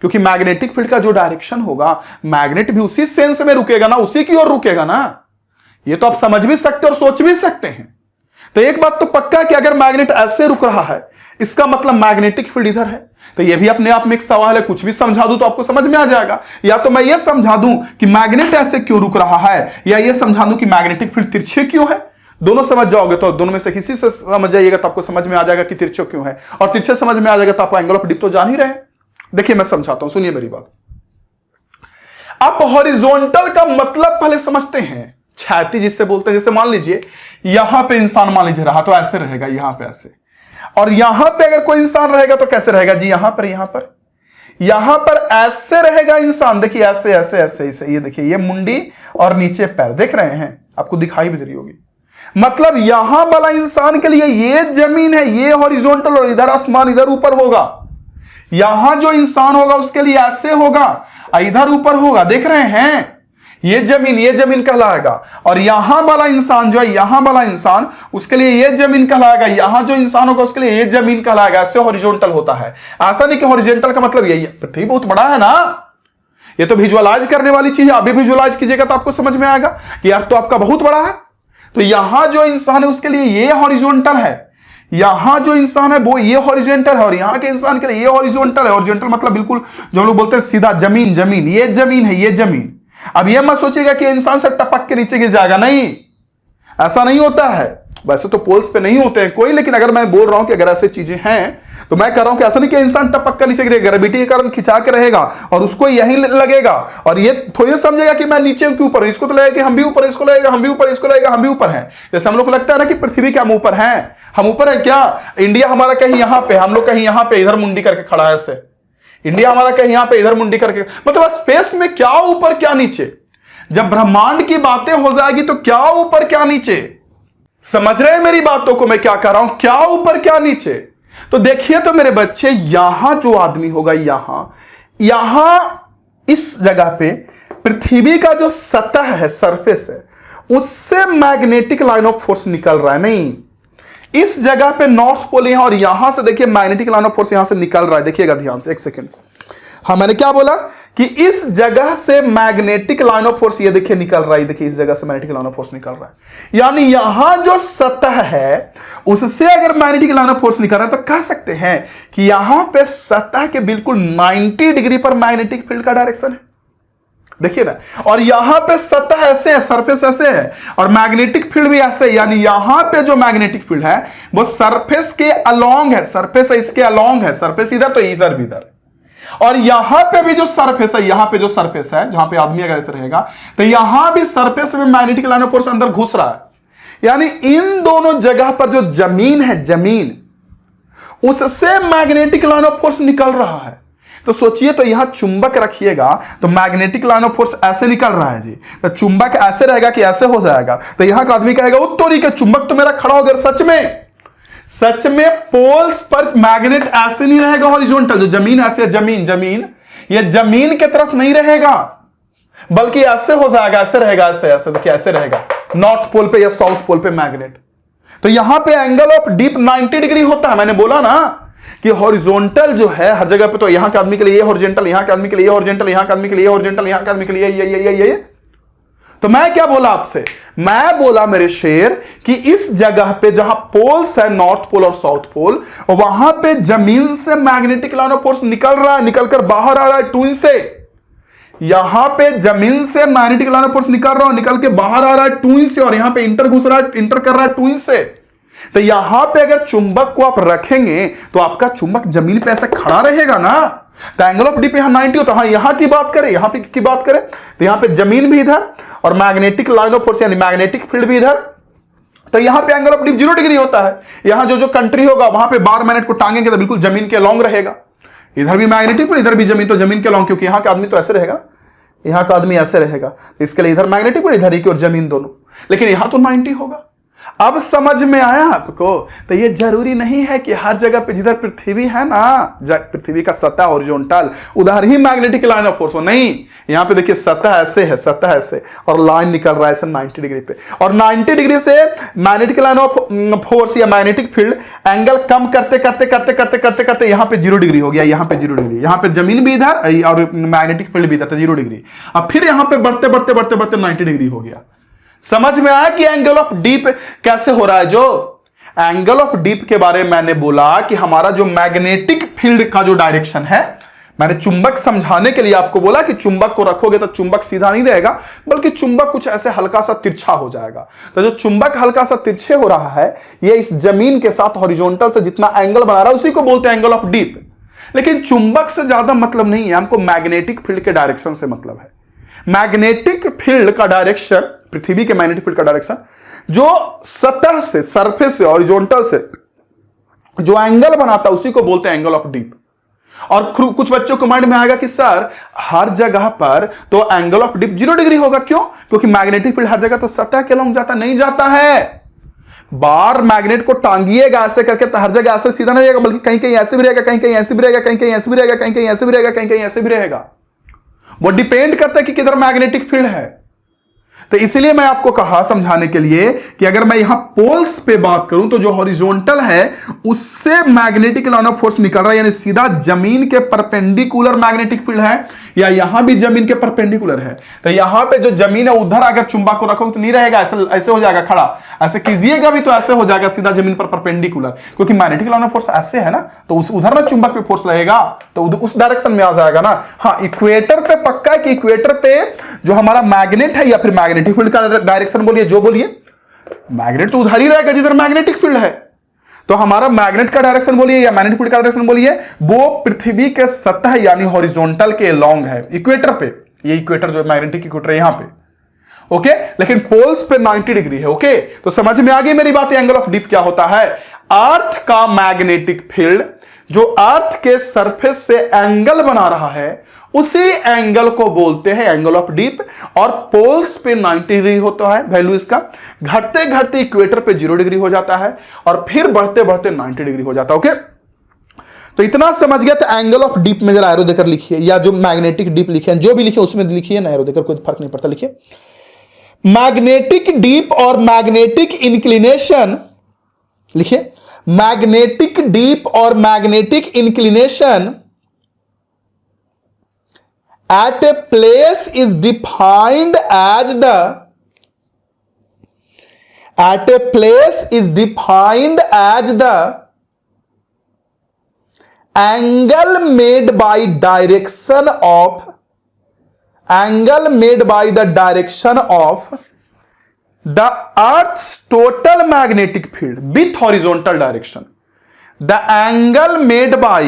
क्योंकि मैग्नेटिक फील्ड का जो डायरेक्शन होगा, मैग्नेट भी उसी सेंस में रुकेगा ना, उसी की ओर रुकेगा ना। ये तो आप समझ भी सकते और सोच भी सकते हैं। तो एक बात तो पक्का कि अगर मैग्नेट ऐसे रुक रहा है, इसका मतलब मैग्नेटिक फील्ड इधर है। तो ये भी अपने आप में एक सवाल है, कुछ भी समझा दूं तो आपको समझ में आ जाएगा। या तो मैं ये समझा दूं कि मैग्नेट ऐसे क्यों रुक रहा है, या ये समझा दूं कि मैग्नेटिक फील्ड तिरछे क्यों है। दोनों समझ जाओगे तो दोनों में से किसी से समझ जाइएगा तो आपको समझ में आ जाएगा कि तिरछे क्यों है, और तिरछे समझ में आ जाएगा तो आप एंगल ऑफ डिप तो जान ही रहे। देखिए मैं समझाता हूं, सुनिए मेरी बात। आप हॉरिजॉन्टल का मतलब पहले समझते हैं। क्षैतिज जिससे बोलते हैं, जैसे मान लीजिए यहां पे इंसान मान लीजिए रहा तो ऐसे रहेगा, यहां पे ऐसे, और यहां पे अगर कोई इंसान रहेगा तो कैसे रहेगा जी? यहां पर ऐसे रहेगा इंसान। देखिए ऐसे ऐसे ऐसे ऐसे, ये देखिए ये मुंडी और नीचे पैर, देख रहे हैं? आपको दिखाई भी दे रही होगी। मतलब यहां वाला इंसान के लिए ये जमीन है, ये हॉरिजॉन्टल, और इधर आसमान, इधर ऊपर होगा। यहां जो इंसान होगा उसके लिए ऐसे होगा, इधर ऊपर होगा, देख रहे हैं? ये जमीन कहलाएगा। और यहां वाला इंसान जो है, यहां वाला इंसान, उसके लिए ये जमीन कहलाएगा। यहां जो इंसान होगा उसके लिए ये जमीन कहलाएगा। ऐसे हॉरिजॉन्टल होता है। ऐसा नहीं कि हॉरिजॉन्टल का मतलब यही है, पृथ्वी बहुत बड़ा है ना। ये तो विजुअलाइज करने वाली चीज है। अभी विजुअलाइज कीजिएगा तो आपको समझ में आएगा कि यार तो आपका बहुत बड़ा है। तो यहां जो इंसान है उसके लिए ये हॉरिजॉन्टल है, यहां जो इंसान है वो ये हॉरिजॉन्टल है, और यहां के इंसान के लिए ये हॉरिजॉन्टल है। हॉरिजॉन्टल मतलब बिल्कुल जो हम लोग बोलते हैं सीधा जमीन, ये जमीन है, ये जमीन। अब ये मत सोचिएगा कि इंसान से टपक के नीचे गिर जाएगा, नहीं, ऐसा नहीं होता है। वैसे तो पोल्स पे नहीं होते हैं कोई, लेकिन अगर मैं बोल रहा हूं कि अगर ऐसे चीजें हैं तो मैं कह रहा हूं कि ऐसा नहीं कि इंसान टपक कर नीचे गिरेगा, ग्रेविटी के कारण खिंचा के रहेगा और उसको यहीं लगेगा, और ये थोड़ी समझेगा कि मैं नीचे क्यों ऊपर हूं। इसको तो लगेगा कि हम भी ऊपर, इसको लगेगा हम भी ऊपर, इसको लगेगा हम भी ऊपर हैं। जैसे हम लोग को लगता है ना कि पृथ्वी के हम ऊपर हैं, हम ऊपर है क्या? इंडिया हमारा कहीं यहां पे, हम लोग कहीं यहां पे इधर मुंडी करके खड़ा है ऐसे। इंडिया हमारा कहीं यहां पे इधर मुंडी करके, मतलब स्पेस में क्या ऊपर क्या नीचे। जब ब्रह्मांड की बातें हो जाएगी तो क्या ऊपर क्या नीचे। समझ रहे हैं मेरी बातों को मैं क्या कर रहा हूं? क्या ऊपर क्या नीचे। तो देखिए तो मेरे बच्चे, यहां जो आदमी होगा, यहां इस जगह पे पृथ्वी का जो सतह है, सरफेस है, उससे मैग्नेटिक लाइन ऑफ फोर्स निकल रहा है। नहीं, इस जगह पे नॉर्थ पोल है और यहां से देखिए मैग्नेटिक लाइन ऑफ फोर्स यहां से निकल रहा है। देखिएगा ध्यान से, एक सेकेंड। हाँ, मैंने क्या बोला कि इस जगह से मैग्नेटिक लाइन ऑफ फोर्स, ये देखिए निकल रहा है। देखिए इस जगह से मैग्नेटिक लाइन ऑफ फोर्स निकल रहा है, यानी यहां जो सतह है उससे अगर मैग्नेटिक लाइन ऑफ फोर्स निकल रहा है तो कह सकते हैं कि यहां पे सतह के बिल्कुल 90 डिग्री पर मैग्नेटिक फील्ड का डायरेक्शन है। देखिए ना, और यहां पे सतह ऐसे है, सरफेस ऐसे है, और मैग्नेटिक फील्ड भी ऐसे है, यानी यहां पे जो मैग्नेटिक फील्ड है वो सरफेस के अलोंग है। सरफेस है इसके अलोंग है, सरफेस इधर तो इधर भी इधर। और यहां पे भी जो सरफेस है, यहां पे जो सरफेस है जहां पे आदमी अगर ऐसे रहेगा तो यहां भी सरफेस में मैग्नेटिक लाइन ऑफ फोर्स अंदर घुस रहा है। यानी इन दोनों जगह पर जो जमीन है, जमीन, उससे मैग्नेटिक लाइन ऑफ फोर्स निकल रहा है। तो सोचिए, तो यहां चुंबक रखिएगा तो मैग्नेटिक लाइन ऑफ फोर्स ऐसे निकल रहा है जी, तो चुंबक ऐसे रहेगा कि ऐसे हो जाएगा। तो यहां का आदमी कहेगा उत्तरी के चुंबक तो मेरा खड़ा हो गया। सच में पोल्स पर मैग्नेट ऐसे नहीं रहेगा हॉरिजॉन्टल, जो जमीन ऐसे, जमीन ये जमीन के तरफ नहीं रहेगा, बल्कि ऐसे हो जाएगा, ऐसे रहेगा, ऐसे ऐसे। देखिए ऐसे रहेगा नॉर्थ पोल पे या साउथ पोल पे मैग्नेट। तो यहां पे एंगल ऑफ डीप 90 डिग्री होता है। मैंने बोला ना कि हॉरिजॉन्टल जो है हर जगह पे, तो यहां के आदमी के लिए ये हॉरिजॉन्टल, यहां के आदमी के लिए हॉरिजॉन्टल, यहां के आदमी के लिए हॉरिजॉन्टल, यहां के आदमी के लिए ये। तो मैं क्या बोला आपसे? मैं बोला मेरे शेर कि इस जगह पे जहां पोल्स है, नॉर्थ पोल और साउथ पोल, वहां पे जमीन से मैग्नेटिक लाइन ऑफ फोर्स निकल रहा है, निकलकर बाहर आ रहा है टूइन से। यहां पे जमीन से मैग्नेटिक लाइन ऑफ फोर्स निकल रहा है, निकल के बाहर आ रहा है टूइन से, और यहां पे इंटर घुस रहा है, इंटर कर रहा है टूइन से। तो यहां पे अगर चुंबक को आप रखेंगे तो आपका चुंबक जमीन पे ऐसे खड़ा रहेगा ना। तो एंगल ऑफ डीप यहां 90 होता है। हाँ, यहां की बात करें, यहां पे की बात करें तो यहां पे जमीन भी इधर और मैग्नेटिक लाइन ऑफ फोर्स यानी मैग्नेटिक फील्ड भी इधर। तो यहां पे एंगल ऑफ डीप 0 डिग्री होता है। यहां जो कंट्री होगा वहां पे बार मैग्नेट को टांगेंगे तो बिल्कुल जमीन के लॉन्ग रहेगा। इधर भी मैग्नेटिक फील्ड, इधर भी जमीन, तो जमीन के लॉन्ग, क्योंकि यहां का आदमी तो ऐसे रहेगा, यहां का आदमी ऐसे रहेगा, तो इसके लिए इधर मैग्नेटिक फील्ड, इधर ही की और जमीन दोनों। लेकिन यहां तो 90 होगा। अब समझ में आया आपको? तो ये जरूरी नहीं है कि हर जगह पे जिधर पृथ्वी है ना, पृथ्वी का सतह हॉरिजॉन्टल, उधर ही मैग्नेटिक लाइन ऑफ फोर्स हो। नहीं, यहां पे देखिए सतह ऐसे है, सतह ऐसे, और लाइन निकल रहा है ऐसे 90 डिग्री पे, और 90 डिग्री से मैग्नेटिक लाइन ऑफ फोर्स या मैग्नेटिक फील्ड एंगल कम करते करते करते करते करते करते यहां पे 0 डिग्री हो गया, यहां पे 0 डिग्री, यहां पे जमीन भी इधर और मैग्नेटिक फील्ड भी इधर, 0 डिग्री। अब फिर यहां पे बढ़ते बढ़ते बढ़ते बढ़ते 90 डिग्री हो गया। समझ में आया कि एंगल ऑफ डीप कैसे हो रहा है? जो एंगल ऑफ डीप के बारे में मैंने बोला कि हमारा जो मैग्नेटिक फील्ड का जो डायरेक्शन है, मैंने चुंबक समझाने के लिए आपको बोला कि चुंबक को रखोगे तो चुंबक सीधा नहीं रहेगा, बल्कि चुंबक कुछ ऐसे हल्का सा तिरछा हो जाएगा। तो जो चुंबक हल्का सा तिरछे हो रहा है, ये इस जमीन के साथ हॉरिजॉन्टल से जितना एंगल बना रहा है उसी को बोलते हैं एंगल ऑफ डीप। लेकिन चुंबक से ज्यादा मतलब नहीं है, हमको मैग्नेटिक फील्ड के डायरेक्शन से मतलब है। मैग्नेटिक फील्ड का डायरेक्शन, पृथ्वी के मैग्नेटिक फील्ड का डायरेक्शन, जो सतह से, सरफेस से, हॉरिजॉन्टल से जो एंगल बनाता है उसी को बोलते हैं एंगल ऑफ डीप। और कुछ बच्चों को माइंड में आएगा कि सर हर जगह पर तो एंगल ऑफ डीप 0 डिग्री होगा, क्यों? क्योंकि मैग्नेटिक फील्ड हर जगह तो सतह के लॉन्ग जाता नहीं जाता है। बार मैग्नेट को टांगिएगा ऐसे करके तो हर जगह ऐसे सीधा नहीं रहेगा, बल्कि कहीं कहीं ऐसे भी रहेगा, कहीं कहीं ऐसे भी रहेगा, कहीं कहीं ऐसे भी रहेगा, कहीं कहीं ऐसे भी रहेगा, कहीं कहीं ऐसे भी रहेगा। वो डिपेंड करता है कि किधर मैग्नेटिक फील्ड है। तो इसीलिए मैं आपको कहा समझाने के लिए कि अगर मैं यहां पोल्स पे बात करूं तो जो हॉरिजॉन्टल है उससे मैग्नेटिक लाइन ऑफ फोर्स निकल रहा है, यानी सीधा जमीन के परपेंडिकुलर मैग्नेटिक फील्ड है, या यहां भी जमीन के परपेंडिकुलर है। तो यहां पे जो जमीन है उधर अगर चुंबक को रखोगे तो नहीं रहेगा, ऐसे ऐसे हो जाएगा खड़ा, ऐसे कीजिएगा भी तो ऐसे हो जाएगा सीधा जमीन पर परपेंडिकुलर, क्योंकि मैग्नेटिक लाइन ऑफ फोर्स ऐसे है ना, तो उधर में चुंबक पे फोर्स लगेगा तो उस डायरेक्शन में आ जाएगा ना। हाँ, इक्वेटर पे पक्का है कि इक्वेटर पे जो हमारा मैग्नेट है या फिर मैग्नेटिक फील्ड का डायरेक्शन बोलिए, जो बोलिए, मैग्नेट तो उधर ही रहेगा जिधर मैग्नेटिक फील्ड है। तो हमारा मैग्नेट का डायरेक्शन बोलिए या मैग्नेटिक फील्ड का डायरेक्शन बोलिए, वो पृथ्वी के सतह यानी हॉरिजॉन्टल के लॉन्ग है, इक्वेटर पे। ये इक्वेटर जो मैग्नेटिक इक्वेटर है यहां पे, ओके। लेकिन पोल्स पे 90 डिग्री है, ओके। तो समझ में आ गई मेरी बात? एंगल ऑफ डीप क्या होता है? अर्थ का मैग्नेटिक फील्ड जो अर्थ के सरफेस से एंगल बना रहा है, उसी एंगल को बोलते हैं एंगल ऑफ डीप। और पोल्स पे 90 डिग्री होता है वैल्यू इसका, घटते घटते इक्वेटर पे 0 डिग्री हो जाता है, और फिर बढ़ते बढ़ते 90 डिग्री हो जाता है, ओके। तो इतना समझ गया। तो एंगल ऑफ डीप में जरा एरो देकर लिखिए, या जो मैग्नेटिक डीप लिखे जो भी लिखे उसमें लिखिए ना, एरो देकर, कोई फर्क नहीं पड़ता, लिखिए मैग्नेटिक डीप और मैग्नेटिक इंक्लिनेशन। लिखिए मैग्नेटिक डीप और magnetic inclination at a place is defined as the angle made by direction of the earth's total magnetic field with horizontal direction. The angle made by,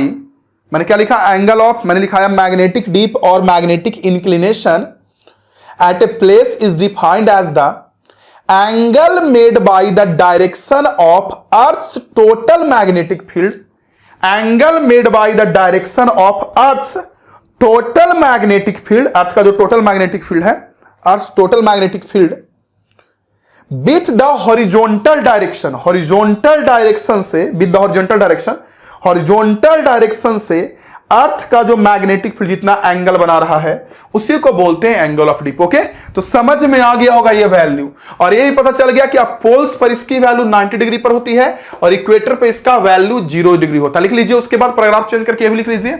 मैंने क्या लिखा? Angle of, मैंने लिखा है magnetic dip और magnetic inclination at a place is defined as the angle made by the direction of earth's total magnetic field. Angle made by the direction of earth's total magnetic field, earth का जो total magnetic field है, earth total magnetic field with the horizontal direction, horizontal direction से, with the horizontal direction, horizontal direction से earth का जो magnetic field जितना angle बना रहा है उसी को बोलते हैं एंगल ऑफ डीप, ओके। तो समझ में आ गया होगा ये वैल्यू, और यही पता चल गया कि आप पोल्स पर इसकी वैल्यू 90 डिग्री पर होती है और इक्वेटर पर इसका वैल्यू 0 डिग्री होता है। लिख लीजिए, उसके बाद पैराग्राफ चेंज करके भी लिख लीजिए,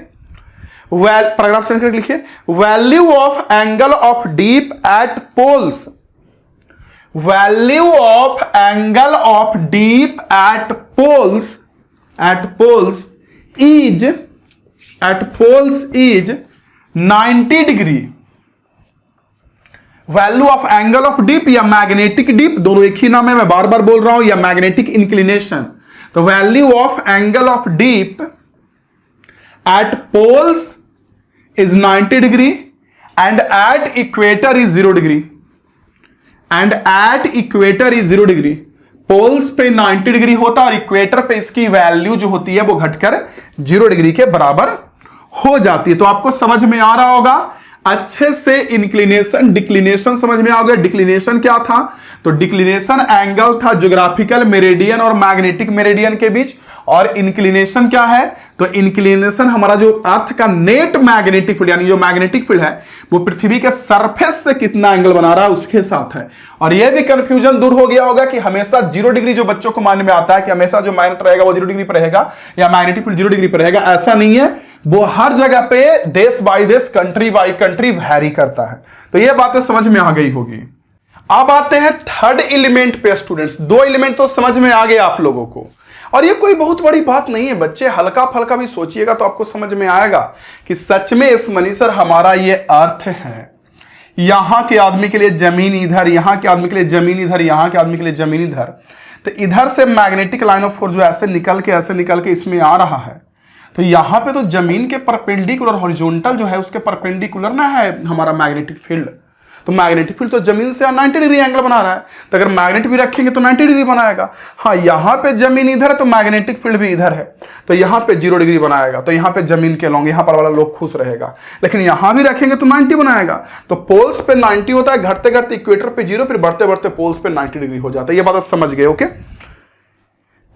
पैराग्राफ चेंज करके लिखिए value of angle of dip at poles, value of angle of dip at poles is 90 degree. Value of angle of dip या मैग्नेटिक डीप, दोनों एक ही नाम है, मैं बार बार बोल रहा हूं, या मैग्नेटिक इंक्लिनेशन। तो value of angle of dip at poles is 90 degree and at equator is 0 degree, and at equator is 0 degree. Poles पे 90 डिग्री होता है और इक्वेटर पे इसकी वैल्यू जो होती है वो घटकर 0 डिग्री के बराबर हो जाती है। तो आपको समझ में आ रहा होगा अच्छे से इंक्लिनेशन डिक्लिनेशन समझ में आ गया। डिक्लिनेशन क्या था? तो डिक्लिनेशन एंगल था ज्योग्राफिकल मेरिडियन और मैग्नेटिक मेरिडियन के बीच। और इंक्लिनेशन क्या है? तो इंक्लिनेशन हमारा जो अर्थ का नेट मैग्नेटिक फील्ड यानी जो मैग्नेटिक फील्ड है वो पृथ्वी के सरफेस से कितना एंगल बना रहा है उसके साथ है। और यह भी कंफ्यूजन दूर हो गया होगा कि हमेशा 0 डिग्री जो बच्चों को मानने में आता है कि हमेशा जो मैग्नेट रहेगा वो 0 डिग्री पर रहेगा या मैग्नेटिक फील्ड 0 डिग्री पर रहेगा, ऐसा नहीं है। वो हर जगह पे देश बाय देश कंट्री बाय कंट्री वैरी करता है। तो ये बातें समझ में आ गई होगी। अब आते हैं थर्ड एलिमेंट पे स्टूडेंट्स। 2 एलिमेंट तो समझ में आ गए आप लोगों को, और ये कोई बहुत बड़ी बात नहीं है बच्चे, हल्का फल्का भी सोचिएगा तो आपको समझ में आएगा कि सच में इस मनीषर हमारा ये अर्थ है। यहां के आदमी के लिए जमीन इधर, यहां के आदमी के लिए जमीन इधर, यहां के आदमी के लिए जमीन इधर। तो इधर से मैग्नेटिक लाइन ऑफ फोर्स जो ऐसे निकल के इसमें आ रहा है, तो यहां पे तो जमीन के परपेंडिकुलर हॉरिजॉन्टल जो है उसके परपेंडिकुलर ना है हमारा मैग्नेटिक फील्ड। तो मैग्नेटिक फील्ड तो जमीन से 90 डिग्री एंगल बना रहा है, तो अगर मैग्नेट भी रखेंगे तो 90 डिग्री बनाएगा। हाँ, यहां पे जमीन इधर है तो मैग्नेटिक फील्ड भी इधर है, तो यहां पे 0 डिग्री बनाएगा। तो यहां पे जमीन के लॉन्ग यहां पर वाला लोग खुश रहेगा, लेकिन यहां भी रखेंगे तो 90 बनाएगा। तो पोल्स पे 90 होता है, घटते घटते इक्वेटर पे 0, फिर बढ़ते बढ़ते पोल्स पे 90 डिग्री हो जाता है। ये बात आप समझ गए। ओके,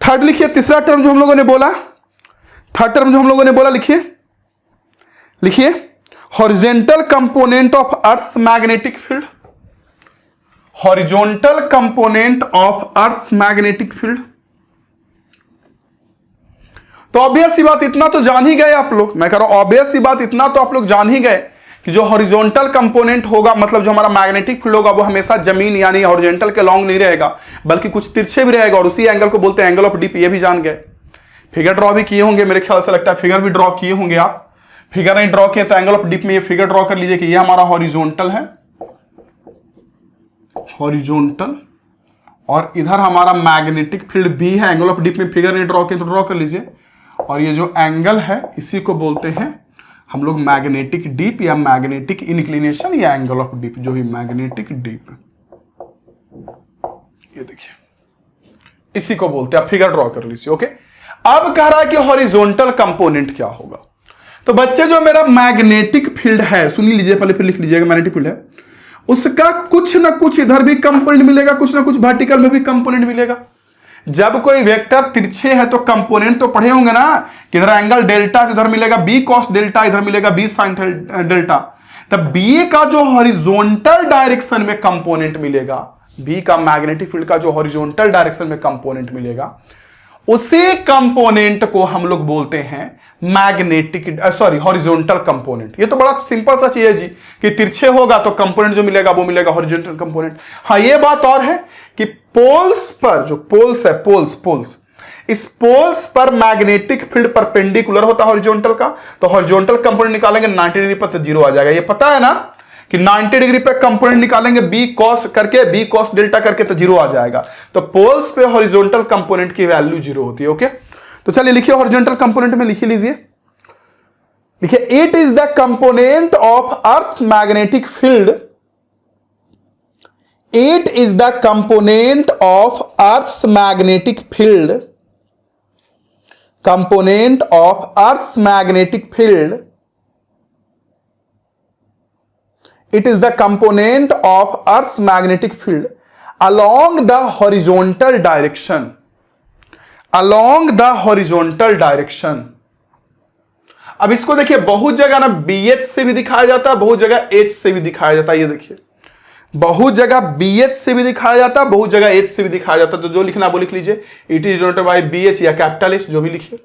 थर्ड लिखिए। तीसरा टर्म जो हम लोगों ने बोला, थर्ड टर्म जो हम लोगों ने बोला, लिखिए horizontal component of earth's magnetic field. Horizontal component of earth's magnetic field. तो ऑब्वियस सी बात इतना तो जान ही गए आप लोग, मैं कह रहा हूं ऑब्वियस सी बात इतना तो आप लोग जान ही गए कि जो हॉरिजॉन्टल कंपोनेंट होगा, मतलब जो हमारा मैग्नेटिक फील्ड होगा, वो हमेशा जमीन यानी हॉरिजॉन्टल के लॉन्ग नहीं रहेगा, बल्कि कुछ तिरछे भी रहेगा, और उसी एंगल को बोलते हैं एंगल ऑफ डीप। ये भी जान गए। फिगर ड्रॉ भी किए होंगे मेरे ख्याल से, लगता है फिगर भी ड्रॉ किए होंगे आप। फिगर नहीं ड्रॉ किए तो एंगल ऑफ डीप में ये फिगर ड्रॉ कर लीजिए कि ये हमारा हॉरिजॉन्टल है, हॉरिजॉन्टल, और इधर हमारा मैग्नेटिक फील्ड भी है। एंगल ऑफ डीप में फिगर नहीं ड्रॉ किए तो ड्रॉ कर लीजिए। और ये जो एंगल है इसी को बोलते हैं हम लोग मैग्नेटिक डीप या मैग्नेटिक इंक्लिनेशन या एंगल ऑफ डीप, जो ही मैग्नेटिक डीप, ये देखिए इसी को बोलते हैं। आप फिगर ड्रॉ कर लीजिए। ओके, अब कह रहा है कि हॉरिजॉन्टल कंपोनेंट क्या होगा। तो बच्चे जो मेरा मैग्नेटिक फील्ड है, सुन लीजिए पहले, फिर लिख लीजिएगा। मैग्नेटिक फील्ड है, उसका कुछ ना कुछ इधर भी कंपोनेंट मिलेगा, कुछ ना कुछ वर्टिकल में भी कंपोनेंट मिलेगा। जब कोई वेक्टर तिरछे है तो कंपोनेंट तो पढ़े होंगे ना कि इधर एंगल डेल्टा इधर मिलेगा बी कॉस डेल्टा, इधर मिलेगा बी साइन डेल्टा। तब बी का जो हॉरिजॉन्टल डायरेक्शन में कंपोनेंट मिलेगा, बी का मैग्नेटिक फील्ड का जो हॉरिजॉन्टल डायरेक्शन में कंपोनेंट मिलेगा, उसी कंपोनेंट को हम लोग बोलते हैं मैग्नेटिक हॉरिजॉन्टल कंपोनेंट। ये तो बड़ा सिंपल सा चीज है जी कि तिरछे होगा तो कंपोनेंट जो मिलेगा वो मिलेगा हॉरिजॉन्टल कंपोनेंट। हाँ, ये बात और है कि पोल्स पर, जो पोल्स है, पोल्स, इस पोल्स पर मैग्नेटिक फील्ड परपेंडिकुलर होता है हॉरिजॉन्टल का, तो हॉरिजॉन्टल कंपोनेंट निकालेंगे 90 डिग्री पर तो 0 आ जाएगा। ये पता है ना कि 90 डिग्री पे कंपोनेंट निकालेंगे बी कॉस डेल्टा करके तो 0 आ जाएगा। तो पोल्स पे हॉरिजॉन्टल कंपोनेंट की वैल्यू 0 होती है। ओके, तो चलिए लिखिए हॉरिजॉन्टल कंपोनेंट में लिख लीजिए। लिखिए it is the component of earth magnetic field. It is the component of earth magnetic field, component of earth magnetic field. It is the component of Earth's magnetic field along the horizontal direction. Along the horizontal direction. अब इसको देखिए, बहुत जगह ना BH से भी दिखाया जाता है, बहुत जगह H से भी दिखाया जाता है। ये देखिए, बहुत जगह BH से भी दिखाया जाता है, बहुत जगह H से भी दिखाया जाता है। तो जो लिखना वो लिख लीजिए, it is denoted by BH या कैपिटल H, जो भी लिखिए,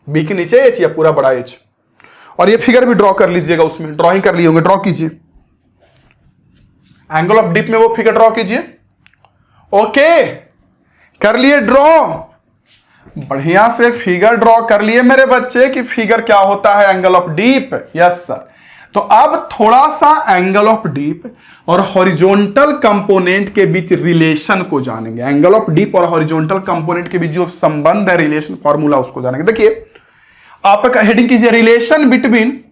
B के नीचे H या पूरा बड़ा H। और ये फिगर भी ड्रॉ कर लीजिएगा, उसमें ड्रॉइंग कर लिए होंगे, ड्रॉ कीजिए। एंगल ऑफ डीप में वो फिगर ड्रॉ कीजिए। ओके, कर लिए ड्रॉ, बढ़िया से फिगर ड्रॉ कर लिए मेरे बच्चे कि फिगर क्या होता है angle of deep. Yes sir. तो अब थोड़ा सा एंगल ऑफ डीप और हॉरिजॉन्टल कंपोनेंट के बीच रिलेशन को जानेंगे। एंगल ऑफ डीप और हॉरिजॉन्टल कंपोनेंट के बीच जो संबंध है, रिलेशन फॉर्मूला, उसको जानेंगे। देखिए, आप हेडिंग कीजिए रिलेशन बिटवीन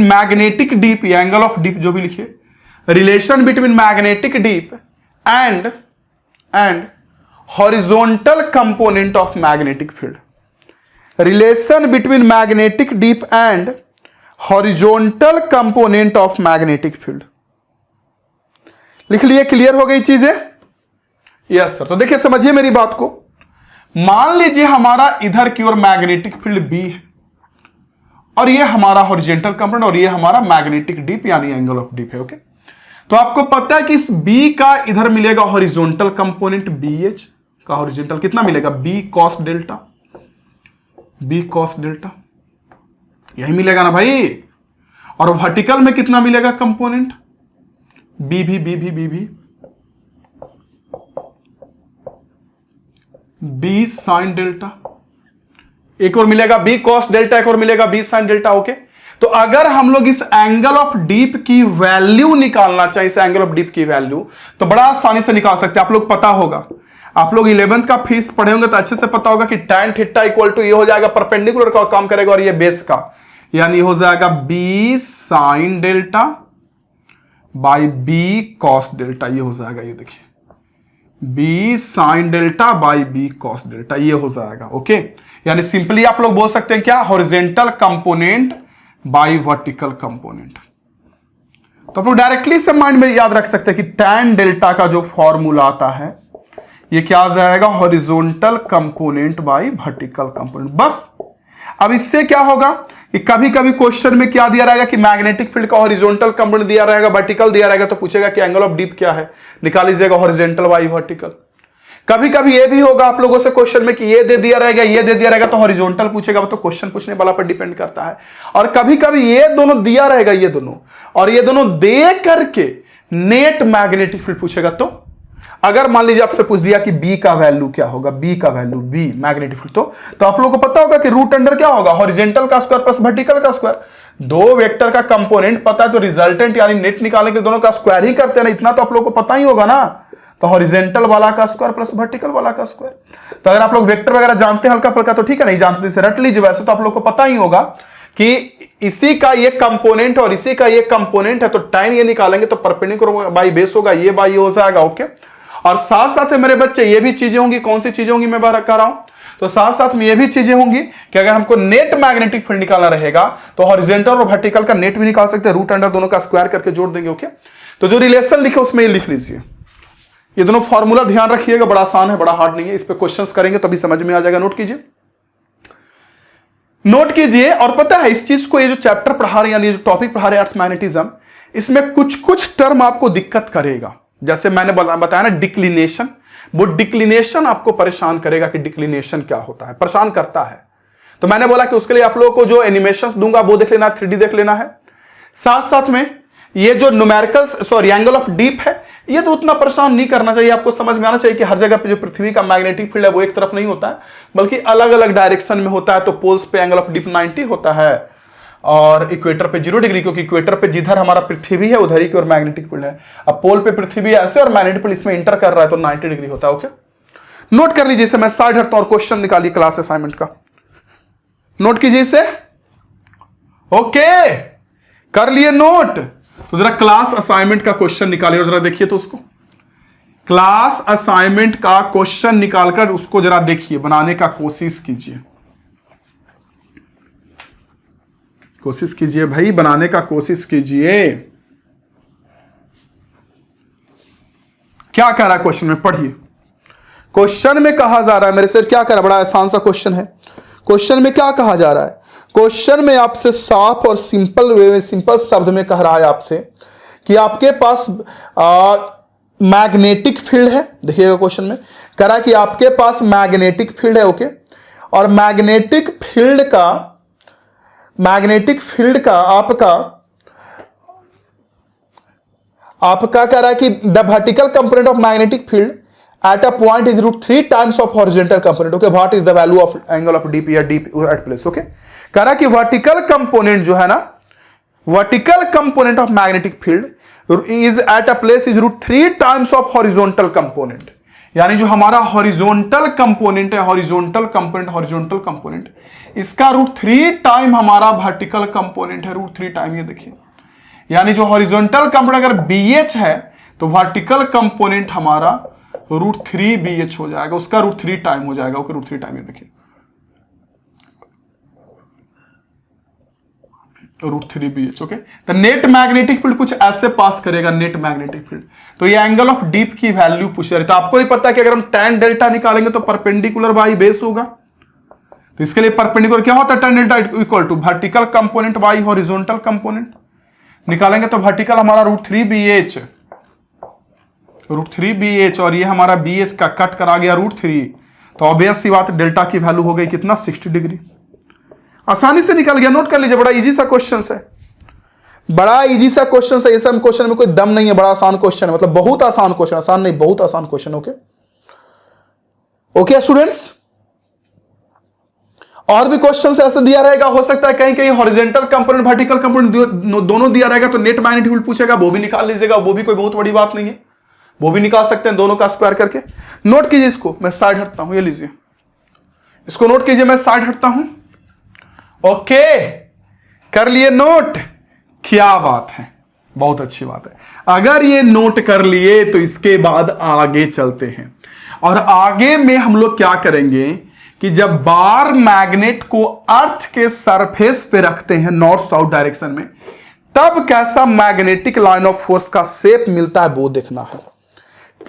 मैग्नेटिक डीप या एंगल ऑफ डीप, जो भी लिखिए, relation between magnetic deep and horizontal component of magnetic field. Relation between magnetic deep and horizontal component of magnetic field. लिख लिए, क्लियर हो गई चीजें? Yes sir. तो देखिए समझिए मेरी बात को, मान लीजिए हमारा इधर की ओर मैग्नेटिक फील्ड बी है और ये हमारा हॉरिजॉन्टल कंपोनेंट और ये हमारा मैग्नेटिक डीप यानी एंगल ऑफ डीप है। ओके, तो आपको पता है कि इस बी का इधर मिलेगा हॉरिजॉन्टल कंपोनेंट बी एच का हॉरिजॉन्टल कितना मिलेगा, B cos delta, B cos delta यही मिलेगा ना भाई। और वर्टिकल में कितना मिलेगा कंपोनेंट, बी भी बी भी बी भी बी साइन डेल्टा, एक और मिलेगा बी कॉस डेल्टा, एक और मिलेगा बी साइन डेल्टा। ओके, तो अगर हम लोग इस एंगल ऑफ डीप की वैल्यू निकालना चाहे, इस एंगल ऑफ डीप की वैल्यू, तो बड़ा आसानी से निकाल सकते हैं। आप लोग पता होगा, आप लोग 11th का फीस पढ़े होंगे तो अच्छे से पता होगा कि tan थीटा इक्वल टू ये हो जाएगा परपेंडिकुलर का काम करेगा और ये बेस का, यानी हो जाएगा B sine delta by B cos delta, ये हो जाएगा, ये देखिए B sine delta by B cos delta, ये हो जाएगा। ओके, यानी सिंपली आप लोग बोल सकते हैं क्या, horizontal component by vertical component. तो आप लोग डायरेक्टली से माइंड में याद रख सकते हैं कि tan डेल्टा का जो फॉर्मूला आता है ये क्या आ जाएगा, horizontal component by vertical component. बस अब इससे क्या होगा कि कभी कभी क्वेश्चन में क्या दिया रहेगा कि मैग्नेटिक फील्ड का हॉरिजॉन्टल कंपोनेंट दिया रहेगा, वर्टिकल दिया रहेगा, तो पूछेगा कि एंगल ऑफ डीप क्या है, निकाल लीजिएगा हॉरिजॉन्टल बाई वर्टिकल। कभी कभी ये भी होगा आप लोगों से क्वेश्चन में कि ये दे दिया रहेगा, ये दे दिया रहेगा, तो हॉरिजॉन्टल पूछेगा, तो क्वेश्चन पूछने वाला पर डिपेंड करता है। और कभी कभी ये दोनों दिया रहेगा, ये दोनों और ये दोनों दे करके नेट मैग्नेटिक फील्ड पूछेगा। तो अगर मान लीजिए आपसे पूछ दिया कि बी का वैल्यू क्या होगा, बी का वैल्यू, बी मैग्नेटिक फील्ड, तो आप लोगों को पता होगा कि रूट अंडर क्या होगा, हॉरिजॉन्टल का स्क्वायर प्लस वर्टिकल का स्क्वायर। दो वेक्टर का कंपोनेंट पता है तो रिजल्टेंट यानी नेट निकालने के दोनों का स्क्वायर ही करते हैं ना, इतना तो आप लोगों को पता ही होगा ना। तो हॉरिजॉन्टल वाला का स्क्वायर प्लस वर्टिकल वाला का स्क्वायर। तो अगर आप लोग वेक्टर वगैरह जानते हैं हल्का फुल्का तो ठीक है, नहीं जानते तो इसे रट लीजिए। वैसे तो आप लोग को पता ही होगा कि इसी का ये कंपोनेंट और इसी का ये कंपोनेंट है, तो टाइम ये निकालेंगे तो परपेंडिकुलर बाई बेस होगा, ये बाई हो जाएगा। ओके, और साथ साथ मेरे बच्चे ये भी चीजें होंगी, कौन सी चीजें होंगी मैं बात कर रहा हूं, तो साथ साथ में ये भी चीजें होंगी कि अगर हमको नेट मैग्नेटिक फील्ड निकालना रहेगा तो हॉरिजॉन्टल और वर्टिकल का नेट भी निकाल सकते हैं, रूट अंडर दोनों का स्क्वायर करके जोड़ देंगे। ओके, तो जो रिलेशन लिखे उसमें ये लिख लीजिए, ये दोनों फॉर्मूला ध्यान रखिएगा, बड़ा आसान है, बड़ा हार्ड नहीं है। इस पे क्वेश्चंस करेंगे तभी समझ में आ जाएगा। नोट कीजिए, नोट कीजिए। और पता है इस चीज को, ये जो चैप्टर पढ़ा रहे हैं यानी जो टॉपिक पढ़ा रहे हैं अर्थमैग्नेटिज्म, इसमें कुछ कुछ टर्म आपको दिक्कत करेगा। जैसे मैंने बताया ना डिक्लिनेशन, वो डिक्लिनेशन आपको परेशान करेगा कि डिक्लिनेशन क्या होता है, परेशान करता है। तो मैंने बोला कि उसके लिए आप लोगों को जो एनिमेशंस दूंगा वो देख लेना है, 3D देख लेना है। साथ साथ में ये जो न्यूमेरिकल एंगल ऑफ डीप है, ये तो उतना परेशान नहीं करना चाहिए। आपको समझ में आना चाहिए कि हर जगह पे जो पृथ्वी का मैग्नेटिक फील्ड है वो एक तरफ नहीं होता है, बल्कि अलग अलग डायरेक्शन में होता है। तो पोल्स पे एंगल ऑफ डीप 90 होता है और इक्वेटर पे 0 डिग्री, क्योंकि इक्वेटर पे जिधर हमारा पृथ्वी है उधर ही की ओर मैग्नेटिक फील्ड है। अब पोल पे पृथ्वी ऐसे और मैग्नेटिक फील्ड इसमें इंटर कर रहा है तो 90 डिग्री होता है। ओके, नोट कर लीजिए इसे, मैं साइड हटता हूं और क्वेश्चन निकालिए क्लास असाइनमेंट का, नोट कीजिए इसे। ओके, कर लिए नोट। तो जरा क्लास असाइनमेंट का क्वेश्चन निकालिए और जरा देखिए तो उसको, क्लास असाइनमेंट का क्वेश्चन निकालकर उसको जरा देखिए, बनाने का कोशिश कीजिए, कोशिश कीजिए भाई, बनाने का कोशिश कीजिए। क्या कह रहा है क्वेश्चन में, पढ़िए। क्वेश्चन में कहा जा रहा है मेरे से, क्या कह रहा है, बड़ा आसान सा क्वेश्चन है। क्वेश्चन में क्या कहा जा रहा है, क्वेश्चन में आपसे साफ और सिंपल वे में, सिंपल शब्द में कह रहा है आपसे कि आपके पास मैग्नेटिक फील्ड है। देखिएगा क्वेश्चन में कह रहा है कि आपके पास मैग्नेटिक फील्ड है। ओके, और मैग्नेटिक फील्ड का आपका कह रहा है कि the vertical component of magnetic field at a point is √3 times of horizontal component. Okay, what is the value of angle of dp या dp at place? Okay, कह रहा कि वर्टिकल कंपोनेंट जो है ना, vertical component of magnetic field is at a place is √3 times of horizontal component. यानी जो हमारा हॉरिजॉन्टल कंपोनेंट है, हॉरिजॉन्टल कंपोनेंट इसका √3 टाइम हमारा वर्टिकल कंपोनेंट है, √3 टाइम। ये देखिए, यानी जो हॉरिजॉन्टल कंपोनेंट अगर BH है तो वर्टिकल कंपोनेंट हमारा √3 BH हो जाएगा, उसका √3 टाइम हो जाएगा। Okay, √3 time. ये देखिए, √3BH। ओके, तो नेट मैग्नेटिक फील्ड कुछ ऐसे पास करेगा, नेट मैग्नेटिक फील्ड। तो ये एंगल ऑफ डीप की वैल्यू पूछ रहे, तो आपको ही पता है कि अगर हम tan डेल्टा निकालेंगे तो परपेंडिकुलर बाई बेस होगा। तो इसके लिए परपेंडिकुलर क्या होता है, tan delta equal to vertical component by horizontal component. निकालेंगे तो वर्टिकल हमारा √3BH और ये हमारा BH का कट करा गया √3, तो ऑब्वियस सी बात डेल्टा की वैल्यू हो गई कितना, 60 डिग्री। आसानी से निकल गया, नोट कर लीजिए, बड़ा इजी सा क्वेश्चन है, बड़ा इजी सा क्वेश्चन है। इस क्वेश्चन में कोई दम नहीं है, बड़ा आसान क्वेश्चन है, मतलब बहुत आसान क्वेश्चन, आसान नहीं बहुत आसान क्वेश्चन। ओके ओके स्टूडेंट्स, और भी क्वेश्चन ऐसे दिया रहेगा, हो सकता है कहीं कहीं हॉरिजॉन्टल कंपोनेंट वर्टिकल कंपोनेंट दोनों दिया रहेगा, तो नेट मैग्नेटिक फील्ड पूछेगा, वो भी निकाल लीजिएगा, वो भी कोई बहुत बड़ी बात नहीं है, वो भी निकाल सकते हैं दोनों का स्क्वायर करके। नोट कीजिए इसको, मैं साइड हटता हूं, ये लीजिए इसको नोट कीजिए, मैं साइड हटता हूं। ओके कर लिए नोट, क्या बात है, बहुत अच्छी बात है। अगर ये नोट कर लिए तो इसके बाद आगे चलते हैं, और आगे में हम लोग क्या करेंगे कि जब बार मैग्नेट को अर्थ के सरफेस पे रखते हैं नॉर्थ साउथ डायरेक्शन में, तब कैसा मैग्नेटिक लाइन ऑफ फोर्स का शेप मिलता है वो देखना है।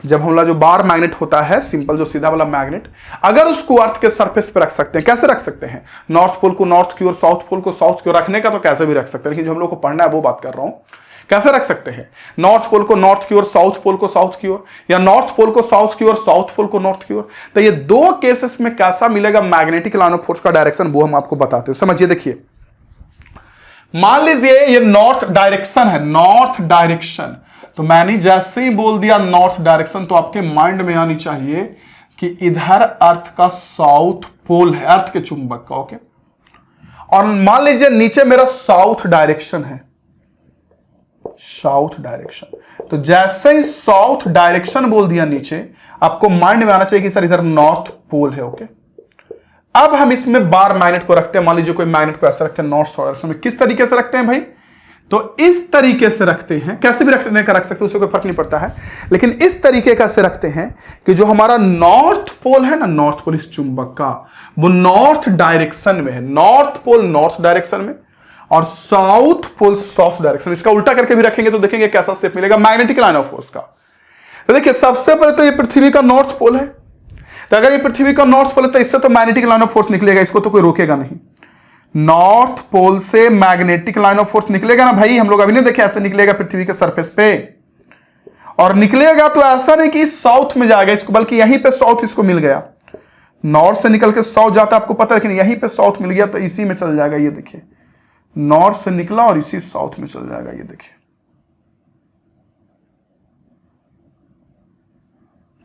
जब हमारा जो बार मैग्नेट होता है, सिंपल जो सीधा वाला मैग्नेट, अगर उसको अर्थ के सरफेस पे रख सकते हैं, कैसे रख सकते हैं, नॉर्थ पोल को नॉर्थ की ओर, साउथ पोल को साउथ की ओर रखने का तो कैसे भी रख सकते हैं, लेकिन जो हम लोग को पढ़ना है वो बात कर रहा हूं, कैसे रख सकते हैं, नॉर्थ पोल को नॉर्थ की ओर, साउथ पोल को साउथ की ओर, या नॉर्थ पोल को साउथ की ओर, साउथ पोल को नॉर्थ की ओर। तो ये दो केसेस में कैसा मिलेगा मैग्नेटिक लाइन ऑफ फोर्स का डायरेक्शन, वो हम आपको बताते हैं। समझिए, देखिए मान लीजिए ये नॉर्थ डायरेक्शन है, नॉर्थ डायरेक्शन, तो मैंने जैसे ही बोल दिया नॉर्थ डायरेक्शन, तो आपके माइंड में आनी चाहिए कि इधर अर्थ का साउथ पोल है, अर्थ के चुंबक का। ओके, और मान लीजिए नीचे मेरा साउथ डायरेक्शन है, साउथ डायरेक्शन, तो जैसे ही साउथ डायरेक्शन बोल दिया नीचे, आपको माइंड में आना चाहिए कि सर इधर नॉर्थ पोल है। ओके, अब हम इसमें बार मैग्नेट को रखते हैं, मान लीजिए कोई मैग्नेट को ऐसे रखते हैं नॉर्थ साउथ डायरेक्शन में, किस तरीके से रखते हैं भाई, तो इस तरीके से रखते हैं, कैसे भी रखने का रख सकते हैं, उससे कोई फर्क नहीं पड़ता है, लेकिन इस तरीके का से रखते हैं कि जो हमारा नॉर्थ पोल है ना, नॉर्थ पोल इस चुंबक का, वो नॉर्थ डायरेक्शन में है, नॉर्थ पोल नॉर्थ डायरेक्शन में, और साउथ पोल साउथ डायरेक्शन। इसका उल्टा करके भी रखेंगे तो देखेंगे कैसा शेप मिलेगा मैग्नेटिक लाइन ऑफ फोर्स का। तो देखिए सबसे पहले तो ये पृथ्वी का नॉर्थ पोल है, तो अगर ये पृथ्वी का नॉर्थ पोल है तो इससे तो मैग्नेटिक लाइन ऑफ फोर्स निकलेगा, इसको तो कोई रोकेगा नहीं। नॉर्थ पोल से मैग्नेटिक लाइन ऑफ फोर्स निकलेगा ना भाई, हम लोग अभी नहीं देखे, ऐसे निकलेगा पृथ्वी के सरफेस पे, और निकलेगा तो ऐसा नहीं कि साउथ में जाएगा इसको, बल्कि यहीं पे साउथ इसको मिल गया, नॉर्थ से निकल के साउथ जाता है आपको पता है, लेकिन यहीं पे साउथ मिल गया तो इसी में चल जाएगा। ये देखिए नॉर्थ से निकला और इसी साउथ में चल जाएगा, ये देखिए,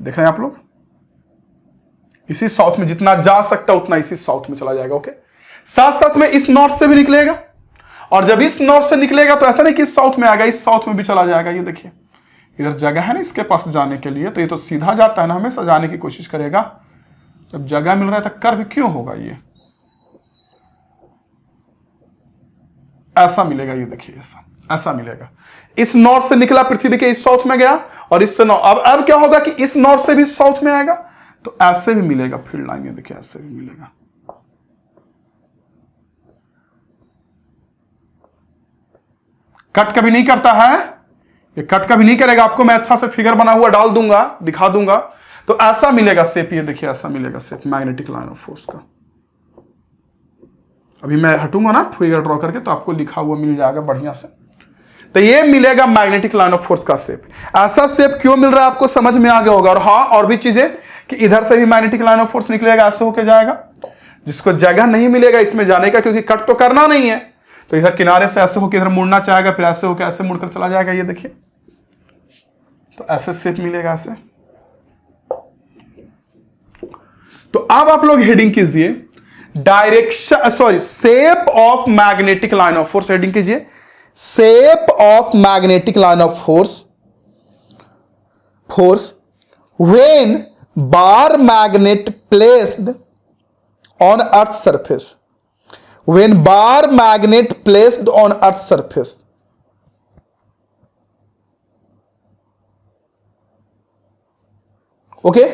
देख रहे हैं आप लोग, इसी साउथ में जितना जा सकता उतना इसी साउथ में चला जाएगा। ओके, साथ साथ में इस नॉर्थ से भी निकलेगा, और जब इस नॉर्थ से निकलेगा तो ऐसा नहीं कि इस साउथ में आएगा, इस साउथ में भी चला जाएगा। ये देखिए इधर जगह है ना इसके पास जाने के लिए, तो ये तो सीधा जाता है ना, हमेशा जाने की कोशिश करेगा, जब जगह मिल रहा है तो कर्व क्यों होगा, ये ऐसा मिलेगा। ये देखिए ऐसा ऐसा मिलेगा, इस नॉर्थ से निकला पृथ्वी के इस साउथ में गया, और इससे अब क्या होगा कि इस नॉर्थ से भी साउथ में आएगा, तो ऐसे भी मिलेगा फील्ड लाइन। ये देखिए ऐसे भी मिलेगा, कट कभी नहीं करता है, ये कट कभी नहीं करेगा, आपको मैं अच्छा से फिगर बना हुआ डाल दूंगा, दिखा दूंगा, तो ऐसा मिलेगा शेप। ये देखिए ऐसा मिलेगा shape magnetic line of force का। अभी मैं हटूंगा ना फिगर ड्रॉ करके, तो आपको लिखा हुआ मिल जाएगा बढ़िया से, तो ये मिलेगा मैग्नेटिक लाइन ऑफ फोर्स का शेप। ऐसा शेप क्यों मिल रहा है आपको समझ में आ गया होगा। और हाँ, और भी चीजें कि इधर से भी मैग्नेटिक लाइन ऑफ फोर्स निकलेगा, ऐसे होके जाएगा, जिसको जगह नहीं मिलेगा इसमें जाने का, क्योंकि कट तो करना नहीं है, तो इधर किनारे से ऐसे होकर इधर मुड़ना चाहेगा, फिर ऐसे होकर ऐसे मुड़कर चला जाएगा। ये देखिए, तो ऐसे शेप मिलेगा ऐसे। तो अब आप लोग हेडिंग कीजिए direction, sorry, shape of magnetic line of force, heading कीजिए shape of magnetic line of force when bar magnet placed on earth surface, when bar magnet placed on earth surface। Okay,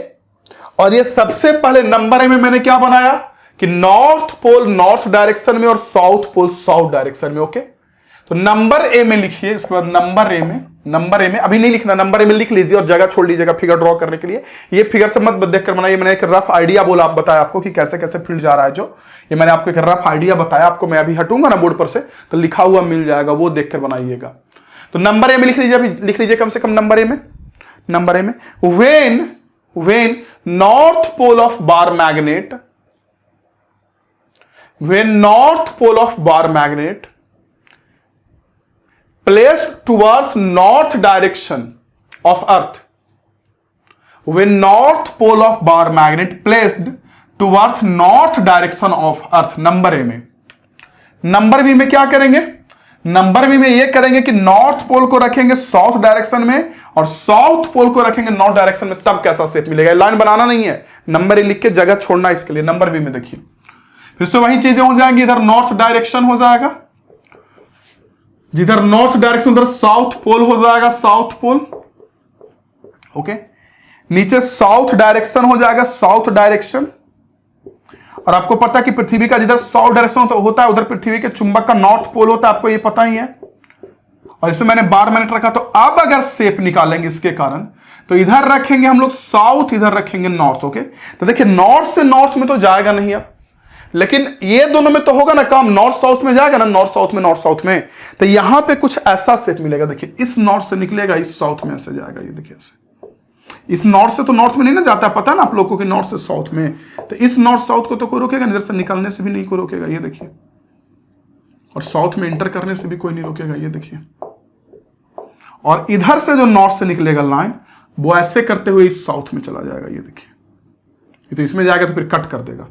और ये सबसे पहले number में मैंने क्या बनाया कि नॉर्थ पोल नॉर्थ डायरेक्शन में और साउथ पोल साउथ डायरेक्शन में। ओके, तो नंबर ए में लिखिए, इसके बाद नंबर ए में अभी नहीं लिखना, नंबर ए में लिख लीजिए और जगह छोड़ लीजिएगा फिगर ड्रॉ करने के लिए। ये फिगर से मत देखकर बनाइए, मैंने एक रफ आइडिया बोला, आप बताया आपको कि कैसे कैसे फील्ड जा रहा है, जो ये मैंने आपको एक रफ आइडिया बताया आपको। मैं अभी हटूंगा ना बोर्ड पर से तो लिखा हुआ मिल जाएगा, वो देखकर बनाइएगा। तो नंबर ए में लिख लीजिए, अभी लिख लीजिए कम से कम नंबर ए में when north pole of bar magnet placed towards north direction of earth, when north pole of bar magnet placed towards north direction of earth, number A में। नंबर बी में क्या करेंगे, नंबर बी में ये करेंगे कि north pole को रखेंगे साउथ डायरेक्शन में और साउथ पोल को रखेंगे नॉर्थ डायरेक्शन में, तब कैसा शेप मिलेगा। लाइन बनाना नहीं है, नंबर ए लिख के जगह छोड़ना इसके लिए। नंबर बी में देखिए फिर से वही चीजें हो जाएंगी, इधर नॉर्थ डायरेक्शन हो जाएगा, जिधर नॉर्थ डायरेक्शन उधर साउथ पोल हो जाएगा, साउथ पोल। ओके, नीचे साउथ डायरेक्शन हो जाएगा, साउथ डायरेक्शन। और आपको पता है कि पृथ्वी का जिधर साउथ डायरेक्शन होता है उधर पृथ्वी के चुंबक का नॉर्थ पोल होता है, आपको ये पता ही है। और इसे मैंने बार मिनट रखा, तो अब अगर शेप निकालेंगे इसके कारण, तो इधर रखेंगे हम लोग साउथ, इधर रखेंगे नॉर्थ। ओके, तो देखिए नॉर्थ से नॉर्थ में तो जाएगा नहीं अब, लेकिन ये दोनों में तो होगा ना काम, नॉर्थ साउथ में जाएगा ना, नॉर्थ साउथ में। तो यहां पे कुछ ऐसा शेप मिलेगा, देखिए इस नॉर्थ से निकलेगा, इस साउथ में ऐसे जाएगा, ये देखिए ऐसे। इस नॉर्थ से तो नॉर्थ में नहीं ना जाता, पता है ना आप लोगों को कि नॉर्थ से साउथ में, तो इस नॉर्थ साउथ को तो कोई रोकेगा नहीं, इधर से निकलने से भी नहीं कोई रोकेगा, ये देखिए। और साउथ में इंटर करने से भी कोई नहीं रोकेगा, ये देखिए। और इधर से जो नॉर्थ से निकलेगा लाइन, वो ऐसे करते हुए इस साउथ में चला जाएगा, ये देखिए। ये तो इसमें जाएगा तो फिर कट कर देगा,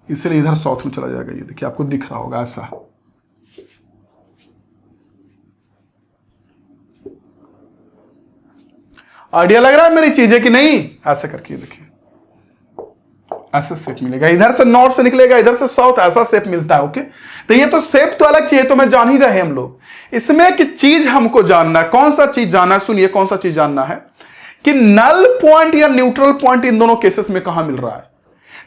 इसलिए इधर साउथ में चला जाएगा, ये देखिए आपको दिख रहा होगा ऐसा। आइडिया लग रहा है मेरी चीजें कि नहीं? ऐसे करके देखिए, ऐसा शेप मिलेगा, इधर से नॉर्थ से निकलेगा, इधर से साउथ, ऐसा शेप मिलता है। ओके, तो ये तो शेप तो अलग चाहिए, तो मैं जान ही रहे हम लोग। इसमें कि चीज हमको जानना है, कौन सा चीज जानना है, सुनिए कौन सा चीज जानना है कि नल पॉइंट या न्यूट्रल पॉइंट इन दोनों केसेस में कहां मिल रहा है।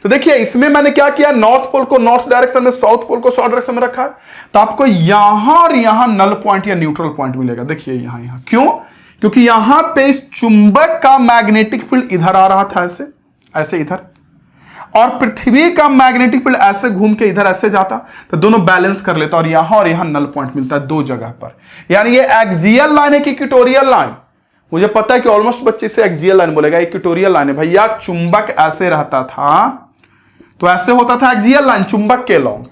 तो देखिए इसमें मैंने क्या किया, नॉर्थ पोल को नॉर्थ डायरेक्शन में, साउथ पोल को साउथ डायरेक्शन में रखा है, तो आपको यहां और यहां नल पॉइंट या न्यूट्रल पॉइंट मिलेगा। देखिए यहां क्यों, क्योंकि यहां पे इस चुंबक का मैग्नेटिक फील्ड इधर आ रहा था, ऐसे ऐसे इधर, और पृथ्वी का मैग्नेटिक फील्ड ऐसे घूम के इधर ऐसे जाता, तो दोनों बैलेंस कर लेता और यहां नल पॉइंट मिलता है दो जगह पर। यानी ये एक्सियल लाइन है कि इक्वेटोरियल लाइन, मुझे पता है कि ऑलमोस्ट बच्चे से एक्सियल लाइन बोलेगा, इक्वेटोरियल लाइन है भैया। चुंबक ऐसे रहता था तो ऐसे होता था एक्सियल लाइन चुंबक के लॉन्ग,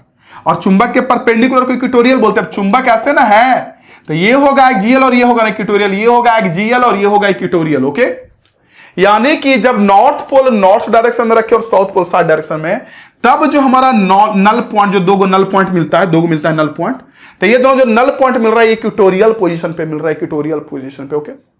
और चुंबक के परपेंडिकुलर को इक्वेटोरियल बोलते हैं। चुंबक ऐसे ना है, तो ये होगा एक्सियल और ये होगा इक्वेटोरियल, ये होगा एक्सियल और ये होगा इक्वेटोरियल। ओके, यानी कि जब नॉर्थ पोल नॉर्थ डायरेक्शन में रखे और साउथ पोल साउथ डायरेक्शन में, तब जो हमारा नल पॉइंट, जो दो नल पॉइंट मिलता है, दो मिलता है नल पॉइंट, तो ये दोनों जो नल पॉइंट मिल रहा है इक्वेटोरियल पोजीशन पे मिल रहा है, इक्वेटोरियल पोजीशन पे। ओके,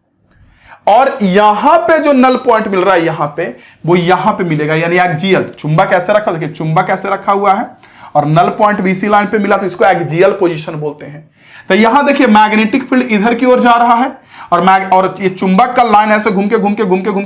और यहां पे जो नल पॉइंट मिल रहा है यहां पे, वो यहां पे मिलेगा, यानी एक्सियल। चुंबक ऐसे रखा, देखिए चुंबक ऐसे रखा हुआ है और नल पॉइंट बीसी लाइन पे मिला, तो इसको एक्सियल पोजीशन बोलते हैं। तो यहां देखिए मैग्नेटिक फील्ड इधर की ओर जा रहा है और ये चुंबक का लाइन ऐसे घूम के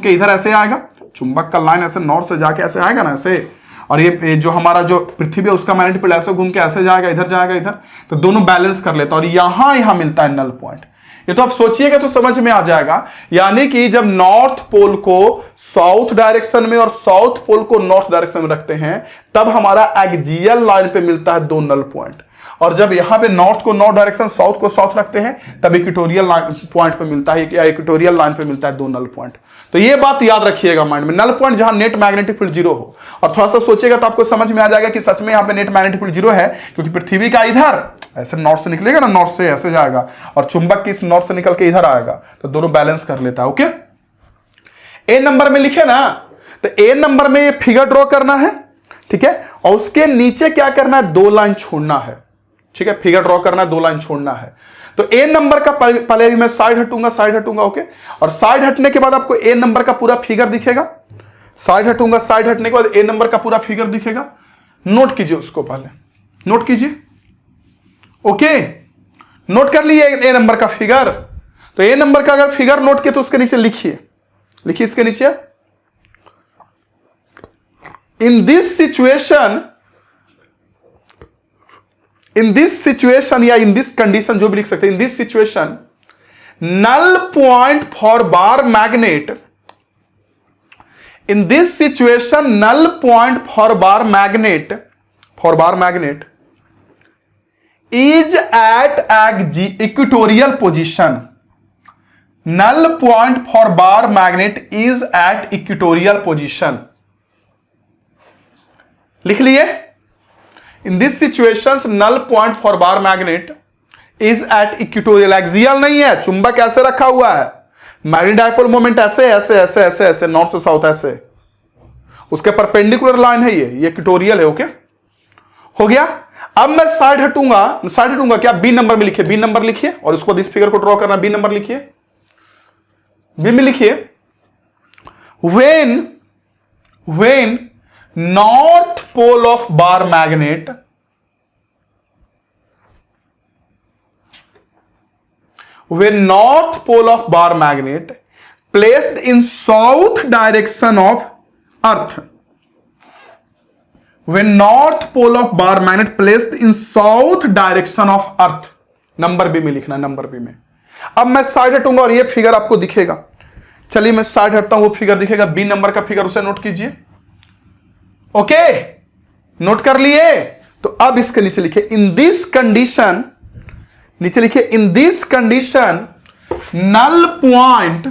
इधर ऐसे आएगा। चुंबक का लाइन ऐसे नॉर्थ से जाके ऐसे आएगा ना ऐसे, और ये जो हमारा जो पृथ्वी है उसका मैग्नेटिक फील्ड ऐसे घूम के ऐसे जाएगा, इधर जाएगा इधर, तो दोनों बैलेंस कर लेता और यहां मिलता है नल पॉइंट। ये तो आप सोचिएगा तो समझ में आ जाएगा। यानी कि जब नॉर्थ पोल को साउथ डायरेक्शन में और साउथ पोल को नॉर्थ डायरेक्शन में रखते हैं, तब हमारा एक्सियल लाइन पे मिलता है दो नल पॉइंट, और जब यहां पे नॉर्थ को नॉर्थ डायरेक्शन, साउथ को साउथ रखते हैं, तब इक्वेटोरियल पॉइंट पे मिलता है, या इक्वेटोरियल लाइन पे मिलता है दो नल पॉइंट। तो ये बात याद रखिएगा माइंड में, नल पॉइंट जहां नेट मैग्नेटिक फील्ड जीरो हो। और थोड़ा सा सोचिएगा तो आपको समझ में आ जाएगा कि सच में यहां पे नेट मैग्नेटिक फील्ड जीरो है, क्योंकि पृथ्वी का इधर ऐसे नॉर्थ से निकलेगा ना, नॉर्थ से ऐसे जाएगा, और चुंबक की इस नॉर्थ से निकल के इधर आएगा, तो दोनों बैलेंस कर लेता है। ओके, ए नंबर में लिखे ना, तो ए नंबर में ये फिगर ड्रॉ करना है, ठीक है, और उसके नीचे क्या करना है, दो लाइन छोड़ना है। ठीक है, फिगर ड्रॉ करना है, दो लाइन छोड़ना है। तो ए नंबर का पहले भी मैं साइड हटूंगा। ओके, और साइड हटने के बाद आपको ए नंबर का पूरा फिगर दिखेगा। साइड हटने के बाद ए नंबर का पूरा फिगर दिखेगा। नोट कीजिए उसको, पहले नोट कीजिए। ओके, नोट कर लिए ए नंबर का फिगर। तो ए नंबर का अगर फिगर नोट किया तो उसके नीचे लिखिए इसके नीचे, in this situation in this situation या इन दिस कंडीशन, जो भी लिख सकते हैं, in this situation null point for bar magnet, in this situation null point for bar magnet is at equatorial position. Null point for bar magnet is at equatorial position. लिख लिए, in this situations null point for bar magnet is at equatorial, axial नहीं है, चुंबक ऐसे रखा हुआ है, magnetic dipole moment ऐसे ऐसे ऐसे ऐसे ऐसे नॉर्थ से साउथ ऐसे, उसके परपेंडिकुलर लाइन है, ये इक्वेटोरियल है। ओके, हो गया। अब मैं साइड हटूंगा क्या, बी नंबर में लिखिए, बी नंबर लिखिए, और उसको इस फिगर को ड्रॉ करना, बी नंबर लिखिए, बी में लिखिए, when north pole of bar magnet when north pole of bar magnet placed in south direction of earth, when north pole of bar magnet placed in south direction of earth, number B में लिखना, number B में। अब मैं side हटूंगा और ये figure आपको दिखेगा, चलिए मैं साइड हटता हूं, वो फिगर दिखेगा, बी नंबर का फिगर, उसे नोट कीजिए। ओके, नोट कर लिए। तो अब इसके नीचे लिखिए, इन दिस कंडीशन, नीचे लिखिए, in this condition null point,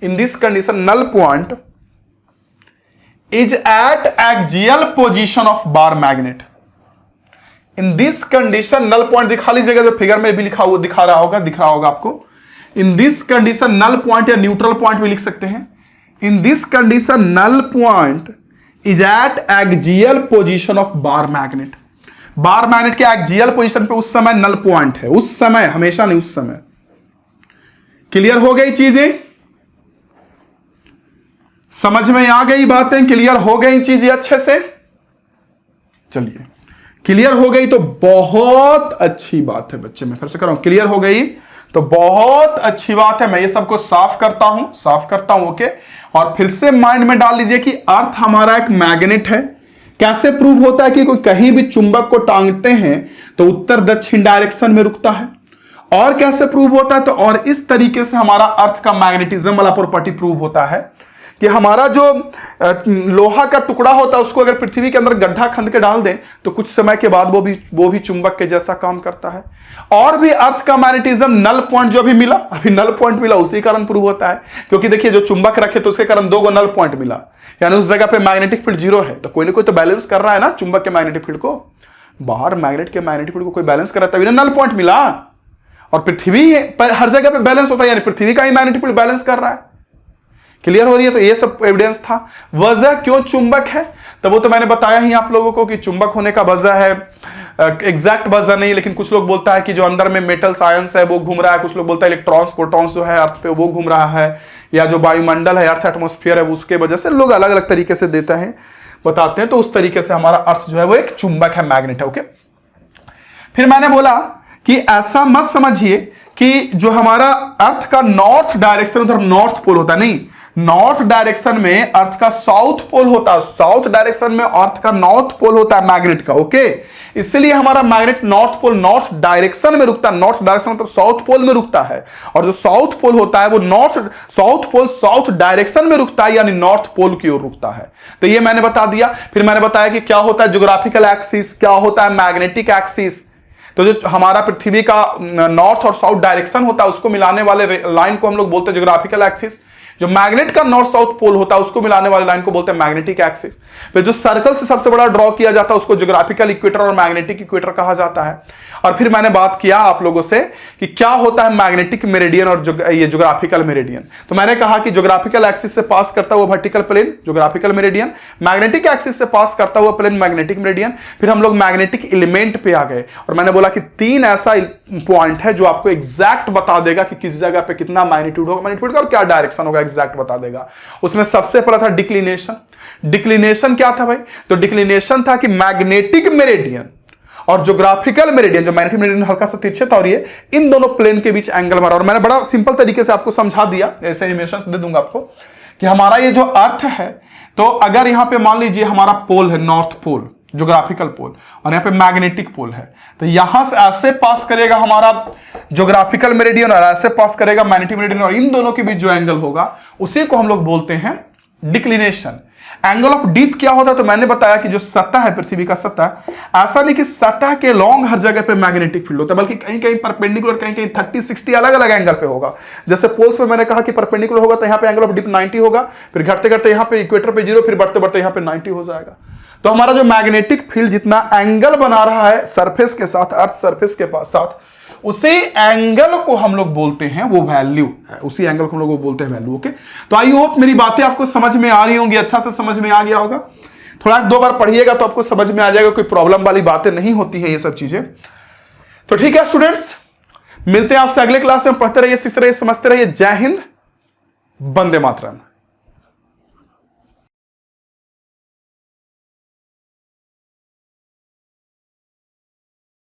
in this condition null point is at axial position of bar magnet. In this condition null point दिखा लीजिएगा, जो फिगर में भी लिखा हुआ दिख रहा होगा आपको। In this condition null point या न्यूट्रल पॉइंट भी लिख सकते हैं। In this condition null point is at axial position of bar magnet. Bar magnet के एक्सियल पोजीशन पे उस समय नल पॉइंट है, उस समय, हमेशा नहीं, उस समय। क्लियर हो गई चीजें, समझ में आ गई बातें, क्लियर हो गई चीजें अच्छे से। चलिए, क्लियर हो गई तो बहुत अच्छी बात है बच्चे, मैं फिर से कर रहा हूं, क्लियर हो गई तो बहुत अच्छी बात है। मैं ये सबको साफ करता हूं। ओके, और फिर से माइंड में डाल लीजिए कि अर्थ हमारा एक मैग्नेट है। कैसे प्रूव होता है कि कोई कहीं भी चुंबक को टांगते हैं तो उत्तर दक्षिण डायरेक्शन में रुकता है, और कैसे प्रूव होता है, तो और इस तरीके से हमारा अर्थ का मैग्नेटिज्म वाला प्रॉपर्टी प्रूव होता है कि हमारा जो लोहा का टुकड़ा होता है उसको अगर पृथ्वी के अंदर गड्ढा खंद के डाल दें तो कुछ समय के बाद वो भी चुंबक के जैसा काम करता है। और भी अर्थ का मैग्नेटिज्म नल पॉइंट जो अभी मिला, अभी नल पॉइंट मिला, उसी कारण प्रूव होता है, क्योंकि देखिए जो चुंबक रखे तो उसके कारण 2 नल पॉइंट मिला, यानी उस जगह पे मैग्नेटिक फील्ड 0 है, तो कोई ना कोई तो बैलेंस कर रहा है ना चुंबक के मैग्नेटिक फील्ड को, बाहर मैग्नेट के मैग्नेटिक फील्ड को कोई बैलेंस कर रहा है, तभी ना नल पॉइंट मिला। और पृथ्वी हर जगह पे बैलेंस होता है, यानी पृथ्वी का ही मैग्नेटिक फील्ड बैलेंस कर रहा है। क्लियर हो रही है? तो ये सब एविडेंस था। वजह क्यों चुंबक है, तो वो तो मैंने बताया ही आप लोगों को कि चुंबक होने का वजह है, एग्जैक्ट वजह नहीं, लेकिन कुछ लोग बोलता है कि जो अंदर में मेटल्स आयंस है वो घूम रहा है, कुछ लोग बोलता है इलेक्ट्रॉन्स प्रोटॉन्स जो है अर्थ पे वो घूम रहा है, या जो वायुमंडल है अर्थ एटमॉस्फेयर है उसके वजह से, लोग अलग अलग तरीके से देते हैं, बताते हैं। तो उस तरीके से हमारा अर्थ जो है वो एक चुंबक है, मैग्नेट है। ओके, फिर मैंने बोला कि ऐसा मत समझिए कि जो हमारा अर्थ का नॉर्थ डायरेक्शन उधर नॉर्थ पोल होता, नहीं, नॉर्थ डायरेक्शन में अर्थ का साउथ पोल होता है, साउथ डायरेक्शन में अर्थ का नॉर्थ पोल होता है मैग्नेट का। ओके, इसलिए हमारा magnet north pole north direction में रुकता है, नॉर्थ डायरेक्शन मतलब साउथ पोल में रुकता है, और जो साउथ पोल होता है वो साउथ पोल साउथ डायरेक्शन में रुकता है, यानी नॉर्थ पोल की ओर रुकता है। तो ये मैंने बता दिया। फिर मैंने बताया कि क्या होता है ज्योग्राफिकल एक्सिस, क्या होता है मैग्नेटिक एक्सिस। तो जो हमारा पृथ्वी का नॉर्थ और साउथ डायरेक्शन होता है उसको मिलाने वाले लाइन को हम लोग बोलते हैं ज्योग्राफिकल एक्सिस। जो मैग्नेट का नॉर्थ साउथ पोल होता है उसको मिलाने वाले लाइन को बोलते हैं मैग्नेटिक एक्सिस। फिर जो सर्कल से सबसे बड़ा ड्रॉ किया जाता है उसको ज्योग्राफिकल इक्वेटर और मैग्नेटिक इक्वेटर कहा जाता है। और फिर मैंने बात किया आप लोगों से कि क्या होता है मैग्नेटिक मेरिडियन और ये ज्योग्राफिकल मेरिडियन। तो मैंने कहा कि ज्योग्राफिकल एक्सिस से पास करता हुआ vertical plane geographical meridian, magnetic axis से पास करता हुआ प्लेन मैग्नेटिक मेरिडियन। फिर हम लोग मैग्नेटिक एलिमेंट पे आ गए और मैंने बोला कि 3 ऐसा पॉइंट है जो आपको एग्जैक्ट बता देगा कि किस जगह पे कितना मैग्नीट्यूड होगा, मैग्नीट्यूड का और क्या डायरेक्शन होगा, एग्जैक्ट बता देगा। उसमें सबसे पहला था डिक्लिनेशन। डिक्लिनेशन क्या था भाई? तो डिक्लिनेशन था कि मैग्नेटिक मेरिडियन और ज्योग्राफिकल मेरिडियन, जो मैग्नेटिक मेरिडियन हल्का सा तिरछा था और ये इन दोनों प्लेन के बीच एंगल मारा। और मैंने बड़ा सिंपल तरीके से आपको समझा दिया, ऐसे एनिमेशंस दे दूंगा आपको कि हमारा ये जो अर्थ है, तो अगर यहां पे मान लीजिए हमारा पोल है नॉर्थ पोल, ज्योग्राफिकल पोल, और यहाँ पे मैग्नेटिक पोल है। तो यहां से ऐसे पास करेगा हमारा ज्योग्राफिकल मेरिडियन और ऐसे पास करेगा मैग्नेटिक मेरिडियन, और इन दोनों के बीच जो एंगल होगा उसी को हम लोग बोलते हैं डिक्लिनेशन। एंगल ऑफ डिप क्या होता है? तो मैंने बताया कि जो सतह है, पृथ्वी का सतह, ऐसा नहीं कि सतह के लॉन्ग हर जगह पे मैग्नेटिक फील्ड होता है, बल्कि कहीं कहीं परपेंडिकुलर, कहीं कहीं 30-60 अलग अलग एंगल पे होगा। जैसे पोल्स में मैंने कहा कि परपेंडिकुलर होगा तो यहाँ पे एंगल ऑफ डिप 90 होगा, फिर घटते घटते यहाँ पे इक्वेटर पे 0, फिर बढ़ते बढ़ते यहाँ पे 90 हो जाएगा। तो हमारा जो मैग्नेटिक फील्ड जितना एंगल बना रहा है सरफेस के साथ, अर्थ सरफेस के पास साथ, उसी एंगल को हम लोग बोलते हैं वो वैल्यू है, उसी एंगल को हम लोग वो बोलते हैं वैल्यू। ओके, तो आई होप मेरी बातें आपको समझ में आ रही होंगी, अच्छा से समझ में आ गया होगा। थोड़ा 2 बार पढ़िएगा तो आपको समझ में आ जाएगा, कोई प्रॉब्लम वाली बातें नहीं होती है ये सब चीजें। तो ठीक है स्टूडेंट्स, मिलते हैं आपसे अगले क्लास में। पढ़ते रहिए, सीखते रहिए, समझते रहिए। जय हिंद, वंदे मातरम।